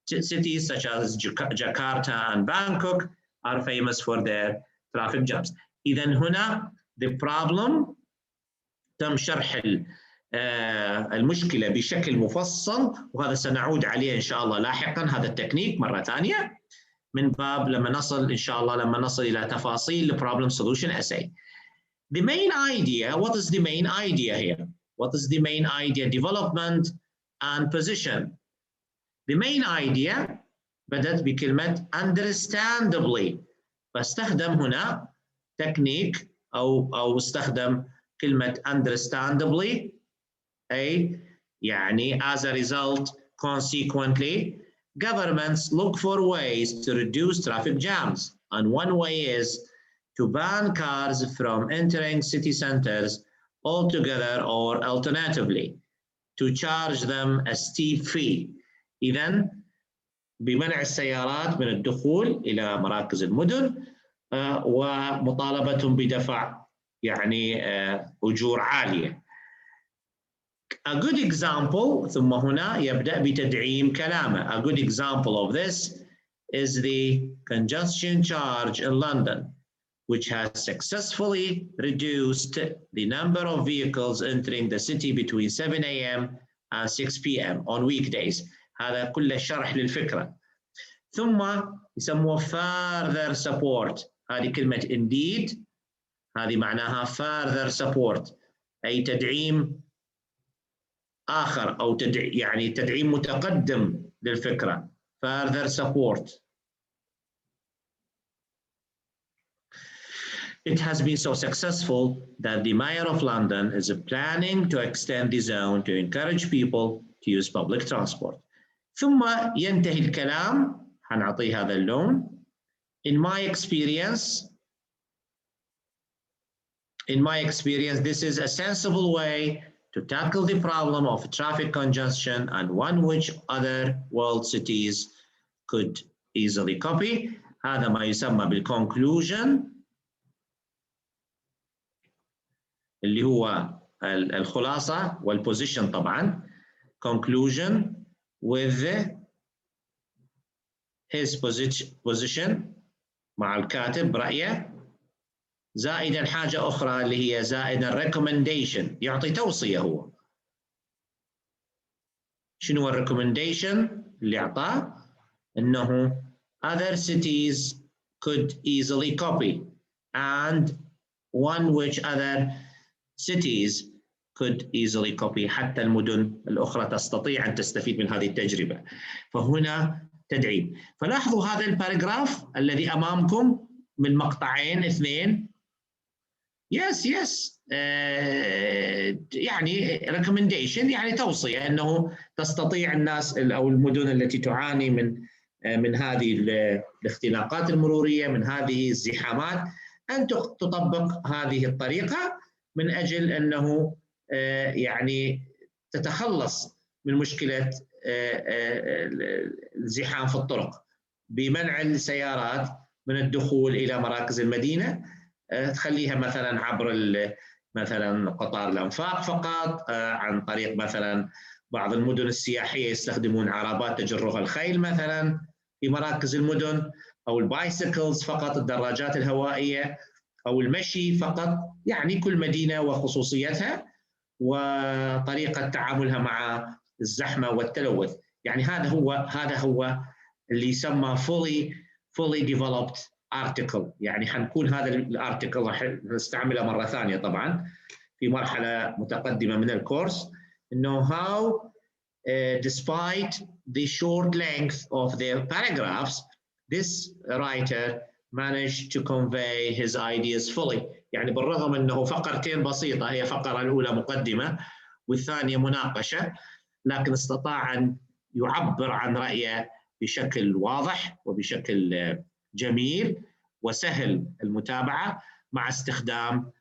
Cities such as Jakarta and Bangkok are famous for their traffic jams. إذا هنا the problem تم شرح المشكلة بشكل مفصل، وهذا سنعود عليه إن شاء الله لاحقا، هذا التكنيك مرة ثانية من باب لما نصل إن شاء الله لما نصل إلى تفاصيل problem solution essay. The main idea, what is the main idea here? What is the main idea? Development and position. The main idea بدأت بكلمة understandably، فاستخدم هنا تكنيك أو استخدم كلمة understandably، أي يعني as a result consequently governments look for ways to reduce traffic jams, and one way is to ban cars from entering city centers altogether or alternatively to charge them a steep fee. إذن بمنع السيارات من الدخول إلى مراكز المدن ومطالبتهم بدفع يعني أجور عالية. A good example، ثم هنا يبدأ بتدعيم كلامه. A good example of this is the congestion charge in London, which has successfully reduced the number of vehicles entering the city between 7 a.m. and 6 p.m. on weekdays. هذا كله شرح للفكرة. ثم يسموه further support، هذه كلمة indeed، هذه معناها further support أي تدعيم آخر أو يعني تدعيم متقدم للفكرة. further support. It has been so successful that the Mayor of London is planning to extend the zone to encourage people to use public transport. ثم ينتهي الكلام، هنعطيه هذا اللون. In my experience, this is a sensible way to tackle the problem of traffic congestion and one which other world cities could easily copy. هذا ما يسمى بالconclusion، اللي هو الخلاصة والposition طبعا. conclusion with his position مع الكاتب رأيه، زائدا حاجة أخرى اللي هي زائدا recommendation، يعطي توصية. هو شنو recommendation اللي أعطاه؟ إنه other cities could easily copy and one which other cities could easily copy، حتى المدن الأخرى تستطيع أن تستفيد من هذه التجربة. فهنا تدعيم. فلاحظوا هذا الباراجراف الذي أمامكم من مقطعين اثنين. yes يعني recommendation يعني توصية أنه تستطيع الناس أو المدن التي تعاني من هذه الاختناقات المرورية، من هذه الزحامات، أن تطبق هذه الطريقة من أجل أنه يعني تتخلص من مشكلة الزحام في الطرق بمنع السيارات من الدخول إلى مراكز المدينة، تخليها مثلا عبر مثلا قطار الأنفاق فقط، عن طريق مثلا بعض المدن السياحية يستخدمون عربات تجرها الخيل مثلا في مراكز المدن، أو البايسيكلز فقط، الدراجات الهوائية، أو المشي فقط. يعني كل مدينة وخصوصيتها وطريقة تعاملها مع الزحمة والتلوث. يعني هذا هو اللي يسمى fully developed article. يعني حنكون هذا الارتيكل راح نستعمله مرة ثانية طبعا في مرحلة متقدمة من الكورس، إنه how despite the short length of their paragraphs this writer managed to convey his ideas fully. يعني بالرغم أنه فقرتين بسيطة، هي فقرة الأولى مقدمة والثانية مناقشة، لكن استطاع أن يعبر عن رأيه بشكل واضح وبشكل جميل وسهل المتابعة مع استخدام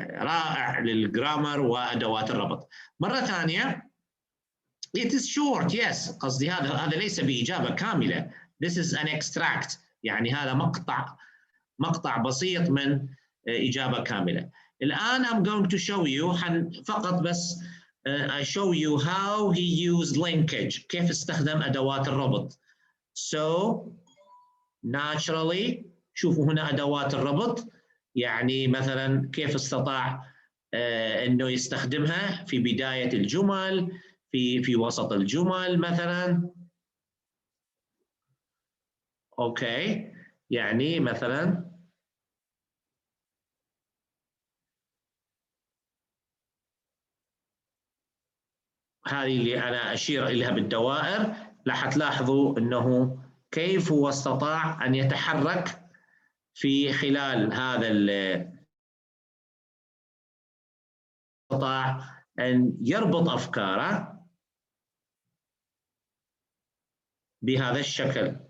رائع للجرامر وأدوات الربط. مرة ثانية it is short, yes. قصدي هذا ليس بإجابة كاملة. This is an extract. يعني هذا مقطع بسيط من إجابة كاملة. الآن I'm going to show you فقط بس I show you how he used linkage. كيف استخدم أدوات الربط. So naturally شوفوا هنا أدوات الربط، يعني مثلا كيف استطاع أنه يستخدمها في بداية الجمل، في وسط الجمل مثلا. أوكي، يعني مثلا هذه اللي أنا أشير إليها بالدوائر، راح تلاحظوا أنه كيف هو استطاع أن يتحرك في خلال هذا استطاع أن يربط أفكاره بهذا الشكل.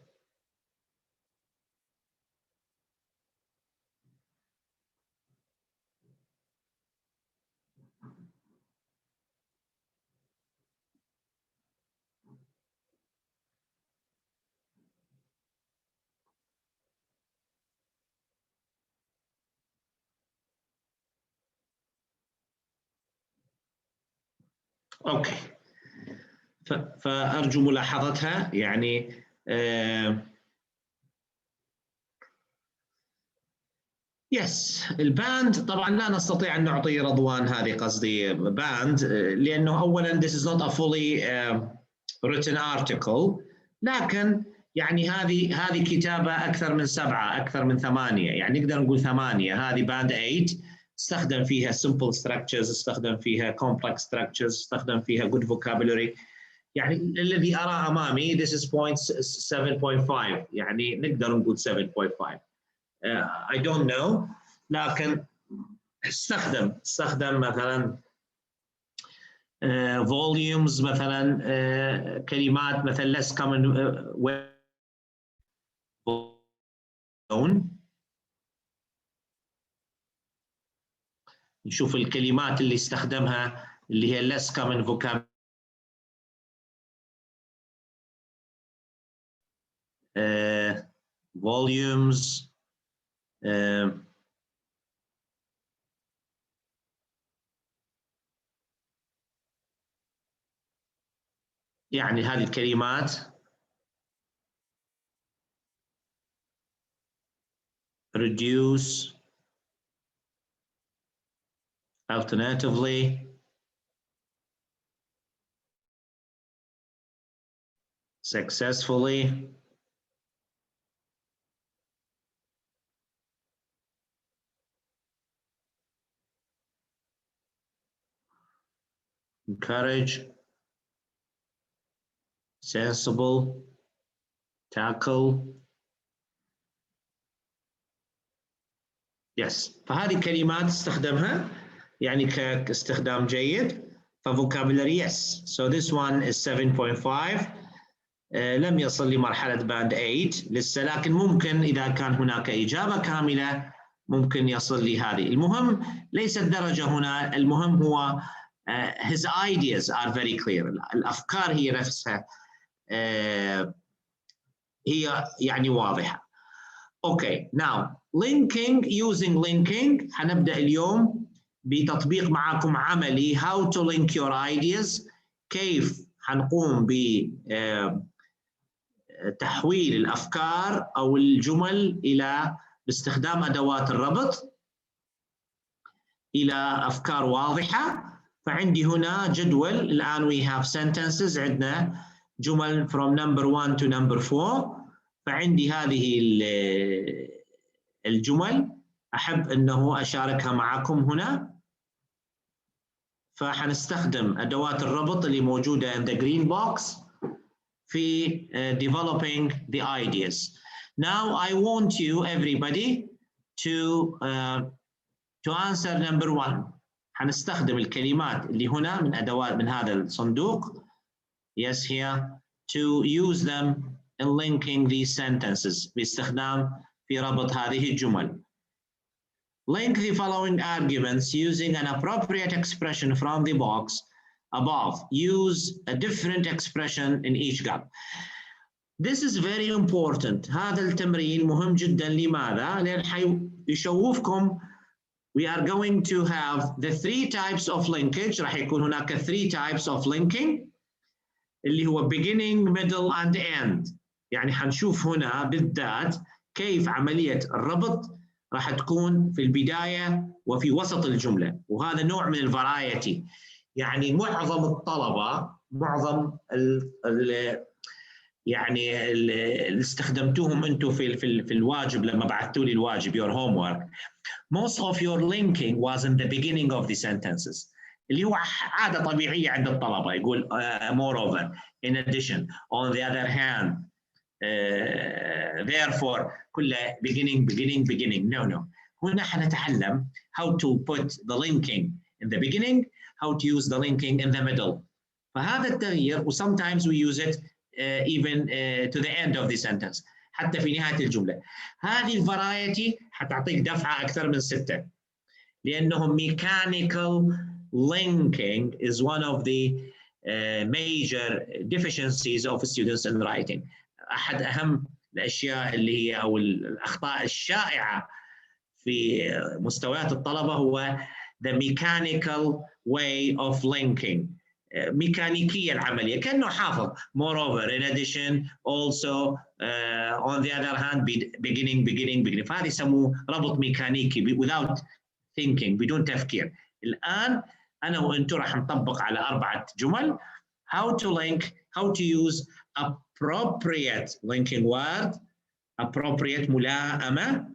أوكي، فأرجو ملاحظتها. يعني يس الباند طبعا لا نستطيع أن نعطي رضوان هذه قصدي باند، لأنه أولا this is not a fully written article، لكن يعني هذه كتابة أكثر من 7، أكثر من 8، يعني نقدر نقول 8. هذه باند 8 استخدم فيها simple structures، استخدم فيها complex structures، استخدم فيها good vocabulary. يعني الذي أرى أمامي this is point 7.5، يعني نقدر نقول 7.5. I don't know، لكن استخدم مثلا volumes، مثلا كلمات مثلا less common نشوف الكلمات اللي استخدمها اللي هي less common vocabulary. Volumes يعني هذه الكلمات reduce، alternatively، successfully، encourage، sensible، tackle. yes، فهذه كلمات استخدمها يعني كاستخدام جيد. فvocabulary yes. So this one is 7.5. لم يصل لمرحلة باند 8 لسه، لكن ممكن إذا كان هناك إجابة كاملة ممكن يصل لهذه. المهم ليس الدرجة هنا، المهم هو his ideas are very clear. الأفكار هي نفسها هي يعني واضحة. Okay, now linking، using linking. حنبدأ اليوم بتطبيق معكم عملي how to link your ideas. كيف حنقوم بتحويل الأفكار أو الجمل باستخدام أدوات الربط إلى أفكار واضحة. فعندي هنا جدول الآن we have sentences، عندنا جمل from number 1 to number 4. فعندي هذه الجمل أحب أنه أشاركها معكم هنا. فحنستخدم أدوات الربط اللي موجودة in the green box في developing the ideas. Now I want you everybody to answer number 1. حنستخدم الكلمات اللي هنا من أدوات من هذا الصندوق. Yes, here to use them in linking these sentences باستخدام في ربط هذه الجمل. Link the following arguments using an appropriate expression from the box above. Use a different expression in each gap. This is very important. هذا التمرين مهم جدا. لماذا؟ لأن حيشوفكم we are going to have the 3 types of linkage. راح يكون هناك 3 types of linking اللي هو beginning, middle and end. يعني حنشوف هنا بالذات كيف عملية الربط راح تكون في البداية وفي وسط الجملة، وهذا نوع من الفرايتي. يعني معظم الطلبة يعني اللي استخدمتوهم انتم في الواجب لما بعثتوا لي الواجب your homework, most of your linking was in the beginning of the sentences. اللي هو عادة طبيعية عند الطلبة يقول moreover, in addition, on the other hand, therefore, كله beginning. No. هنا حنتعلم how to put the linking in the beginning, how to use the linking in the middle. فهذا التغيير و sometimes we use it even to the end of the sentence. حتى في نهاية الجملة. هذه الفرايتي حتعطيك دفعة أكثر من 6 لأنه mechanical linking is one of the major deficiencies of students in writing. أحد أهم الأشياء اللي هي أو الأخطاء الشائعة في مستويات الطلبة هو the mechanical way of linking. ميكانيكية العملية كأنه حافظ moreover, in addition, also, on the other hand, beginning. فهذا يسموه ربط ميكانيكي without thinking, بدون تفكير. الآن أنا وأنتم راح نطبق على 4 جمل how to link, how to use appropriate linking word, appropriate ملائمة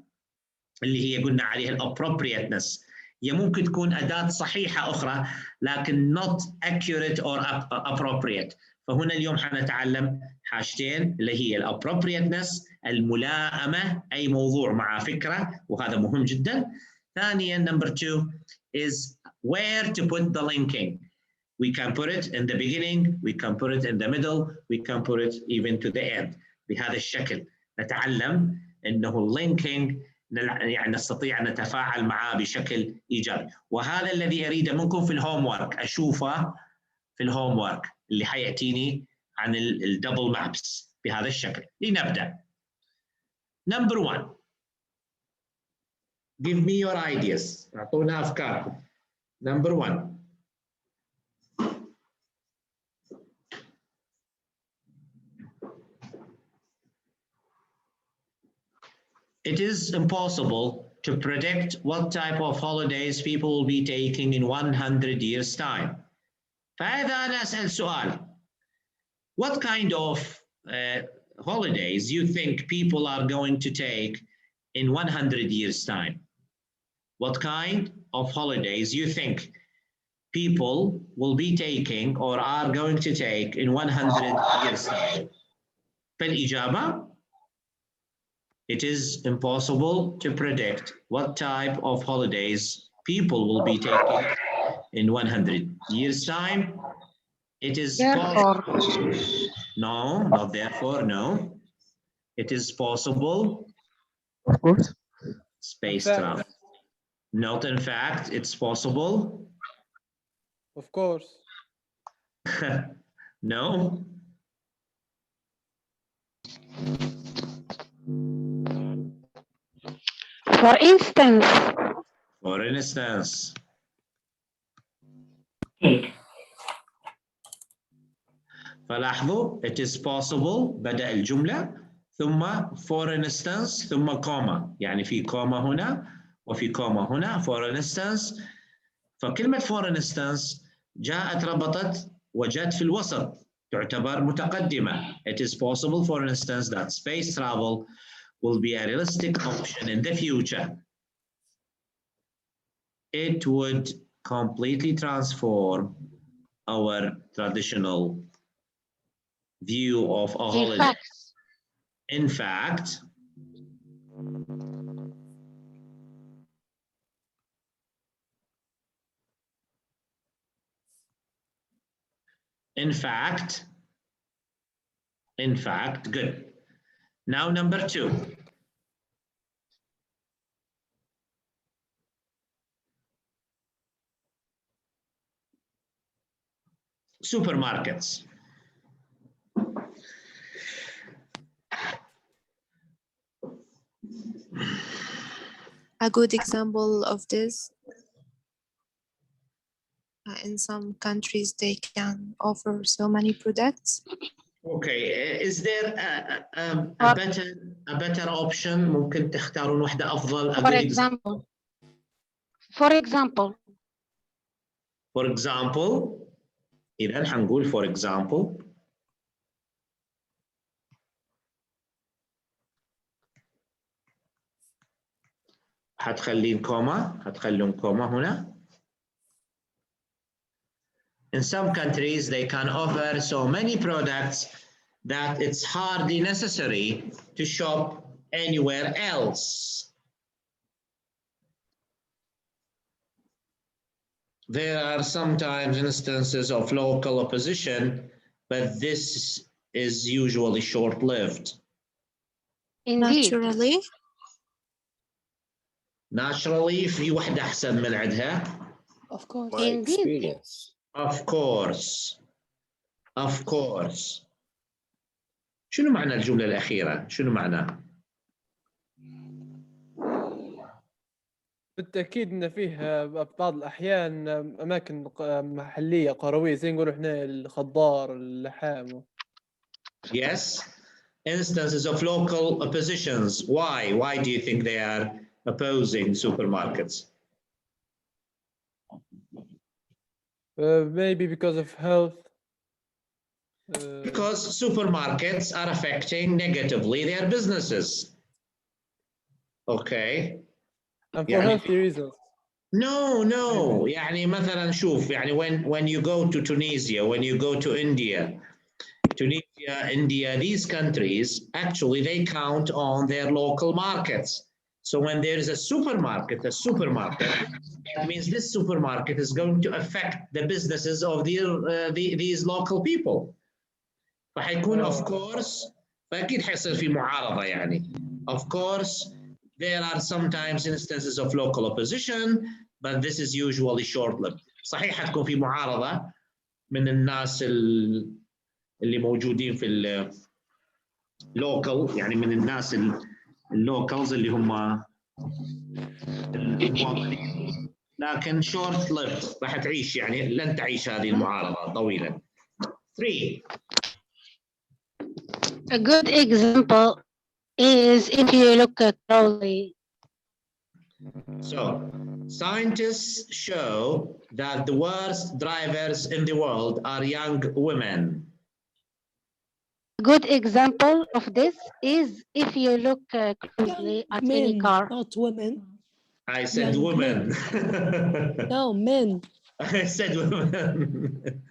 اللي هي قلنا عليها appropriateness. هي ممكن تكون أداة صحيحة أخرى لكن not accurate or appropriate. فهنا اليوم حنتعلم حاجتين اللي هي appropriateness, الملائمة، أي موضوع مع فكرة، وهذا مهم جدا. ثانيا number 2 is where to put the linking. We can put it in the beginning, we can put it in the middle, we can put it even to the end. بهذا الشكل نتعلم أنه linking يعني نستطيع أن نتفاعل معه بشكل إيجابي. وهذا الذي أريده منكم في الهوم وورك، أشوفه في الهوم وورك اللي حيأتيني عن الدبل مابس بهذا الشكل. لنبدأ. Number 1. Give me your ideas. أعطونا أفكاركم. Number 1. It is impossible to predict what type of holidays people will be taking in 100 years' time. فإذا أنا أسأل سؤال, what kind of holidays you think people are going to take in 100 years' time? What kind of holidays you think people will be taking or are going to take in 100 years' time? فالإجابة, it is impossible to predict what type of holidays people will be taking in 100 years' time. It is possible. No, not therefore, no. It is possible. Of course. Space travel. Not in fact, it's possible. Of course. No. For instance. For instance. فلاحظوا, it is possible بدأ الجملة ثم for instance ثم كوما، يعني في كوما هنا وفي كوما هنا. for instance، فكلمة for instance جاءت ربطت وجت في الوسط، تعتبر متقدمة. It is possible for instance that space travel will be a realistic option in the future. It would completely transform our traditional view of a holiday. In fact, In fact, good. Now number 2. Supermarkets. A good example of this, in some countries they can offer so many products. Okay, is there a better option? ممكن تختارون واحدة أفضل. For example. إذا حنقول for example. هتخلون كوما هنا. In some countries, they can offer so many products that it's hardly necessary to shop anywhere else. There are sometimes instances of local opposition, but this is usually short-lived. Naturally, في واحدة أحسن من عندها. Of course. My experience. Of course. شنو معنى الجملة الأخيرة؟ شنو معناه؟ بالتأكيد إن فيه بعض الأحيان أماكن محلية قروية زي نقول إحنا الخضار اللحام. Yes, instances of local oppositions. Why? Why do you think they are opposing supermarkets? Maybe because of health. Because supermarkets are affecting negatively their businesses. Okay. And for healthy reasons. No. يعني مثلا شوف يعني when you go to Tunisia, when you go to India, these countries actually they count on their local markets. So when there is a supermarket, it means this supermarket is going to affect the businesses of these local people. فحيكون of course فأكيد حيصير في معارضة يعني. Of course there are sometimes instances of local opposition, but this is usually short-lived. صحيح حتكون في معارضة من الناس اللي موجودين في اللوكال يعني من الناس اللوكالز اللي هم المواطنين لكن short-lived راح تعيش يعني لن تعيش هذه المعارضة طويلا. 3. A good example is if you look closely. So, scientists show that the worst drivers in the world are young women. A good example of this is if you look closely at any car. Not women. I said women. No, men. I said women.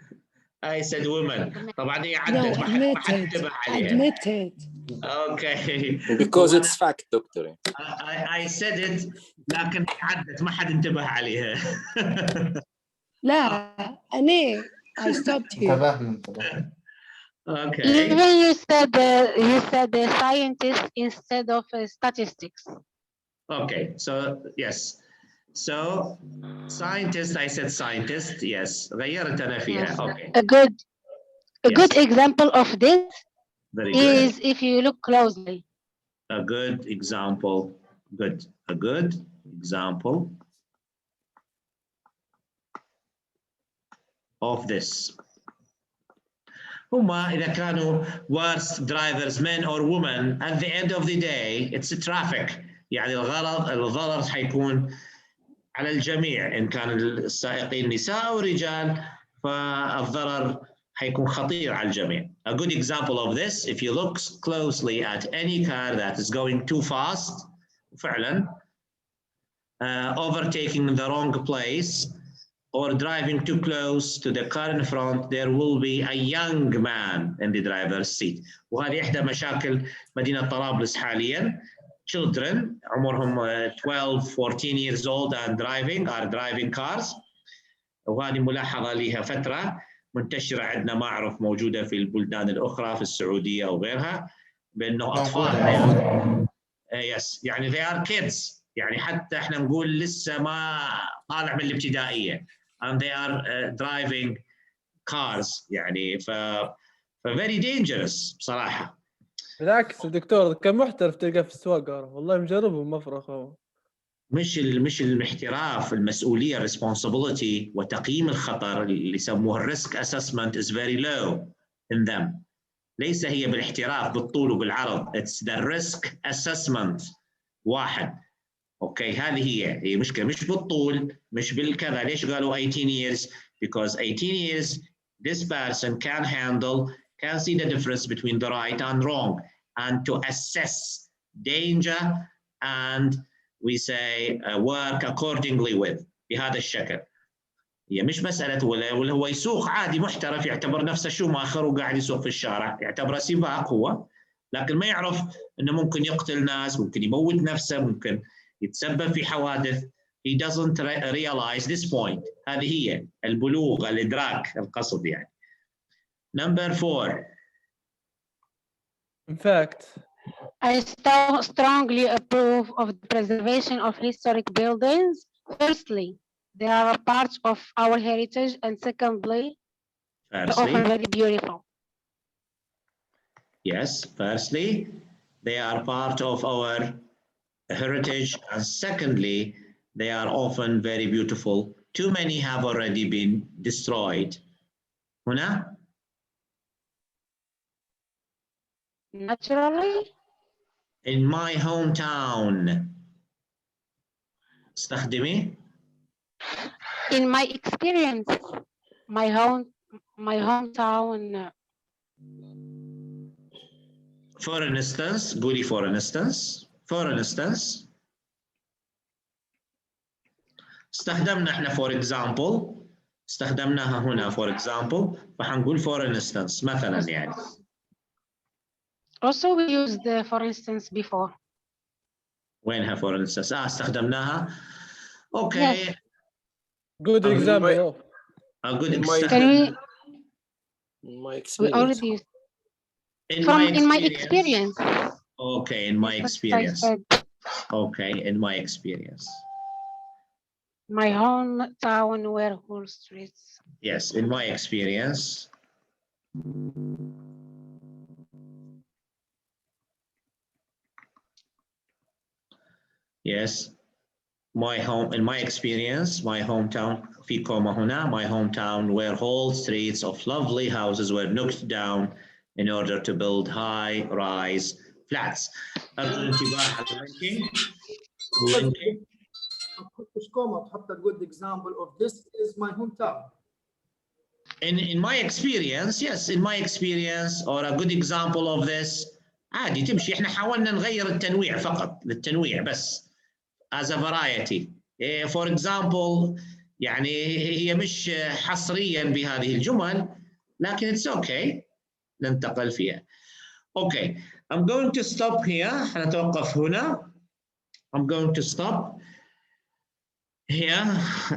I said women. طبعا هي عدت ما حد انتبه عليها. Admitted. Okay. Because it's fact, doctor. I said it لكن عدت ما حد انتبه عليها. لا أنا I stopped you. Okay. Even you said the scientist instead of statistics. Okay. So yes. So scientist, I said scientist. Yes. غيرت أنا فيها. Okay. A good example of this is if you look closely. A good example. Good. A good example of this. هما إذا كانوا worst drivers, men or women, at the end of the day, it's traffic. يعني الضرر حيكون على الجميع إن كان السائقين نساء أو رجال فالضرر حيكون خطير على الجميع. A good example of this, if you look closely at any car that is going too fast, فعلا, overtaking the wrong place or driving too close to the car in front, there will be a young man in the driver's seat. وهذه إحدى مشاكل مدينة طرابلس حاليا. children عمرهم 12-14 years old and are driving cars. وهذه ملاحظة لها فترة منتشرة عندنا، ما أعرف موجودة في البلدان الأخرى في السعودية أو غيرها، بأنه أطفال يس يعني they are kids، يعني حتى احنا نقول لسه ما طالع من الابتدائية and they are driving cars يعني ف very dangerous بصراحة. بالعكس الدكتور كان محترف تلقاه في السواقة، والله مجربه مفرخ هو. مش الاحتراف، المسؤولية responsibility وتقييم الخطر اللي يسموه الريسك assessment is very low in them. ليس هي بالاحتراف بالطول وبالعرض، it's the risk assessment واحد. اوكي هذه هي مشكلة، مش بالطول مش بالكذا. ليش قالوا 18 years؟ because 18 years this person can see the difference between the right and wrong and to assess danger and we say work accordingly with بهذا الشكل. هي مش مسألة ولا هو يسوق عادي محترف يعتبر نفسه شوماخر وقاعد يسوق في الشارع، يعتبره سباق هو، لكن ما يعرف انه ممكن يقتل ناس، ممكن يموت نفسه، ممكن يتسبب في حوادث. He doesn't realize this point. هذه هي البلوغ، الإدراك القصد يعني. Number 4. In fact, I strongly approve of the preservation of historic buildings. Firstly, they are a part of our heritage, and secondly, they're often very beautiful. Yes, firstly, they are part of our heritage, and secondly, they are often very beautiful. Too many have already been destroyed. هنا Naturally, in my hometown. استخدمي in my experience, my hometown. For instance, قولي for instance. For instance. استخدمنا احنا for example. استخدمناها هنا for example. فحنقول for instance مثلا يعني. Also, we used for instance before. وينها for instance؟ استخدمناها. Okay. Yes. Good example. A good example. In my experience. We already used. In my experience. Okay, in my experience. Okay, in my experience. My hometown were whole streets. Yes, in my experience. Yes, in my experience, my hometown, في كوما هنا, my hometown where whole streets of lovely houses were knocked down in order to build high-rise flats. أرجو الانتباه على اللينكينج. مش كوما تحط a good example of this is my hometown. In my experience, yes, in my experience or a good example of this عادي تمشي. احنا حاولنا نغير التنويع فقط للتنويع بس. As a variety. For example, يعني هي مش حصريا بهذه الجمل لكن it's okay ننتقل فيها. Okay, I'm going to stop here. حنتوقف هنا. I'm going to stop here.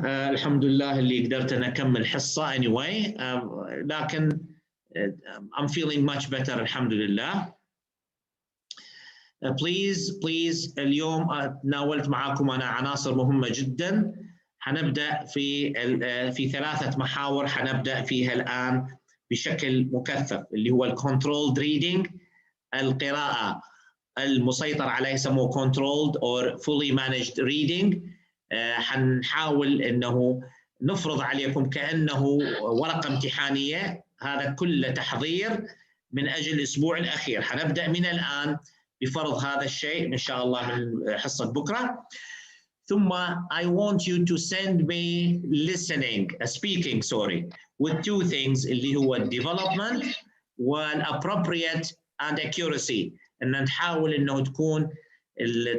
الحمد لله اللي قدرت أنا أكمل حصة anyway. لكن I'm feeling much better الحمد لله. Please اليوم تناولت معاكم أنا عناصر مهمة جدا. حنبدأ في 3 محاور حنبدأ فيها الآن بشكل مكثف اللي هو الكنترولد ريدنج، القراءة المسيطر عليها يسموه controlled or fully managed reading. حنحاول أنه نفرض عليكم كأنه ورقة امتحانية. هذا كله تحضير من أجل الأسبوع الأخير. حنبدأ من الآن بفرض هذا الشيء إن شاء الله من حصة بكرة. ثم I want you to send me speaking with 2 things اللي هو development والappropriate and accuracy. إن نحاول إنه تكون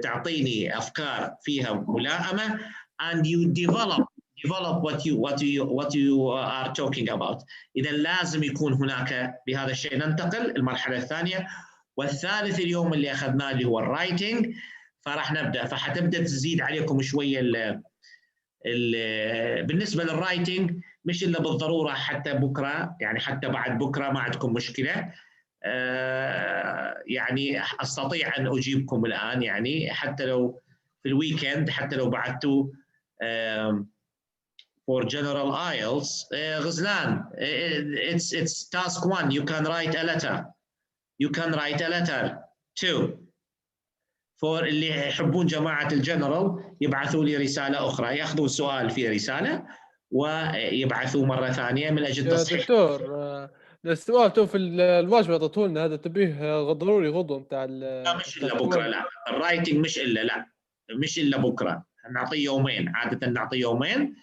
تعطيني أفكار فيها ملائمة and you develop what you are talking about. إذا لازم يكون هناك بهذا الشيء. ننتقل المرحلة الثانية والثالث اليوم اللي أخذناه اللي هو الرايتنج. فراح نبدا، فحتبدا تزيد عليكم شويه بالنسبه للرايتنج مش الا بالضروره حتى بكره، يعني حتى بعد بكره ما عندكم مشكله. يعني استطيع ان اجيبكم الان، يعني حتى لو في الويكند، حتى لو بعثتوا for general IELTS. غزلان, it's task 1. You can write a letter. You can write a letter 2. for اللي يحبون جماعة الجنرال يبعثوا لي رسالة أخرى، يأخذوا السؤال في رسالة ويبعثوا مرة ثانية من أجل تصحيح. دكتور السؤال تو في الواجب اعطيته لنا هذا تبيه ضروري غضو بتاع لا مش إلا بكرة، لا الرايتنج مش إلا، لا مش إلا بكرة، نعطيه يومين، عادة نعطيه يومين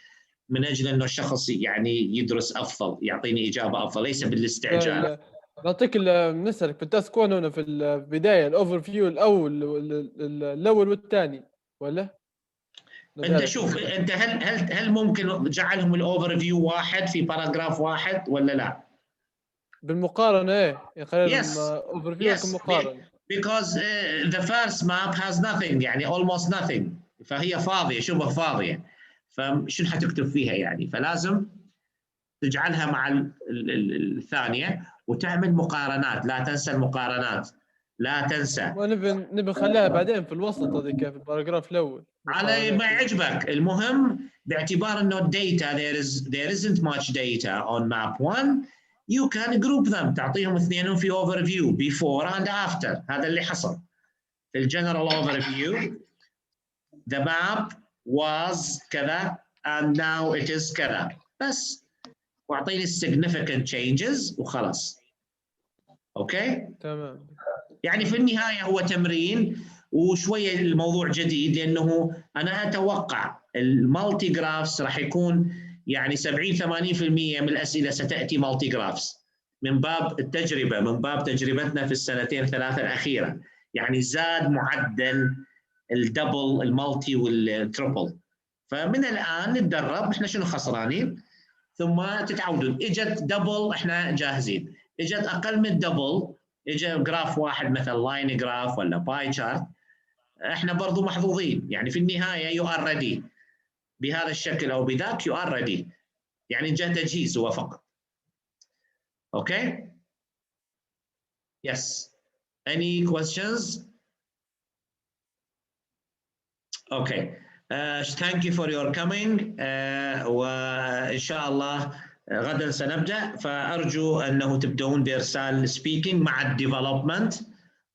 من أجل أنه الشخص يعني يدرس أفضل، يعطيني إجابة أفضل، ليس بالاستعجال. نعطيك نسألك في التاسك 1 هنا في البداية الأوفر فيو الأول والثاني ولا؟ أنت شوف أنت هل ممكن جعلهم الأوفر فيو واحد في باراجراف واحد ولا لا؟ بالمقارنة إيه خلينا yes. أوفر فيو مقارنة. Because the first map has nothing، يعني almost nothing، فهي فاضية، شبه فاضية، فشنو حتكتب فيها يعني؟ فلازم تجعلها مع الثانية وتعمل مقارنات، لا تنسى المقارنات، لا تنسى. ونبي نخليها بعدين في الوسط هذيك في الباراجراف الأول. على ما يعجبك، المهم باعتبار إنه الداتا there isn't much data on map 1. You can group them، تعطيهم اثنينهم في overview before and after. هذا اللي حصل في الجنرال overview. The map was كذا and now it is كذا بس، واعطيني significant changes وخلاص. اوكي؟ تمام. يعني في النهايه هو تمرين وشويه الموضوع جديد، لانه انا اتوقع المالتي جرافس راح يكون يعني 70-80% من الاسئله ستاتي مالتي جرافس من باب التجربه، من باب تجربتنا في السنتين ثلاثه الاخيره، يعني زاد معدل الدبل المالتي والتربل. فمن الان نتدرب، احنا شنو خسرانين؟ ثم تتعودون. اجت دبل احنا جاهزين، اجت اقل من دبل، اجى جراف واحد مثل لاين جراف ولا باي شارت، احنا برضو محظوظين. يعني في النهايه يو ار ريدي بهذا الشكل او بذاك، يو ار ريدي، يعني جاء تجهيز هو فقط. اوكي؟ يس. any questions؟ اوكي. thank you for your coming. وان شاء الله غدا سنبدا، فارجو انه تبدون بارسال سبيكينج مع الديفلوبمنت،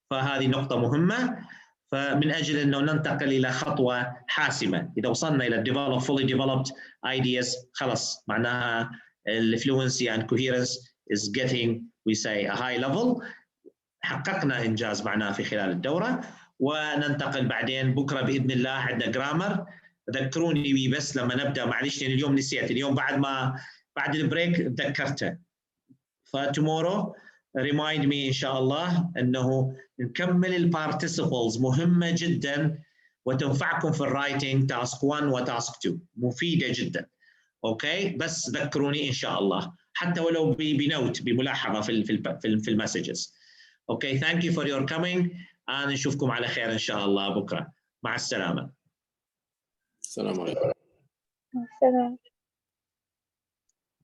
فهذه نقطه مهمه، فمن اجل انه ننتقل الى خطوه حاسمه. اذا وصلنا الى الديفلوب fully developed ideas خلاص معناها الفلوينسي and coherence is getting we say a high level. حققنا انجاز معناه في خلال الدوره، وننتقل بعدين بكره باذن الله عندنا جرامر. ذكروني بي بس لما نبدا، معلش لان اليوم نسيت، اليوم بعد البريك تذكرته. فتومورو remind me ان شاء الله انه نكمل البارتيسيبلز، مهمه جدا وتنفعكم في الرايتنج تاسك 1 وتاسك 2، مفيده جدا. اوكي؟ بس ذكروني ان شاء الله، حتى ولو بنوت، بملاحظه في المسجز. اوكي، ثانك يو فور يور كومينج، انا نشوفكم على خير ان شاء الله بكره. مع السلامه. السلام عليكم. السلام.